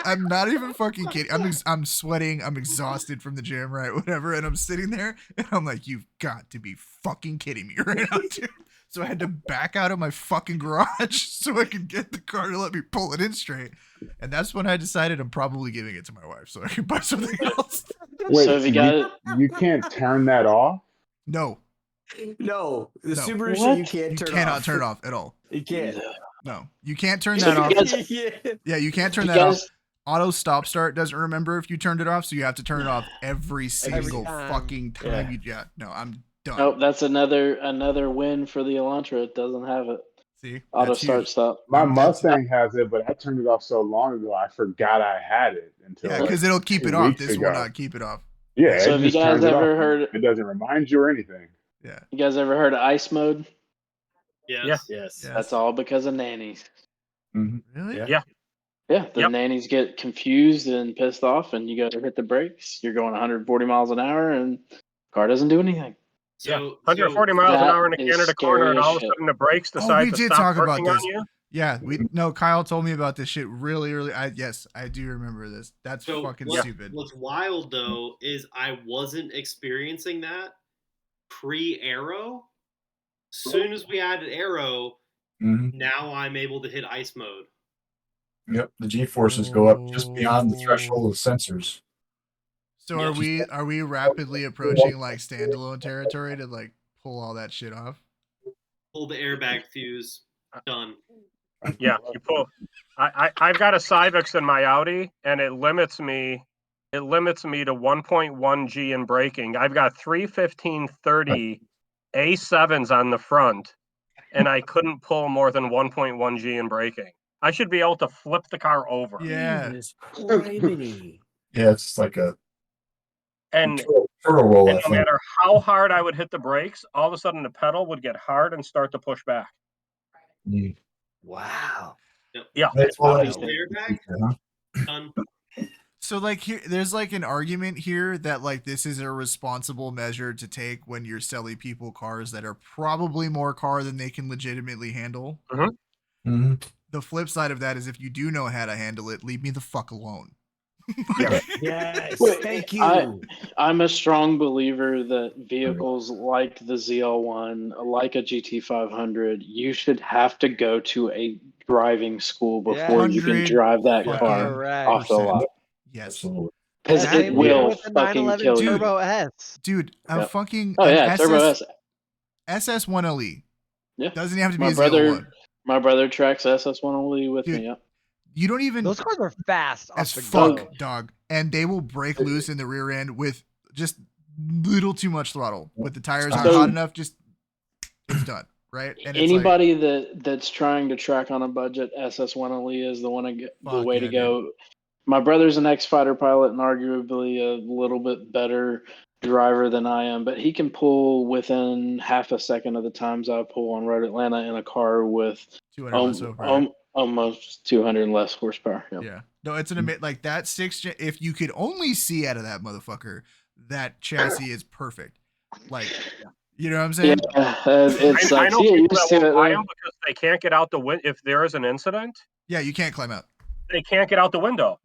I'm not even fucking kidding. I'm sweating. I'm exhausted from the gym, right? Whatever. And I'm sitting there and I'm like, you've got to be fucking kidding me right now, dude. So I had to back out of my fucking garage so I could get the car to let me pull it in straight. And that's when I decided I'm probably giving it to my wife so I can buy something else. Wait, So if you got it, you can't turn that off? No, No, the No. Subaru shit What? you can't you turn cannot off. turn it off at all. You can't. No, you can't turn So that you off. guys- Yeah. Yeah, you can't turn you that off. guys, Auto stop start doesn't remember if you turned it off, so you have to turn it off every single time. fucking time. Yeah. No, I'm done. nope, that's another win for the Elantra. It doesn't have it. See, Auto that's start huge. stop. My That's- Mustang has it, but I turned it off so long ago, I forgot I had it until Yeah, like because it'll keep 2 it off. weeks This will ago. not keep it off. Yeah, So it have you just guys turns it ever off. heard? It doesn't remind you or anything. Yeah. You guys ever heard of ice mode? Yes. Yeah. Yes. Yes. That's all because of nannies. Really? Yeah. Yeah. Yeah, the Yep. nannies get confused and pissed off, and you go to hit the brakes. You're going 140 miles an hour, and car doesn't do anything. Yeah, So 140 miles an that hour in a is Canada corner, and scary all of as a shit. sudden the brakes Oh, decide we to did stop talk about working on this. you. Yeah, Kyle told me about this shit really early. Yes, I do remember this. That's So fucking what- stupid. What's wild though is I wasn't experiencing that pre-aero. Soon as we added aero, Mhm. now I'm able to hit ice mode. Yep, the G forces go up just beyond the threshold of the sensors. So Yeah. are we rapidly approaching like standalone territory to like pull all that shit off? Pull the airbag fuse. Done. Yeah, you pull. I've got a Civix in my Audi, and it limits me. It limits me to 1.1 G in braking. I've got 315/30 A7s on the front, and I couldn't pull more than 1.1 G in braking. I should be able to flip the car over. Yeah. Yeah, it's like a And turtle roll. no matter how hard I would hit the brakes, all of a sudden the pedal would get hard and start to push back. Wow. Yeah. That's Pull all the that's airbag. huh? Done. So like here, there's like an argument here that like this is a responsible measure to take when you're selling people cars that are probably more car than they can legitimately handle. Mhm. The flip side of that is if you do know how to handle it, leave me the fuck alone. Yeah. Yes. Wait, Thank you. I'm a strong believer that vehicles like the ZL1, like a GT500, you should have to go to a driving school before you can 100 drive that fucking car Correct. off the lot. Yes. Absolutely. Because That- it Same will with the fucking 911 kill you. Turbo S. Dude, a Yep. fucking Oh an yeah, Turbo S. SS1LE. Yeah. Doesn't even have to be My a brother, ZL1. my brother tracks SS1LE with Dude, me. Yep. You don't even Those cars are fast as off the fuck, go. dog. And they will break loose in the rear end with just little too much throttle. With the tires aren't So- hot enough, just it's done. Right? And it's like, Anybody that's trying to track on a budget, SS1LE is the the Fuck way yeah, to go. My brother's an ex-fighter pilot and arguably a little bit better driver than I am, but he can pull within half a second of the times I pull on Road Atlanta in a car with 200 less over. almost 200 less horsepower. Yep. Yeah. No, it's an like that if you could only see out of that motherfucker, that chassis is perfect. Like, you know what I'm saying? Yeah, it I sucks. know Yeah, you people just that see won't buy that. them because they can't get out the window. If there is an incident, Yeah, you can't climb out. they can't get out the window.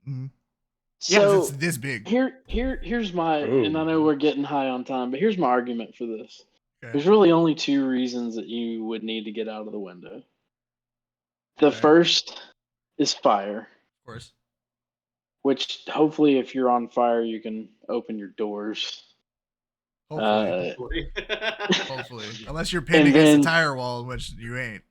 So it's this big. Here's my, Ooh. and I know we're getting high on time, but here's my argument for this. Okay. There's really only two reasons that you would need to get out of the window. The Okay. first is fire, Of course. which hopefully if you're on fire, you can open your doors. Hopefully. Hopefully. Unless you're pinned and against then- the tire wall, which you ain't.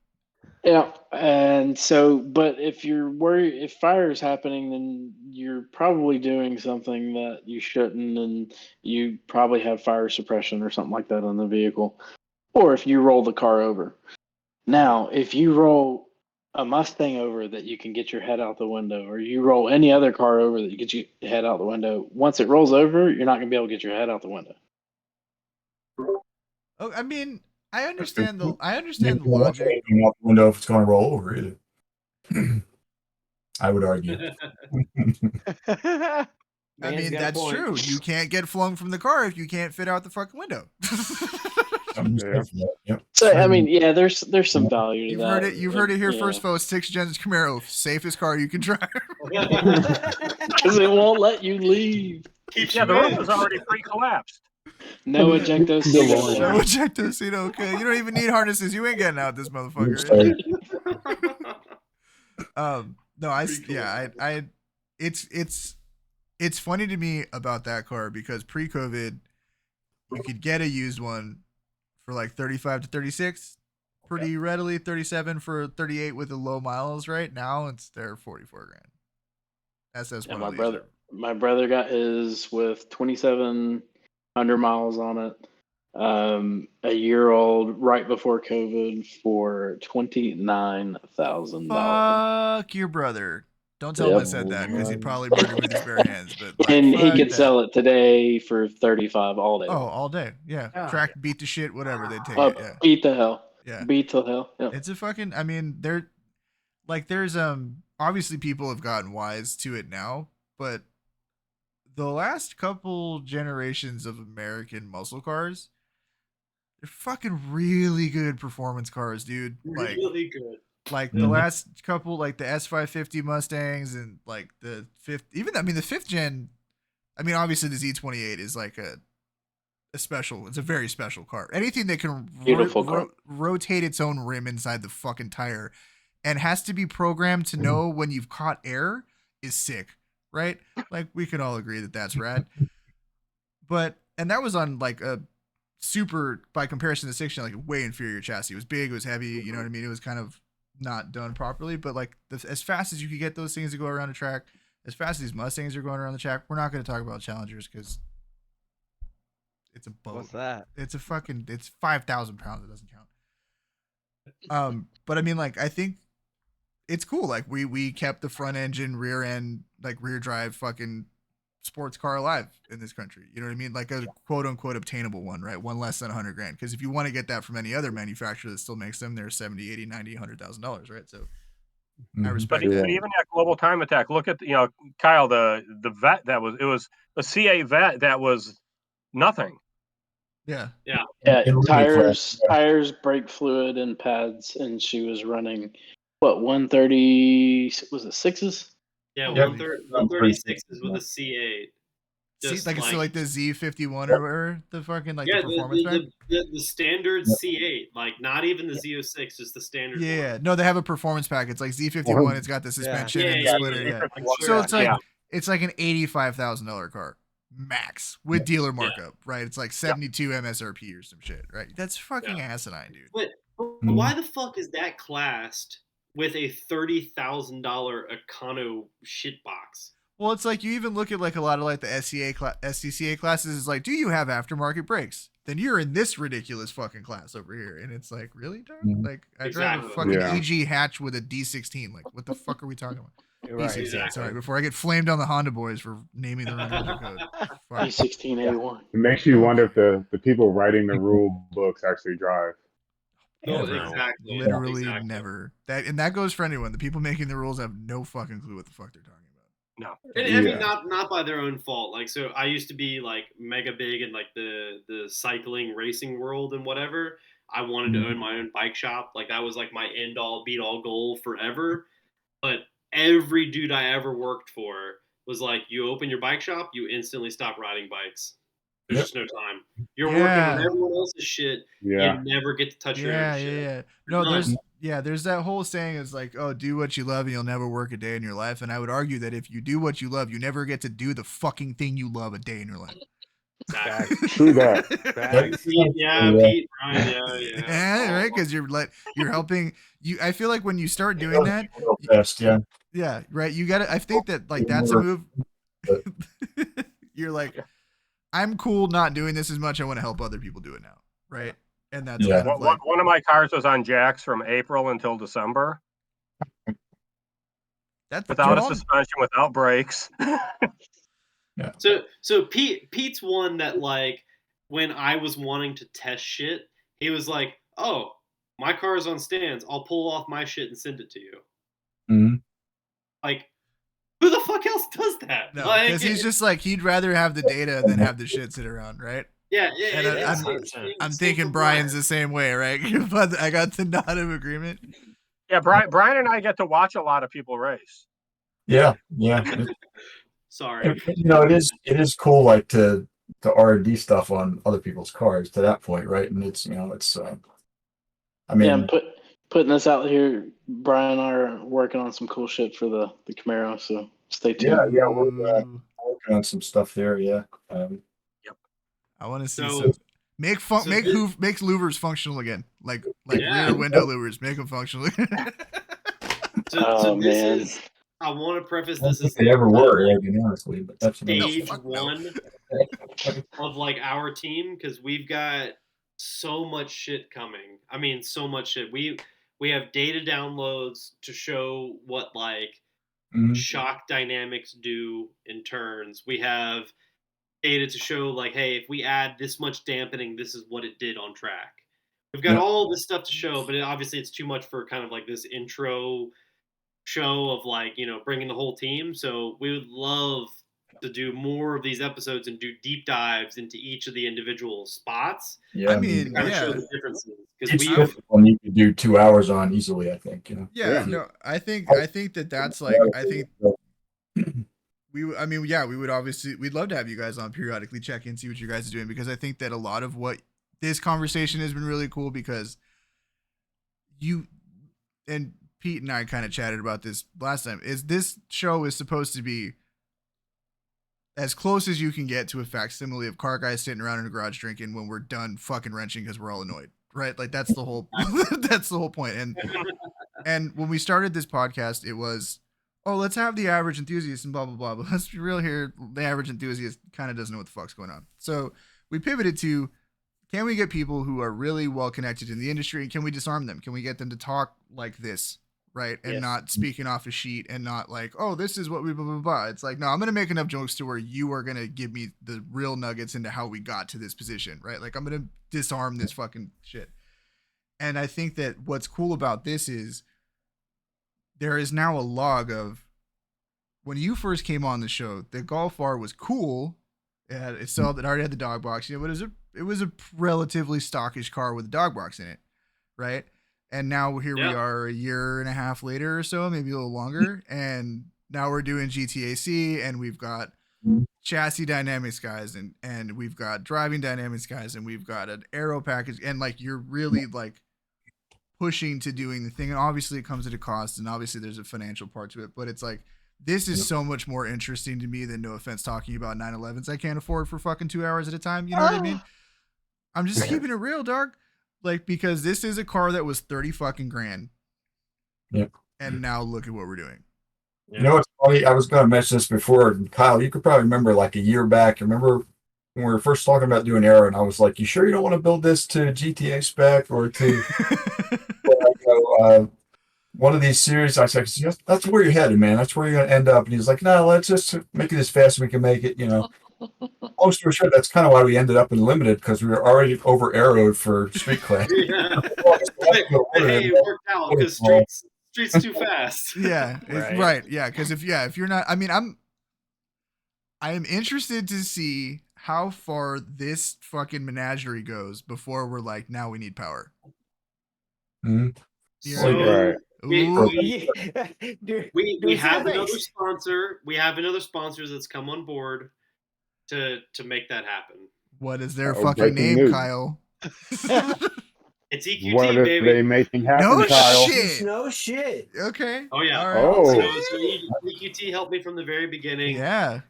Yeah, and so, but if you're worried, if fire is happening, then you're probably doing something that you shouldn't, and you probably have fire suppression or something like that on the vehicle. Or if you roll the car over. Now, if you roll a Mustang over that you can get your head out the window, or you roll any other car over that you get your head out the window, once it rolls over, you're not going to be able to get your head out the window. Oh, I mean, I understand the You logic. don't want it going out the window if it's going to roll over either. I would argue. I Man's mean, got a that's point. true. You can't get flung from the car if you can't fit out the fucking window. Yep. So I mean, yeah, there's some value to You've that. heard it. You've heard it here Yeah. first, folks. 6 gens Camaro, safest car you can drive. Because it won't let you leave. Keeps Yeah, you the roof in. is already pre-collapsed. No ejecto seat. No ejecto seat. Okay, you don't even need harnesses. You ain't getting out this motherfucker. No, it's funny to me about that car because pre-COVID, you could get a used one for like 35 to 36 pretty readily, 37 for 38 with the low miles. Right now, they're 44 grand. SS Yeah, one. my brother got his with 2,700 miles on it. A year old, right before COVID, for $29,000. Fuck your brother. Don't tell him I said that because he'd probably murder me with his bare hands. But like, And he fuck could that. sell it today for 35 all day. Oh, long. all day. Yeah. Track, beat the shit, whatever. They'd take Oh, it. Yeah. beat the hell. Yeah. Beat the hell. Yeah. It's a fucking, I mean, there's obviously people have gotten wise to it now, but the last couple generations of American muscle cars, they're fucking really good performance cars, dude. Like, Really good. like the last couple, like the S550 Mustangs and like the fifth, even, I mean, the 5th gen, I mean, obviously the Z28 is like a special, it's a very special car. Anything that can Beautiful car. rotate its own rim inside the fucking tire and has to be programmed to know when you've caught air is sick, right? Like we could all agree that that's rad. And that was on like a super, by comparison to 6 like a way inferior chassis. It was big, it was heavy, you know what I mean? It was kind of not done properly, but like as fast as you could get those things to go around a track, as fast as these Mustangs are going around the track, we're not going to talk about Challengers because it's a boat. What's that? It's 5,000 pounds. It doesn't count. But I mean, like, I think it's cool. Like we kept the front engine, rear end, like rear drive fucking sports car alive in this country. You know what I mean? Like a quote unquote obtainable one, right? One less than $100,000. Because if you want to get that from any other manufacturer that still makes them, they're 70, 80, 90, $100,000, right? So I respect but that. even at Global Time Attack, look at Kyle, the vet it was a CA vet that was nothing. Yeah. Tires, brake fluid, and pads, and she was running 130? Was it sixes? Yeah, 136 is with a C8. Just like the Z51 or the fucking like the performance pack? The standard C8, like not even the Z06, just the standard one. No, they have a performance pack. It's like Z51. It's got the suspension and the splitter. So it's like an $85,000 car max with dealer markup, right? It's like 72 MSRP or some shit, right? That's fucking asinine, dude. But why the fuck is that classed with a $30,000 Econo shitbox? Well, it's like you even look at like a lot of like the SCCA classes. It's like, do you have aftermarket brakes? Then you're in this ridiculous fucking class over here, and it's like, really, dog? Like I drive a fucking EG hatch with a D16. Like, what the fuck are we talking about? Right, D16. exactly. Sorry, before I get flamed on the Honda boys for naming the wrong engine code. D16A1. It makes you wonder if the people writing the rule books actually drive. No, exactly. Literally never. That goes for anyone. The people making the rules have no fucking clue what the fuck they're talking about. No. And I mean, not by their own fault. Like, so I used to be like mega big in like the cycling racing world and whatever. I wanted to own my own bike shop. Like that was like my end all beat all goal forever. But every dude I ever worked for was like, you open your bike shop, you instantly stop riding bikes. There's just no time. You're working on everyone else's shit. Yeah. You never get to touch your own shit. Yeah. No, there's that whole saying is like, oh, do what you love and you'll never work a day in your life. And I would argue that if you do what you love, you never get to do the fucking thing you love a day in your life. True that. Pete, Ryan, yeah, right? Because you're helping you. I feel like when you start doing that, yeah, right. You got to. I think that like that's a move. You're like, I'm cool not doing this as much. I want to help other people do it now, right? And that's kind of like, one of my cars was on jacks from April until December. That's without a suspension, without brakes. Yeah. So Pete's one that like when I was wanting to test shit, he was like, "Oh, my car is on stands. I'll pull off my shit and send it to you." Mm-hmm. Like, who the fuck else does that? No, because he's just like he'd rather have the data than have the shit sit around, right? Yeah. And I'm thinking Brian's the same way, right? But I got the nod of agreement. Yeah, Brian and I get to watch a lot of people race. Yeah. Sorry. It is cool, like to R&D stuff on other people's cars to that point, right? And it's I mean, I'm putting this out here. Brian and I are working on some cool shit for the Camaro, so stay tuned. Yeah, we're working on some stuff there. Yeah. I want to see some make louvers functional again, like rear window louvers, make them functional. Man. I want to preface this as they ever were, honestly, but that's stage one of like our team because we've got so much shit coming. I mean, so much shit. We have data downloads to show what like shock dynamics do in turns. We have data to show like, hey, if we add this much dampening, this is what it did on track. We've got all this stuff to show, but obviously it's too much for kind of like this intro show of like, bringing the whole team. So we would love to do more of these episodes and do deep dives into each of the individual spots. Yeah, I mean, show the differences because you could do 2 hours on easily. I think. No, I think that's like I think. We would obviously, we'd love to have you guys on periodically, check in, see what you guys are doing, because I think that a lot of what this conversation has been really cool because you, and Pete and I kind of chatted about this last time. Is this show is supposed to be as close as you can get to a facsimile of car guys sitting around in a garage drinking when we're done fucking wrenching because we're all annoyed, right? Like that's the whole that's the whole point. And when we started this podcast, it was, oh, let's have the average enthusiast and blah blah blah. But let's be real here, the average enthusiast kind of doesn't know what the fuck's going on. So we pivoted to, can we get people who are really well connected in the industry? Can we disarm them? Can we get them to talk like this? Right. And not speaking off a sheet and not like, oh, this is what we blah, blah, blah. It's like, no, I'm going to make enough jokes to where you are going to give me the real nuggets into how we got to this position. Right. Like I'm going to disarm this fucking shit. And I think that what's cool about this is there is now a log of when you first came on the show, the Golf R was cool. It already had the dog box, but it was a relatively stockish car with a dog box in it. Right. And now here we are a year and a half later or so, maybe a little longer. And now we're doing GTAC and we've got chassis dynamics guys and we've got driving dynamics guys and we've got an aero package. And like, you're really like pushing to doing the thing. And obviously it comes at a cost and obviously there's a financial part to it, but it's like, this is so much more interesting to me than, no offense, talking about 911s I can't afford for fucking 2 hours at a time. You know what I mean? I'm just keeping it real, dog. Like, because this is a car that was 30 fucking grand. Yep. And now look at what we're doing. You know what's funny? I was going to mention this before. And Kyle, you could probably remember like a year back. Remember when we were first talking about doing aero, and I was like, you sure you don't want to build this to GTA spec or to one of these series? I said, that's where you're headed, man. That's where you're going to end up. And he's like, no, let's just make it as fast as we can make it, Long story short, that's kind of why we ended up in limited, because we were already over arrowed for street class. Yeah. Hey, it worked out because street's too fast. Yeah, right. Yeah, because if you're not, I mean, I am interested to see how far this fucking menagerie goes before we're like, now we need power. Mm-hmm. So, Right. we have another sponsor. We have another sponsor that's come on board to make that happen. What is their fucking name, news. Kyle? It's EQT, What are baby. they making happen, No Kyle? shit. No shit. Okay. Oh yeah. All right. So EQT helped me from the very beginning. Yeah.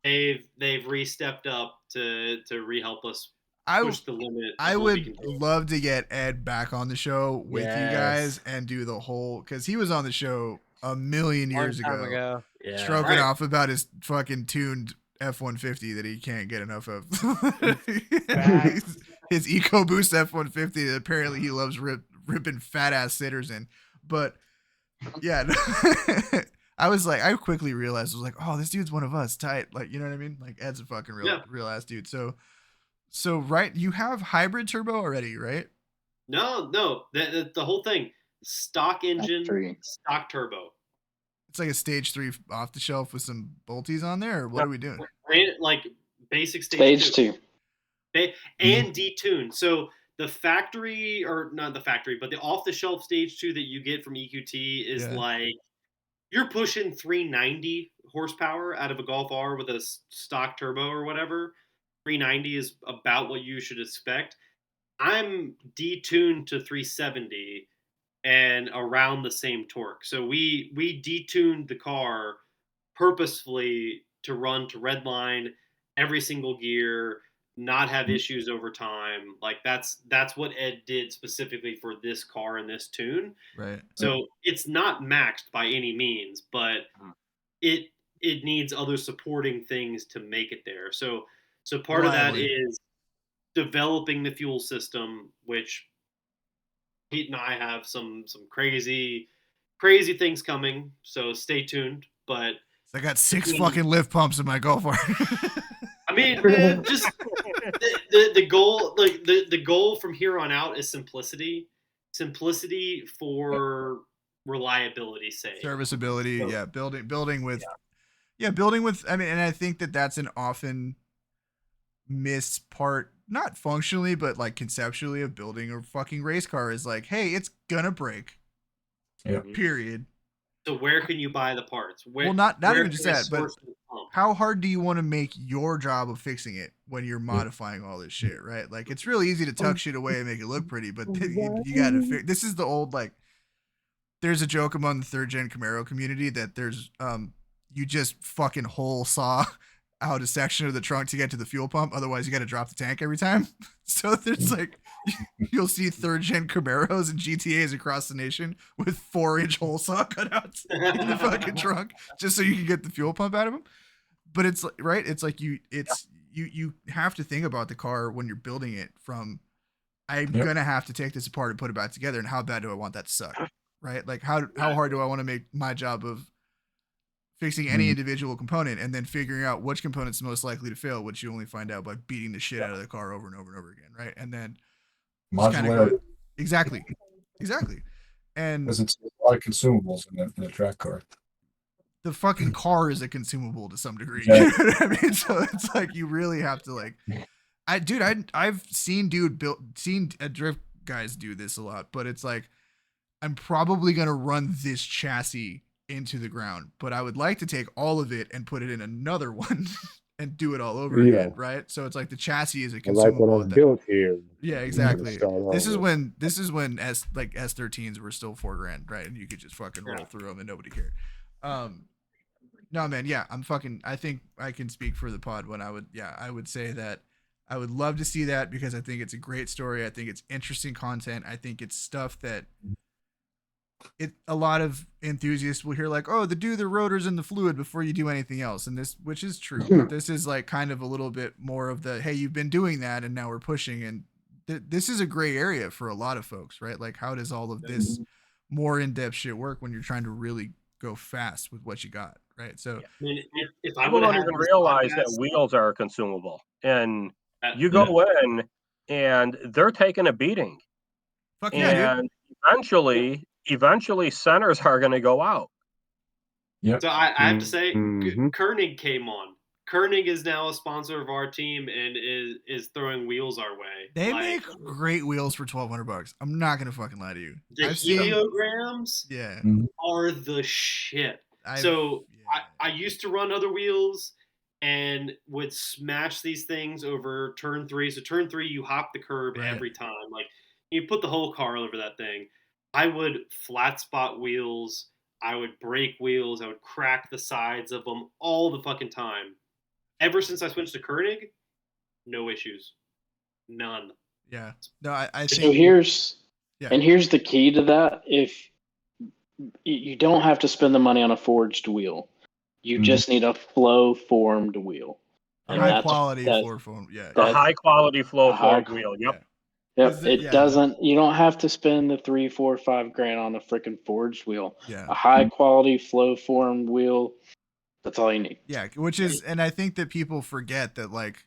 They've re-stepped up to re-help us push the limit. I would love to get Ed back on the show with you guys and do the whole, because he was on the show a million years ago. Yeah. Stroking off about his fucking tuned F-150 that he can't get enough of. His EcoBoost F-150 that apparently he loves ripping fat ass sitters in. But yeah, I quickly realized, I was like, oh, this dude's one of us, tight. Like, you know what I mean? Like, Ed's a fucking real ass dude. So right, you have hybrid turbo already, right? No, the whole thing, stock engine, stock turbo. It's like a stage 3 off the shelf with some bolties on there, or what are we doing? Like basic Stage 2. And detuned. So the factory, or not the factory, but the off the shelf stage 2 that you get from EQT is like, you're pushing 390 horsepower out of a Golf R with a stock turbo or whatever. 390 is about what you should expect. I'm detuned to 370 and around the same torque. So we detuned the car purposefully to run to red line every single gear, not have issues over time. Like that's what Ed did specifically for this car and this tune. Right. So it's not maxed by any means, but it needs other supporting things to make it there. So part of that is developing the fuel system, which Pete and I have some crazy things coming. So stay tuned. But I got 6 fucking lift pumps in my Golf R. I mean, man, just the goal, like the goal from here on out is simplicity for reliability's sake, serviceability. So, building with. I mean, and I think that's an often missed part, not functionally, but like conceptually, of building a fucking race car is like, hey, it's gonna break. Yeah. Period. So where can you buy the parts? Not even just that, but how hard do you want to make your job of fixing it when you're modifying all this shit, right? Like, it's really easy to tuck shit away and make it look pretty, but you gotta fix. This is the old, like, there's a joke among the 3rd gen Camaro community that there's you just fucking hole saw out a section of the trunk to get to the fuel pump. Otherwise, you got to drop the tank every time. So there's like, you'll see 3rd gen Camaros and GTAs across the nation with 4-inch hole saw cutouts in the fucking trunk just so you can get the fuel pump out of them. But it's right. It's like you have to think about the car when you're building it from, I'm gonna have to take this apart and put it back together. And how bad do I want that to suck? Right? Like how hard do I want to make my job of fixing any individual component and then figuring out which component's most likely to fail, which you only find out by beating the shit out of the car over and over and over again, right? And then modularity. Exactly. And because it's a lot of consumables in a track car. The fucking car is a consumable to some degree. Yeah. You know what I mean? So it's like you really have to like, I've seen drift guys do this a lot, but it's like I'm probably gonna run this chassis into the ground, but I would like to take all of it and put it in another one and do it all over again, right? So it's like the chassis is a consumable. I like what I've built here. Yeah, exactly. This is when S13s were still $4,000, right? And you could just fucking roll through them and nobody cared. No, man, yeah, I think I can speak for the pod when I would say that I would love to see that because I think it's a great story. I think it's interesting content. I think it's stuff that a lot of enthusiasts will hear like, oh, do the rotors in the fluid before you do anything else. And which is true, but this is like kind of a little bit more of the, hey, you've been doing that and now we're pushing. And this is a gray area for a lot of folks, right? Like how does all of this more in-depth shit work when you're trying to really go fast with what you got, right? So I mean, if I People would don't even realize that wheels are consumable, and you go in and they're taking a beating. Fuck yeah, and eventually centers are going to go out. So I have to say, Koenig came on. Koenig is now a sponsor of our team and is throwing wheels our way. They make great wheels for $1,200. I'm not gonna fucking lie to you. The heliograms are the shit. I used to run other wheels and would smash these things over turn 3. So turn 3, you hop the curb every time. Like you put the whole car over that thing. I would flat spot wheels. I would break wheels. I would crack the sides of them all the fucking time. Ever since I switched to Koenig, no issues. None. Yeah. No, I think. So here's the key to that. If you don't have to spend the money on a forged wheel, you just need a flow formed wheel. High quality flow formed. Yeah. A high quality flow formed wheel. Yep. Yep. It doesn't. You don't have to spend the $3, $4, $5,000 on a freaking forged wheel. Yeah. A high quality flow formed wheel. That's all you need. Yeah, which is, and I think that people forget that like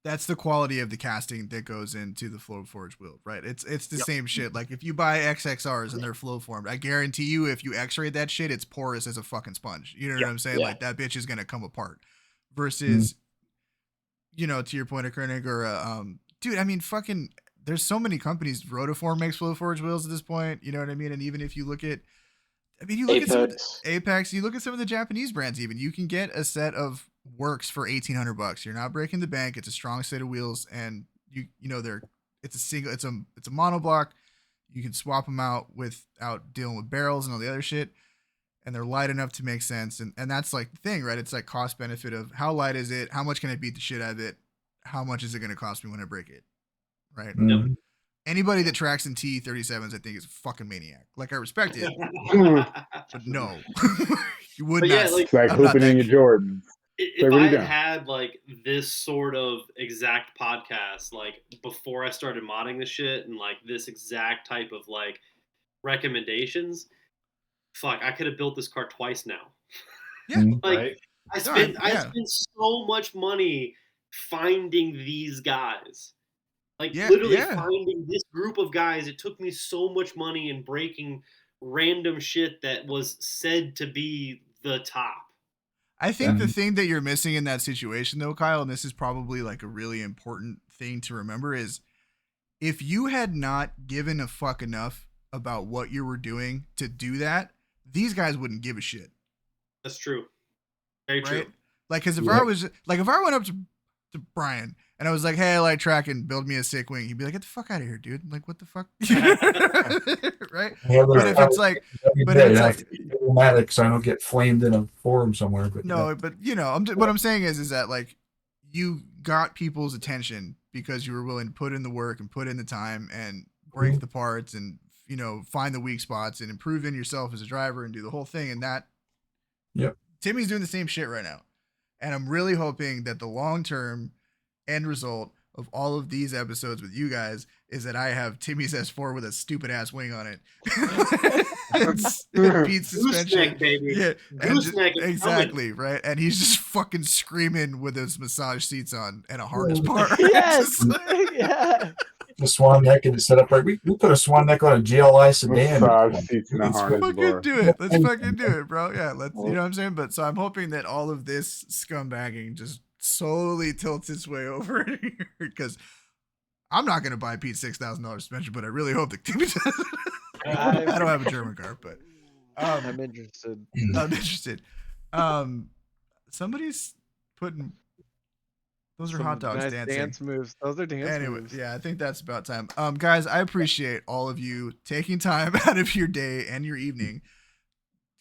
that's the quality of the casting that goes into the flow forged wheel, right? It's the same shit. Like if you buy XXRs and they're flow formed, I guarantee you if you X-ray that shit, it's porous as a fucking sponge. You know what I'm saying? Like that bitch is gonna come apart. Versus, you know, to your point of Koenig or dude, I mean, fucking, there's so many companies. Rotiform makes flow forged wheels at this point. You know what I mean? And even if you look at, you look at some of the Apex, you look at some of the Japanese brands, even you can get a set of works for $1,800. You're not breaking the bank. It's a strong set of wheels, and you know it's a monoblock. You can swap them out without dealing with barrels and all the other shit, and they're light enough to make sense. And that's like the thing, right? It's like cost benefit of how light is it? How much can I beat the shit out of it? How much is it going to cost me when I break it? Right. Yep. Anybody that tracks in T37s, I think, is a fucking maniac. Like, I respect it, but no, you would not. Yeah, it's like hooping in your Jordans. If I had like this sort of exact podcast, like before I started modding the shit and like this exact type of like recommendations, fuck, I could have built this car twice now. Yeah, like I spent so much money finding these guys. Like literally finding this group of guys, it took me so much money in breaking random shit that was said to be the top. I think the thing that you're missing in that situation though, Kyle, and this is probably like a really important thing to remember, is if you had not given a fuck enough about what you were doing to do that, these guys wouldn't give a shit. That's true. Very true. Like, cause if I went up to Brian and I was like, hey, I like tracking, build me a sick wing, he'd be like, get the fuck out of here, dude. Like, what the fuck? Right? But if it's like, diplomatic, so I don't get flamed in a forum somewhere. But no, but what I'm saying is that like you got people's attention because you were willing to put in the work and put in the time and break the parts and find the weak spots and improve in yourself as a driver and do the whole thing. And that, Timmy's doing the same shit right now. And I'm really hoping that the long-term end result of all of these episodes with you guys is that I have Timmy's S4 with a stupid ass wing on it. It's Pete's suspension. Gooseneck, baby. Yeah, Gooseneck is exactly, right? And he's just fucking screaming with his massage seats on and a harness bar. Yes. Yeah. The swan neck and the setup right. We put a swan neck on a GLI sedan. Let's fucking do it. Let's fucking do it, bro. Yeah, let's. You know what I'm saying? But so I'm hoping that all of this scumbagging just slowly tilts its way over here because I'm not gonna buy Pete $6,000 suspension, but I really hope that Timmy does. I don't have a German car, but I'm interested. I'm interested. Somebody's putting. Those are hot dogs nice dancing. Dance moves. Those are dance moves. Yeah, I think that's about time. Guys, I appreciate all of you taking time out of your day and your evening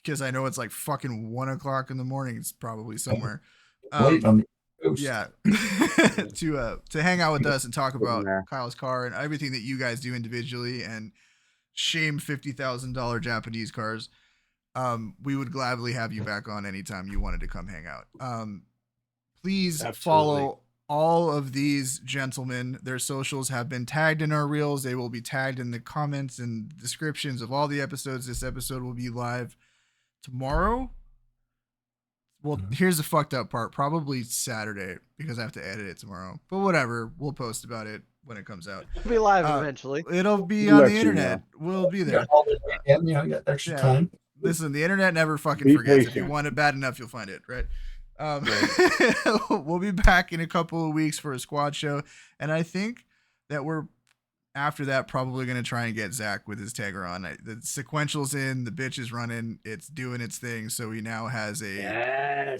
because I know it's like fucking 1 o'clock in the morning. It's probably somewhere. Yeah, to hang out with us and talk about Kyle's car and everything that you guys do individually and shame $50,000 Japanese cars. We would gladly have you back on anytime you wanted to come hang out. Please follow all of these gentlemen. Their socials have been tagged in our reels. They will be tagged in the comments and descriptions of all the episodes. This episode will be live tomorrow. Well, here's the fucked up part. Probably Saturday because I have to edit it tomorrow. But whatever. We'll post about it when it comes out. It'll be live eventually. It'll be on the internet. We'll be there. You got extra time. Listen, the internet never fucking forgets. If you want it bad enough, you'll find it, right? We'll be back in a couple of weeks for a squad show, and I think that we're after that probably going to try and get Zach with his tagger on. The sequential's in, the bitch is running, it's doing its thing, so he now has a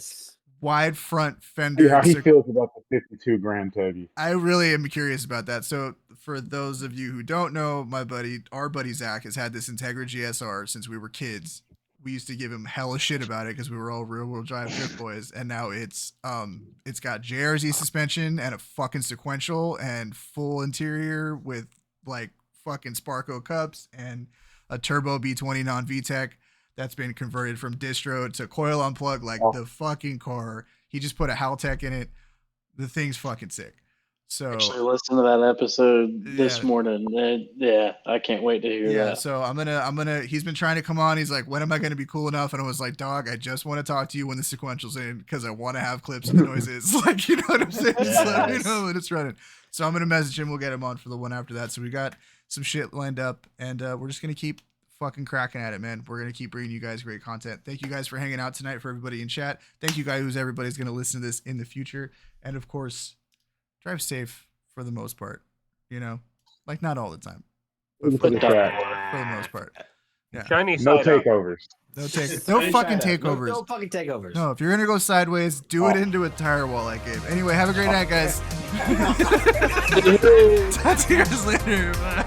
wide front fender. How he feels about the 52 Grand Tuggy. I really am curious about that. So for those of you who don't know, our buddy Zach has had this Integra GSR since we were kids. We used to give him hella shit about it because we were all real world drive drift boys, and now it's got JRZ suspension and a fucking sequential and full interior with like fucking Sparco cups and a turbo B20 non VTEC that's been converted from distro to coil unplug. Like the fucking car, he just put a Haltech in it. The thing's fucking sick. So actually listen to that episode this morning. I can't wait to hear that. So I'm gonna he's been trying to come on. He's like, when am I gonna be cool enough? And I was like, dog, I just want to talk to you when the sequential's in because I want to have clips of the noises. Like, you know what I'm saying? Just let me know when it's running. So I'm gonna message him. We'll get him on for the one after that. So we got some shit lined up, and we're just gonna keep fucking cracking at it, man. We're gonna keep bringing you guys great content. Thank you guys for hanging out tonight. For everybody in chat, thank you guys who's everybody's gonna listen to this in the future, and of course, drive safe for the most part, like not all the time, but for the most part. Yeah. No takeovers. No fucking takeovers. No fucking takeovers. No, if you're gonna go sideways, do it into a tire wall like Abe. Anyway, have a great night, guys. Talk to you guys later. Bye.